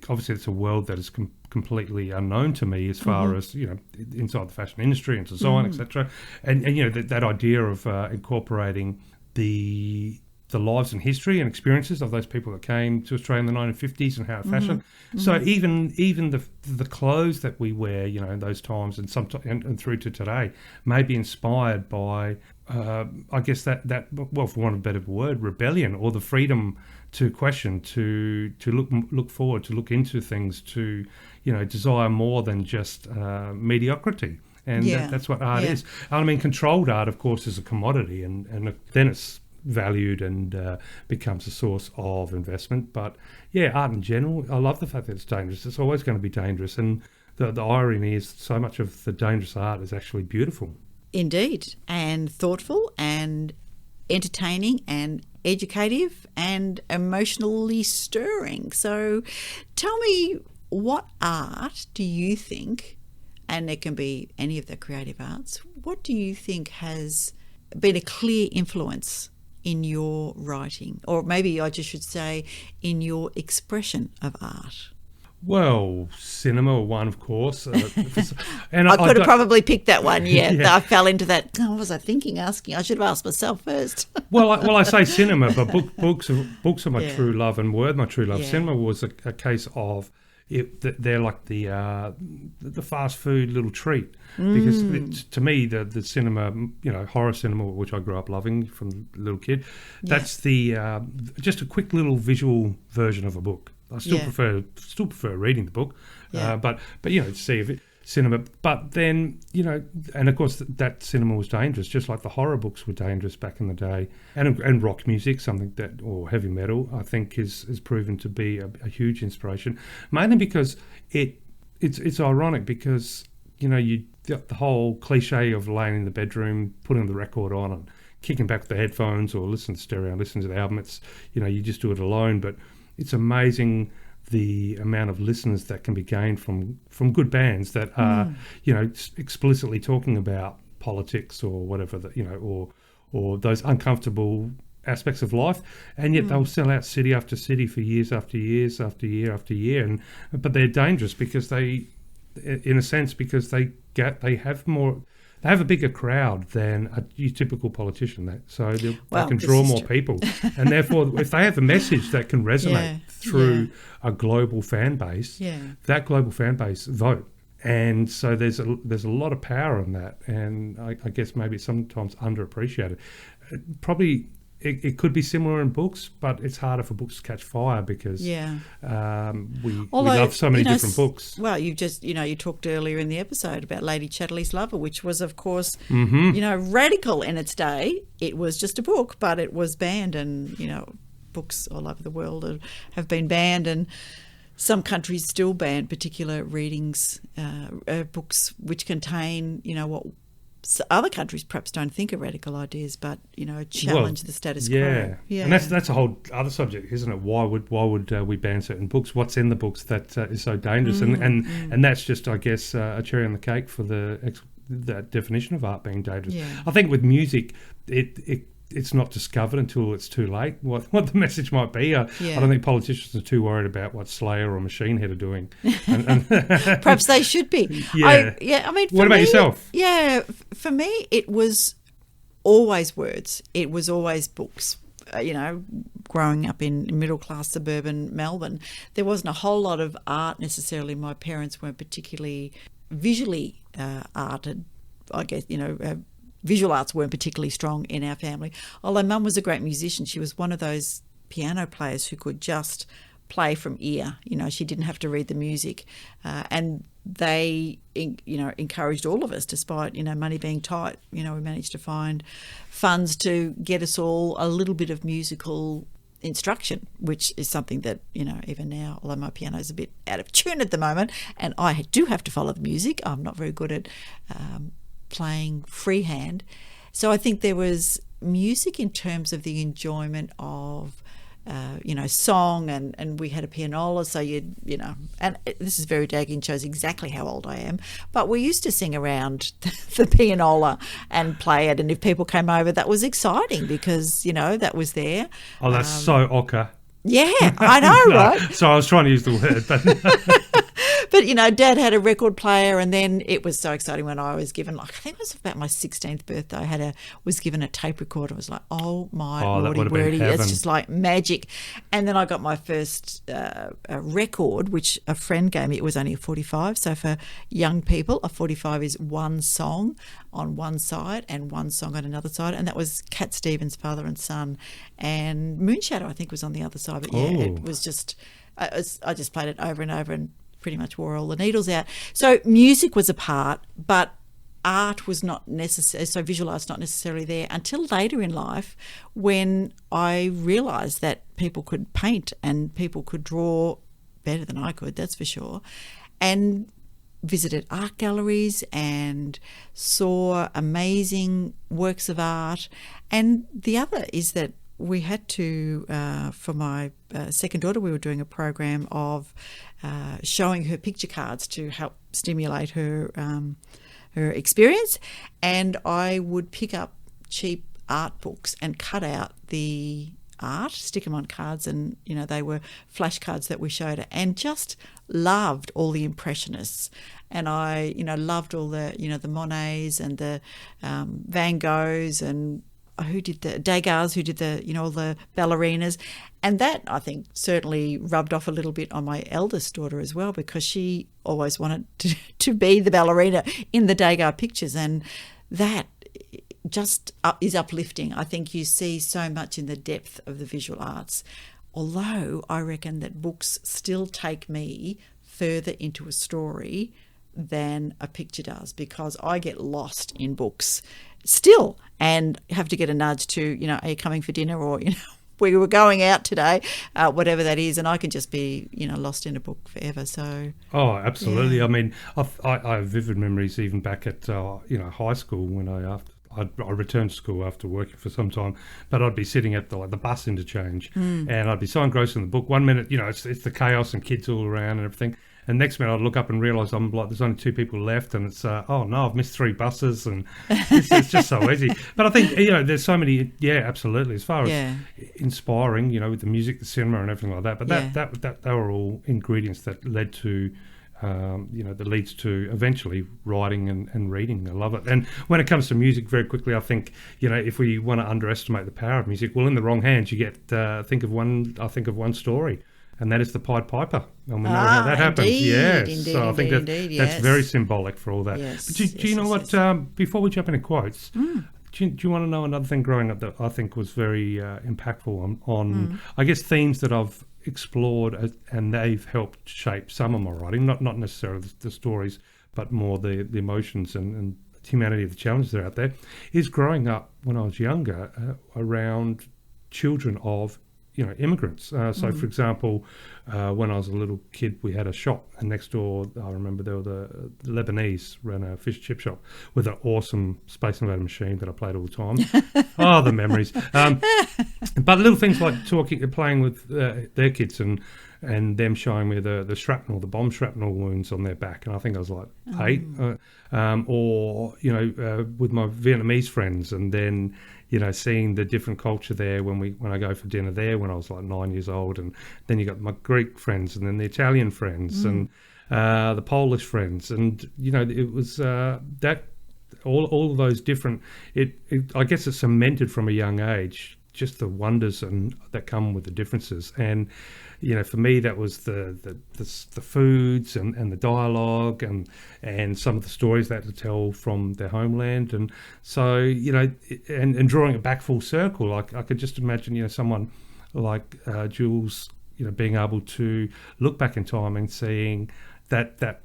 Obviously it's a world that is completely unknown to me as far as, inside the fashion industry and design, etc. And that idea of incorporating the lives and history and experiences of those people that came to Australia in the 1950s and how it fashioned. So even the clothes that we wear, in those times and through to today, may be inspired by, I guess that for want of a better word, rebellion or the freedom to question, to look forward, to look into things, to desire more than just mediocrity. And that's what art is. I mean, controlled art, of course, is a commodity, and then it's valued and becomes a source of investment. But art in general, I love the fact that it's dangerous. It's always going to be dangerous, and the irony is so much of the dangerous art is actually beautiful. Indeed, and thoughtful and entertaining and educative and emotionally stirring. So tell me, what art do you think, and it can be any of the creative arts, what do you think has been a clear influence in your writing, or maybe I just should say in your expression of art? Well, cinema, one, of course. And I could have probably picked that one, I fell into that. Oh, what was I thinking, asking? I should have asked myself first. I say cinema, but books are my true love and were my true love. Yeah. Cinema was a case of, they're like the fast food little treat. Because to me, the cinema, horror cinema, which I grew up loving from a little kid, that's just a quick little visual version of a book. I still prefer reading the book, but to see if cinema. But then and of course that cinema was dangerous, just like the horror books were dangerous back in the day, and rock music, something that, or heavy metal, I think is proven to be a huge inspiration, mainly because it's ironic because you got the whole cliche of laying in the bedroom, putting the record on and kicking back with the headphones or listening to stereo and listening to the album. It's you just do it alone, but it's amazing the amount of listeners that can be gained from good bands that are explicitly talking about politics or whatever, or those uncomfortable aspects of life, and yet they'll sell out city after city for years after years after year after year, but they're dangerous because they have a bigger crowd than a typical politician, so they can draw more people. And therefore, if they have a message that can resonate through a global fan base, that global fan base vote. And so there's a lot of power in that, and I guess maybe it's sometimes underappreciated. Probably it could be similar in books, but it's harder for books to catch fire because we love so many different books. Well, you talked earlier in the episode about Lady Chatterley's Lover, which was, of course, radical in its day. It was just a book, but it was banned, and books all over the world have been banned, and some countries still ban particular readings, books which contain, what other countries perhaps don't think of radical ideas, but challenge the status quo. Yeah, and that's a whole other subject, isn't it? Why would we ban certain books? What's in the books that is so dangerous? And that's just, I guess, a cherry on the cake for that definition of art being dangerous. Yeah. I think with music, it's not discovered until it's too late what the message might be. I don't think politicians are too worried about what Slayer or Machine Head are doing. Perhaps they should be. Yeah. I mean, what about yourself? Yeah, for me, it was always words. It was always books. Growing up in middle-class suburban Melbourne, there wasn't a whole lot of art necessarily. My parents weren't particularly visually arted, I guess, visual arts weren't particularly strong in our family. Although Mum was a great musician, she was one of those piano players who could just play from ear. She didn't have to read the music. And they, encouraged all of us, despite, money being tight. We managed to find funds to get us all a little bit of musical instruction, which is something that, even now, although my piano's a bit out of tune at the moment, and I do have to follow the music, I'm not very good at playing freehand. So I think there was music in terms of the enjoyment of song, and we had a pianola, so and this is very dagging, shows exactly how old I am, but we used to sing around the pianola and play it, and if people came over, that was exciting because that was there. Oh, that's so ochre. Yeah, I know, right? So I was trying to use the word, but But, Dad had a record player, and then it was so exciting when I was given, I think it was about my 16th birthday, I was given a tape recorder. I was like, oh my lordy wordy, it's just like magic. And then I got my first record, which a friend gave me. It was only a 45. So for young people, a 45 is one song on one side and one song on another side. And that was Cat Stevens' Father and Son. And Moonshadow, I think, was on the other side. But it was just, I just played it over and over and pretty much wore all the needles out. So music was a part, but art was not necessary. So visual art's not necessarily there until later in life, when I realised that people could paint and people could draw better than I could, that's for sure, and visited art galleries and saw amazing works of art. And the other is that we had to, for my second daughter, we were doing a program of showing her picture cards to help stimulate her experience. And I would pick up cheap art books and cut out the art, stick them on cards, and they were flashcards that we showed her, and just loved all the Impressionists. And I loved all the the Monets and the Van Goghs, and who did the Degas, who did the all the ballerinas. And that, I think, certainly rubbed off a little bit on my eldest daughter as well, because she always wanted to be the ballerina in the Degas pictures, and that just is uplifting. I think you see so much in the depth of the visual arts, although I reckon that books still take me further into a story than a picture does, because I get lost in books still and have to get a nudge to, are you coming for dinner, or, we were going out today, whatever that is, and I can just be, lost in a book forever. So. Oh, absolutely. Yeah. I mean, I have vivid memories even back at, high school when I returned to school after working for some time, but I'd be sitting at the bus interchange, and I'd be so engrossed in the book. 1 minute, it's the chaos and kids all around and everything. And next minute I'd look up and realise I'm like, there's only 2 people left, and it's, oh no, I've missed 3 buses, and it's just so easy. But I think, there's so many, absolutely, as far as inspiring, with the music, the cinema and everything like that. But that they were all ingredients that led to, that leads to eventually writing and reading. I love it. And when it comes to music, very quickly, I think, if we want to underestimate the power of music, well, in the wrong hands, you get, think of one story. And that is the Pied Piper. And we know how that happens. Yes. Indeed, so I think that's very symbolic for all that. Yes, but do you know what, before we jump into quotes, do you want to know another thing growing up that I think was very impactful on I guess, themes that I've explored, and they've helped shape some of my writing, not necessarily the stories, but more the emotions and humanity of the challenges that are out there, is growing up when I was younger around children of immigrants. So, for example, when I was a little kid, we had a shop, and next door, I remember there were the Lebanese ran a fish and chip shop with an awesome Space Invader machine that I played all the time. Oh, the memories! But little things like playing with their kids and them showing me the shrapnel, the bomb shrapnel wounds on their back, and I think I was like 8, or with my Vietnamese friends, and then seeing the different culture there when I go for dinner there when I was like 9 years old, and then you got my Greek friends, and then the Italian friends, and the Polish friends, and it was that all of those different. I guess it's cemented from a young age, just the wonders that come with the differences. And for me, that was the foods and the dialogue and some of the stories they had to tell from their homeland. And so and drawing it back full circle, I could just imagine someone like Jules being able to look back in time and seeing that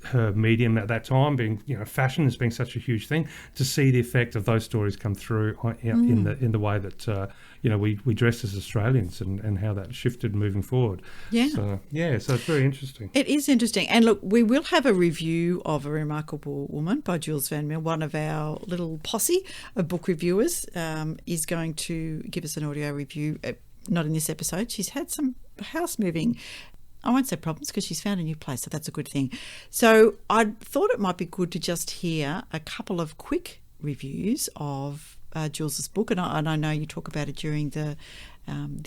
her medium at that time being fashion as being such a huge thing, to see the effect of those stories come through in the way that we dress as Australians and how that shifted moving forward. So it's very interesting. It is interesting. And look, we will have a review of A Remarkable Woman by Jules Van Mil. One of our little posse of book reviewers is going to give us an audio review, not in this episode. She's had some house moving, I won't say problems, because she's found a new place, so that's a good thing. So I thought it might be good to just hear a couple of quick reviews of Jules's book, and I know you talk about it during the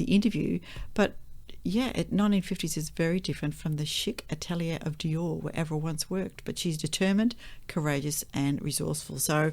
interview, but yeah, 1950s is very different from the chic atelier of Dior where Avril once worked, but she's determined, courageous and resourceful. So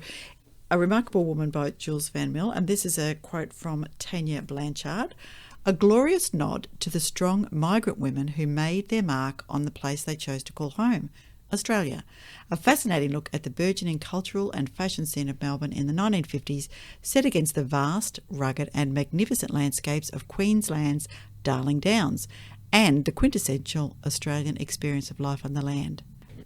A Remarkable Woman by Jules Van Mil, and this is a quote from Tanya Blanchard. A glorious nod to the strong migrant women who made their mark on the place they chose to call home, Australia. A fascinating look at the burgeoning cultural and fashion scene of Melbourne in the 1950s, set against the vast, rugged and magnificent landscapes of Queensland's Darling Downs and the quintessential Australian experience of life on the land.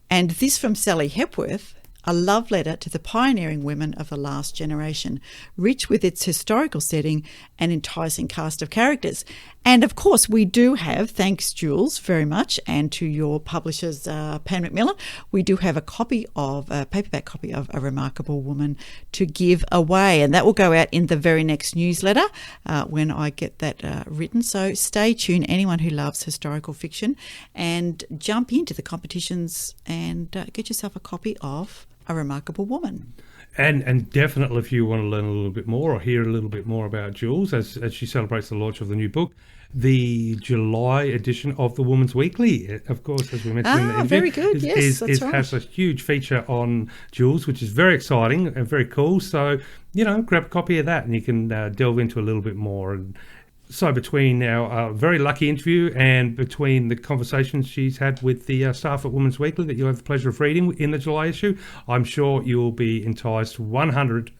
And this from Sally Hepworth, a love letter to the pioneering women of the last generation, rich with its historical setting and enticing cast of characters. And of course, we do have, thanks Jules very much, and to your publishers, Pan McMillan, we do have a paperback copy of A Remarkable Woman to give away. And that will go out in the very next newsletter when I get that written. So stay tuned, anyone who loves historical fiction, and jump into the competitions and get yourself a copy of A Remarkable Woman. And definitely, if you want to learn a little bit more or hear a little bit more about Jules as she celebrates the launch of the new book, the July edition of the Woman's Weekly, of course, as we mentioned in the interview, very good. Yes, that's right. Has a huge feature on Jules, which is very exciting and very cool. So, grab a copy of that and you can delve into a little bit more. And so between our very lucky interview and between the conversations she's had with the staff at Women's Weekly that you'll have the pleasure of reading in the July issue, I'm sure you'll be enticed 100%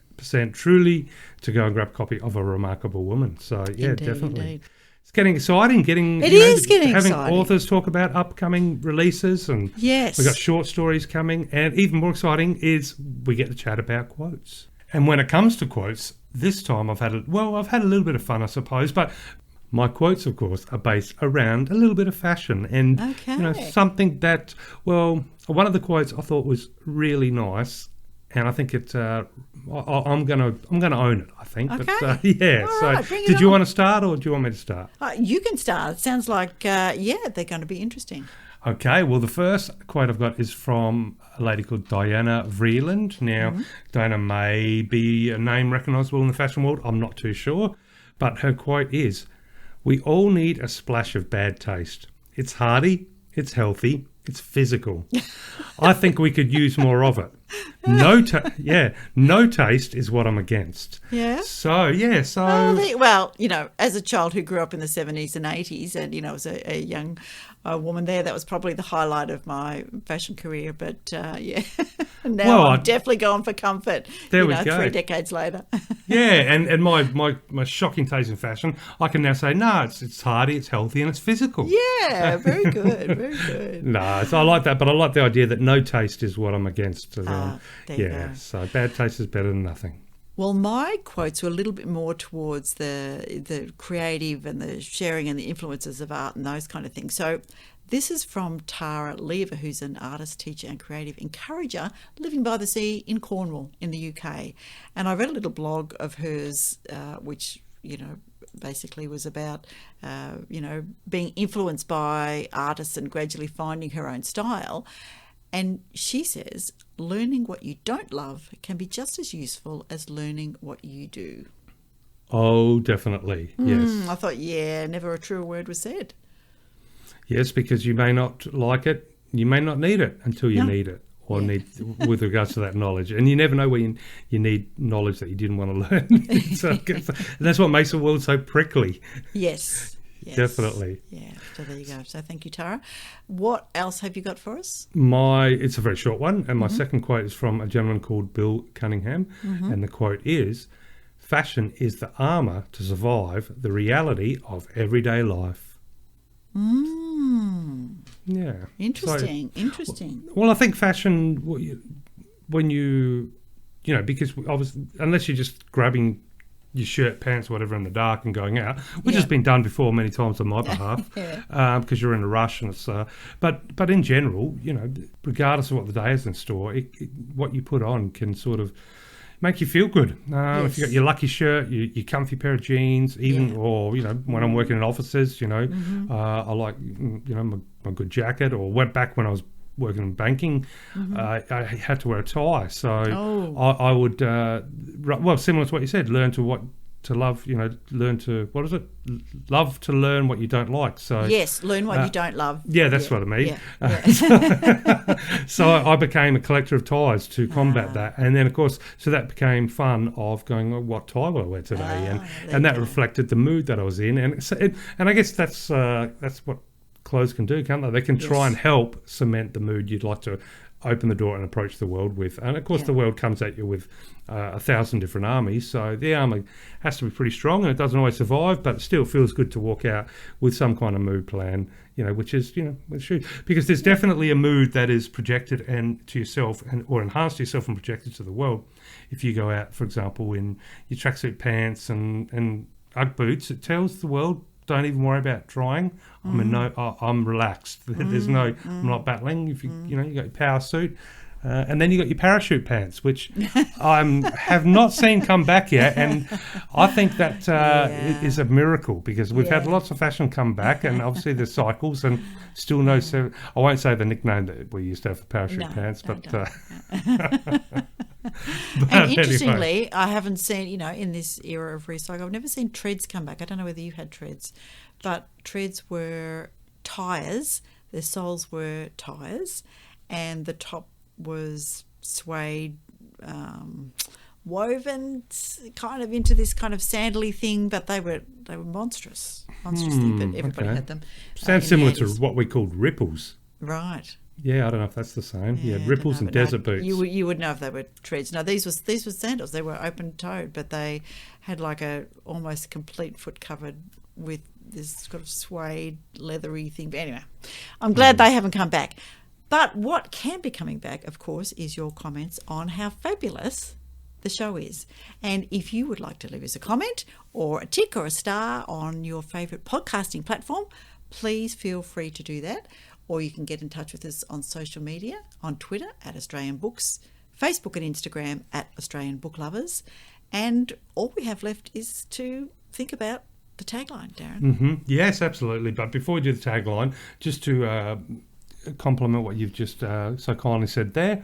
truly to go and grab a copy of A Remarkable Woman. So, yeah, Indeed, definitely. indeed. It's getting exciting. Having exciting. authors talk about upcoming releases, and yes, we've got short stories coming, and even more exciting is we get to chat about quotes. And when it comes to quotes, this time I've had a little bit of fun, I suppose, but my quotes, of course, are based around a little bit of fashion and something that, one of the quotes I thought was really nice, and I think I'm gonna own it, I think. Okay. But yeah. Right, so, did you want to start, or do you want me to start? You can start. It sounds like they're going to be interesting. Okay, well, the first quote I've got is from a lady called Diana Vreeland. Now, Diana may be a name recognisable in the fashion world. I'm not too sure. But her quote is, "We all need a splash of bad taste. It's hearty, it's healthy, it's physical. I think we could use more of it. No taste is what I'm against." Yeah. So. As a child who grew up in the 70s and 80s and, as a young woman there, that was probably the highlight of my fashion career. But, now I'm definitely going for comfort, there we go. 3 decades later. Yeah, and my shocking taste in fashion, I can now say, no, it's hearty, it's healthy, and it's physical. Yeah, very good, very good. No, so I like that, but I like the idea that no taste is what I'm against. There you go. So bad taste is better than nothing. Well, my quotes were a little bit more towards the creative and the sharing and the influences of art and those kind of things. So this is from Tara Lever, who's an artist, teacher and creative encourager living by the sea in Cornwall in the UK. And I read a little blog of hers, which, basically was about, being influenced by artists and gradually finding her own style. And she says, learning what you don't love can be just as useful as learning what you do. Oh, definitely. Yes. I thought, never a truer word was said. Yes, because you may not like it, you may not need it until you need it, or need with regards to that knowledge. And you never know when you need knowledge that you didn't want to learn. So that's what makes the world so prickly. Yes. Definitely. Yeah, so there you go. So thank you, Tara. What else have you got for us? It's a very short one, and my second quote is from a gentleman called Bill Cunningham, and the quote is, "Fashion is the armour to survive the reality of everyday life." Yeah. Interesting. Well, I think fashion, when because obviously, unless you're just grabbing your shirt, pants, whatever in the dark and going out, which has been done before many times on my behalf, because you're in a rush and it's. But in general, regardless of what the day is in store, what you put on can sort of make you feel good. If you got your lucky shirt, your comfy pair of jeans, or when I'm working in offices, I like my good jacket. Or went back when I was working in banking, I had to wear a tie. So I would, similar to what you said, learn to love, learn to, what is it? Love to learn what you don't like. So yes, learn what you don't love. Yeah, that's what I mean. Yeah. So I became a collector of ties to combat that. And then, of course, so that became fun of going, well, what tie will I wear today? And that reflected the mood that I was in. And I guess that's what clothes can do, can't they? They can try and help cement the mood you'd like to open the door and approach the world with. And of course the world comes at you with 1,000 different armies, so the armour has to be pretty strong, and it doesn't always survive, but it still feels good to walk out with some kind of mood plan, which is, because there's definitely a mood that is projected and to yourself or enhanced to yourself and projected to the world. If you go out, for example, in your tracksuit pants and Ugg boots, it tells the world, don't even worry about trying. I'm relaxed. There's I'm not battling. If you got your power suit, and then you got your parachute pants, which I have not seen come back yet, and I think that is a miracle, because we've had lots of fashion come back, and obviously there's cycles, and still no. I won't say the nickname that we used to have for parachute pants, but. And interestingly, anyway. I haven't seen, in this era of recycle, I've never seen treads come back. I don't know whether you had treads, but treads were tyres. Their soles were tyres, and the top was suede, woven kind of into this kind of sandally thing, but they were monstrous thing, but everybody had them. Sounds similar to what we called ripples. Right. Yeah, I don't know if that's the same. Yeah, ripples and desert boots. You would know if they were treads. No, these were sandals. They were open-toed, but they had like a almost complete foot covered with this sort of suede, leathery thing. But anyway, I'm glad they haven't come back. But what can be coming back, of course, is your comments on how fabulous the show is. And if you would like to leave us a comment or a tick or a star on your favourite podcasting platform, please feel free to do that. Or you can get in touch with us on social media, on Twitter at Australian Books, Facebook and Instagram at Australian Book Lovers. And all we have left is to think about the tagline, Darren. Yes, absolutely. But before we do the tagline, just to compliment what you've just so kindly said there,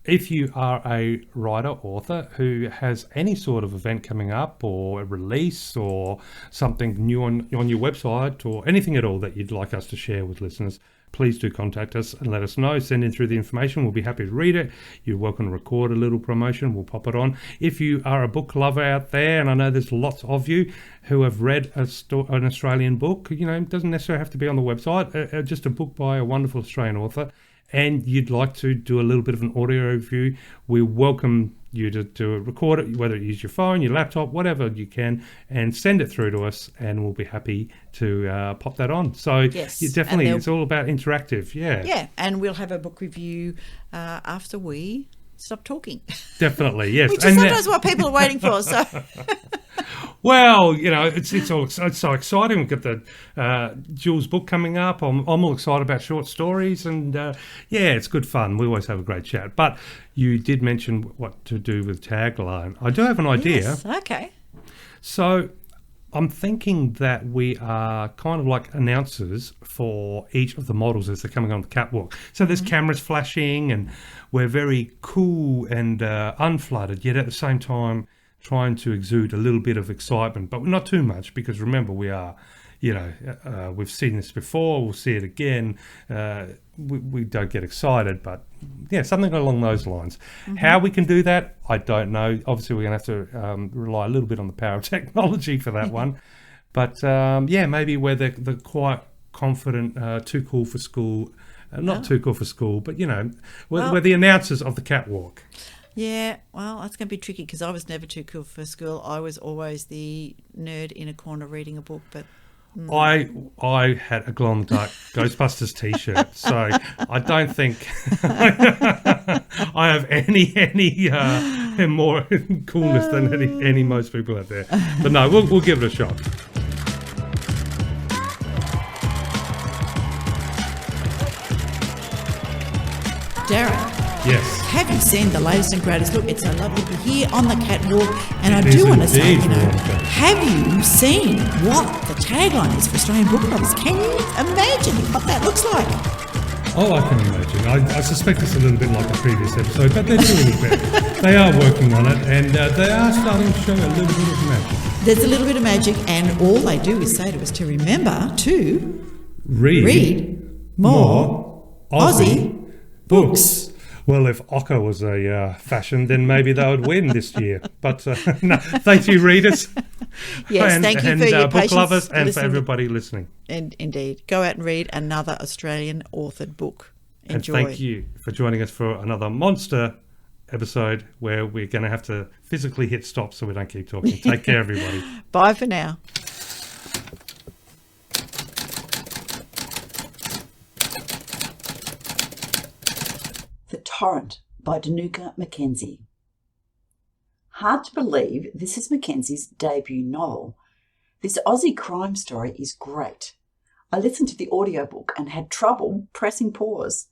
if you are a writer, author who has any sort of event coming up or a release or something new on your website or anything at all that you'd like us to share with listeners, please do contact us and let us know. Send in through the information. We'll be happy to read it. You're welcome to record a little promotion. We'll pop it on. If you are a book lover out there, and I know there's lots of you who have read an Australian book, it doesn't necessarily have to be on the website, just a book by a wonderful Australian author, and you'd like to do a little bit of an audio review, we welcome you to record it, whether you use your phone, your laptop, whatever you can, and send it through to us, and we'll be happy to pop that on. So definitely, it's all about interactive. Yeah, and we'll have a book review after we stop talking. Definitely, yes. Which is sometimes what people are waiting for. So, well, it's so exciting. We've got the Jules book coming up. I'm all excited about short stories, and it's good fun. We always have a great chat. But you did mention what to do with tagline. I do have an idea. yes, okay. So I'm thinking that we are kind of like announcers for each of the models as they're coming on the catwalk. So there's cameras flashing, and we're very cool and unfluttered, yet at the same time trying to exude a little bit of excitement, but not too much, because remember, we are, we've seen this before, we'll see it again. We don't get excited, but something along those lines. How we can do that, I don't know. Obviously, we're going to have to rely a little bit on the power of technology for that one. But maybe we're the quite confident, too cool for school, not too cool for school, but we're the announcers of the catwalk. Yeah, well, that's going to be tricky because I was never too cool for school. I was always the nerd in a corner reading a book, but I had a glow-in-the-dark Ghostbusters T-shirt, so I don't think I have any more coolness than any most people out there. But no, we'll give it a shot. Darren. Yes. Have you seen the latest and greatest? Look, it's so lovely to be here on the catwalk. And It I is do want to say, indeed, Veronica. have you seen what the tagline is for Australian book clubs? Can you imagine what that looks like? Oh, I can imagine. I suspect it's a little bit like the previous episode, but they're doing it better. They are working on it, and they are starting to show a little bit of magic. There's a little bit of magic, and all they do is say to us to remember to Read more Aussie books. Well, if Ocker was a fashion, then maybe they would win this year. But no, thank you, readers. Yes, thank you for your book patience. lovers and for listening. everybody listening. And indeed, go out and read another Australian authored book. Enjoy. And thank you for joining us for another monster episode where we're going to have to physically hit stop so we don't keep talking. Take care, everybody. Bye for now. The Torrent by Danuka Mackenzie. Hard to believe this is Mackenzie's debut novel. This Aussie crime story is great. I listened to the audiobook and had trouble pressing pause.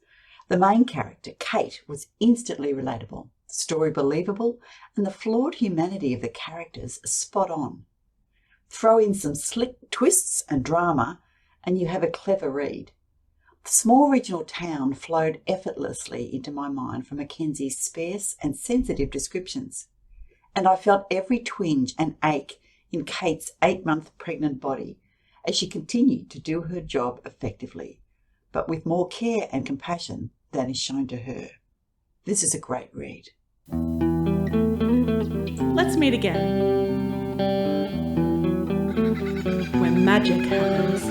The main character, Kate, was instantly relatable, the story believable, and the flawed humanity of the characters spot on. Throw in some slick twists and drama, and you have a clever read. The small regional town flowed effortlessly into my mind from Mackenzie's sparse and sensitive descriptions, and I felt every twinge and ache in Kate's 8-month pregnant body as she continued to do her job effectively, but with more care and compassion than is shown to her. This is a great read. Let's meet again. Where magic happens.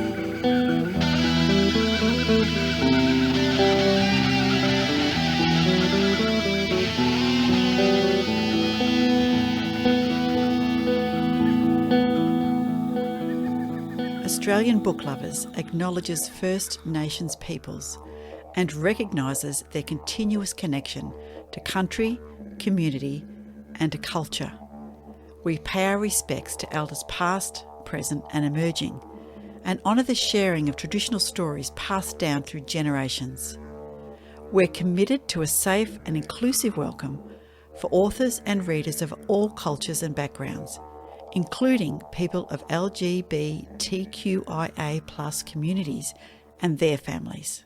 Australian Book Lovers acknowledges First Nations peoples and recognises their continuous connection to country, community and to culture. We pay our respects to elders past, present and emerging, and honour the sharing of traditional stories passed down through generations. We're committed to a safe and inclusive welcome for authors and readers of all cultures and backgrounds, including people of LGBTQIA+ communities and their families.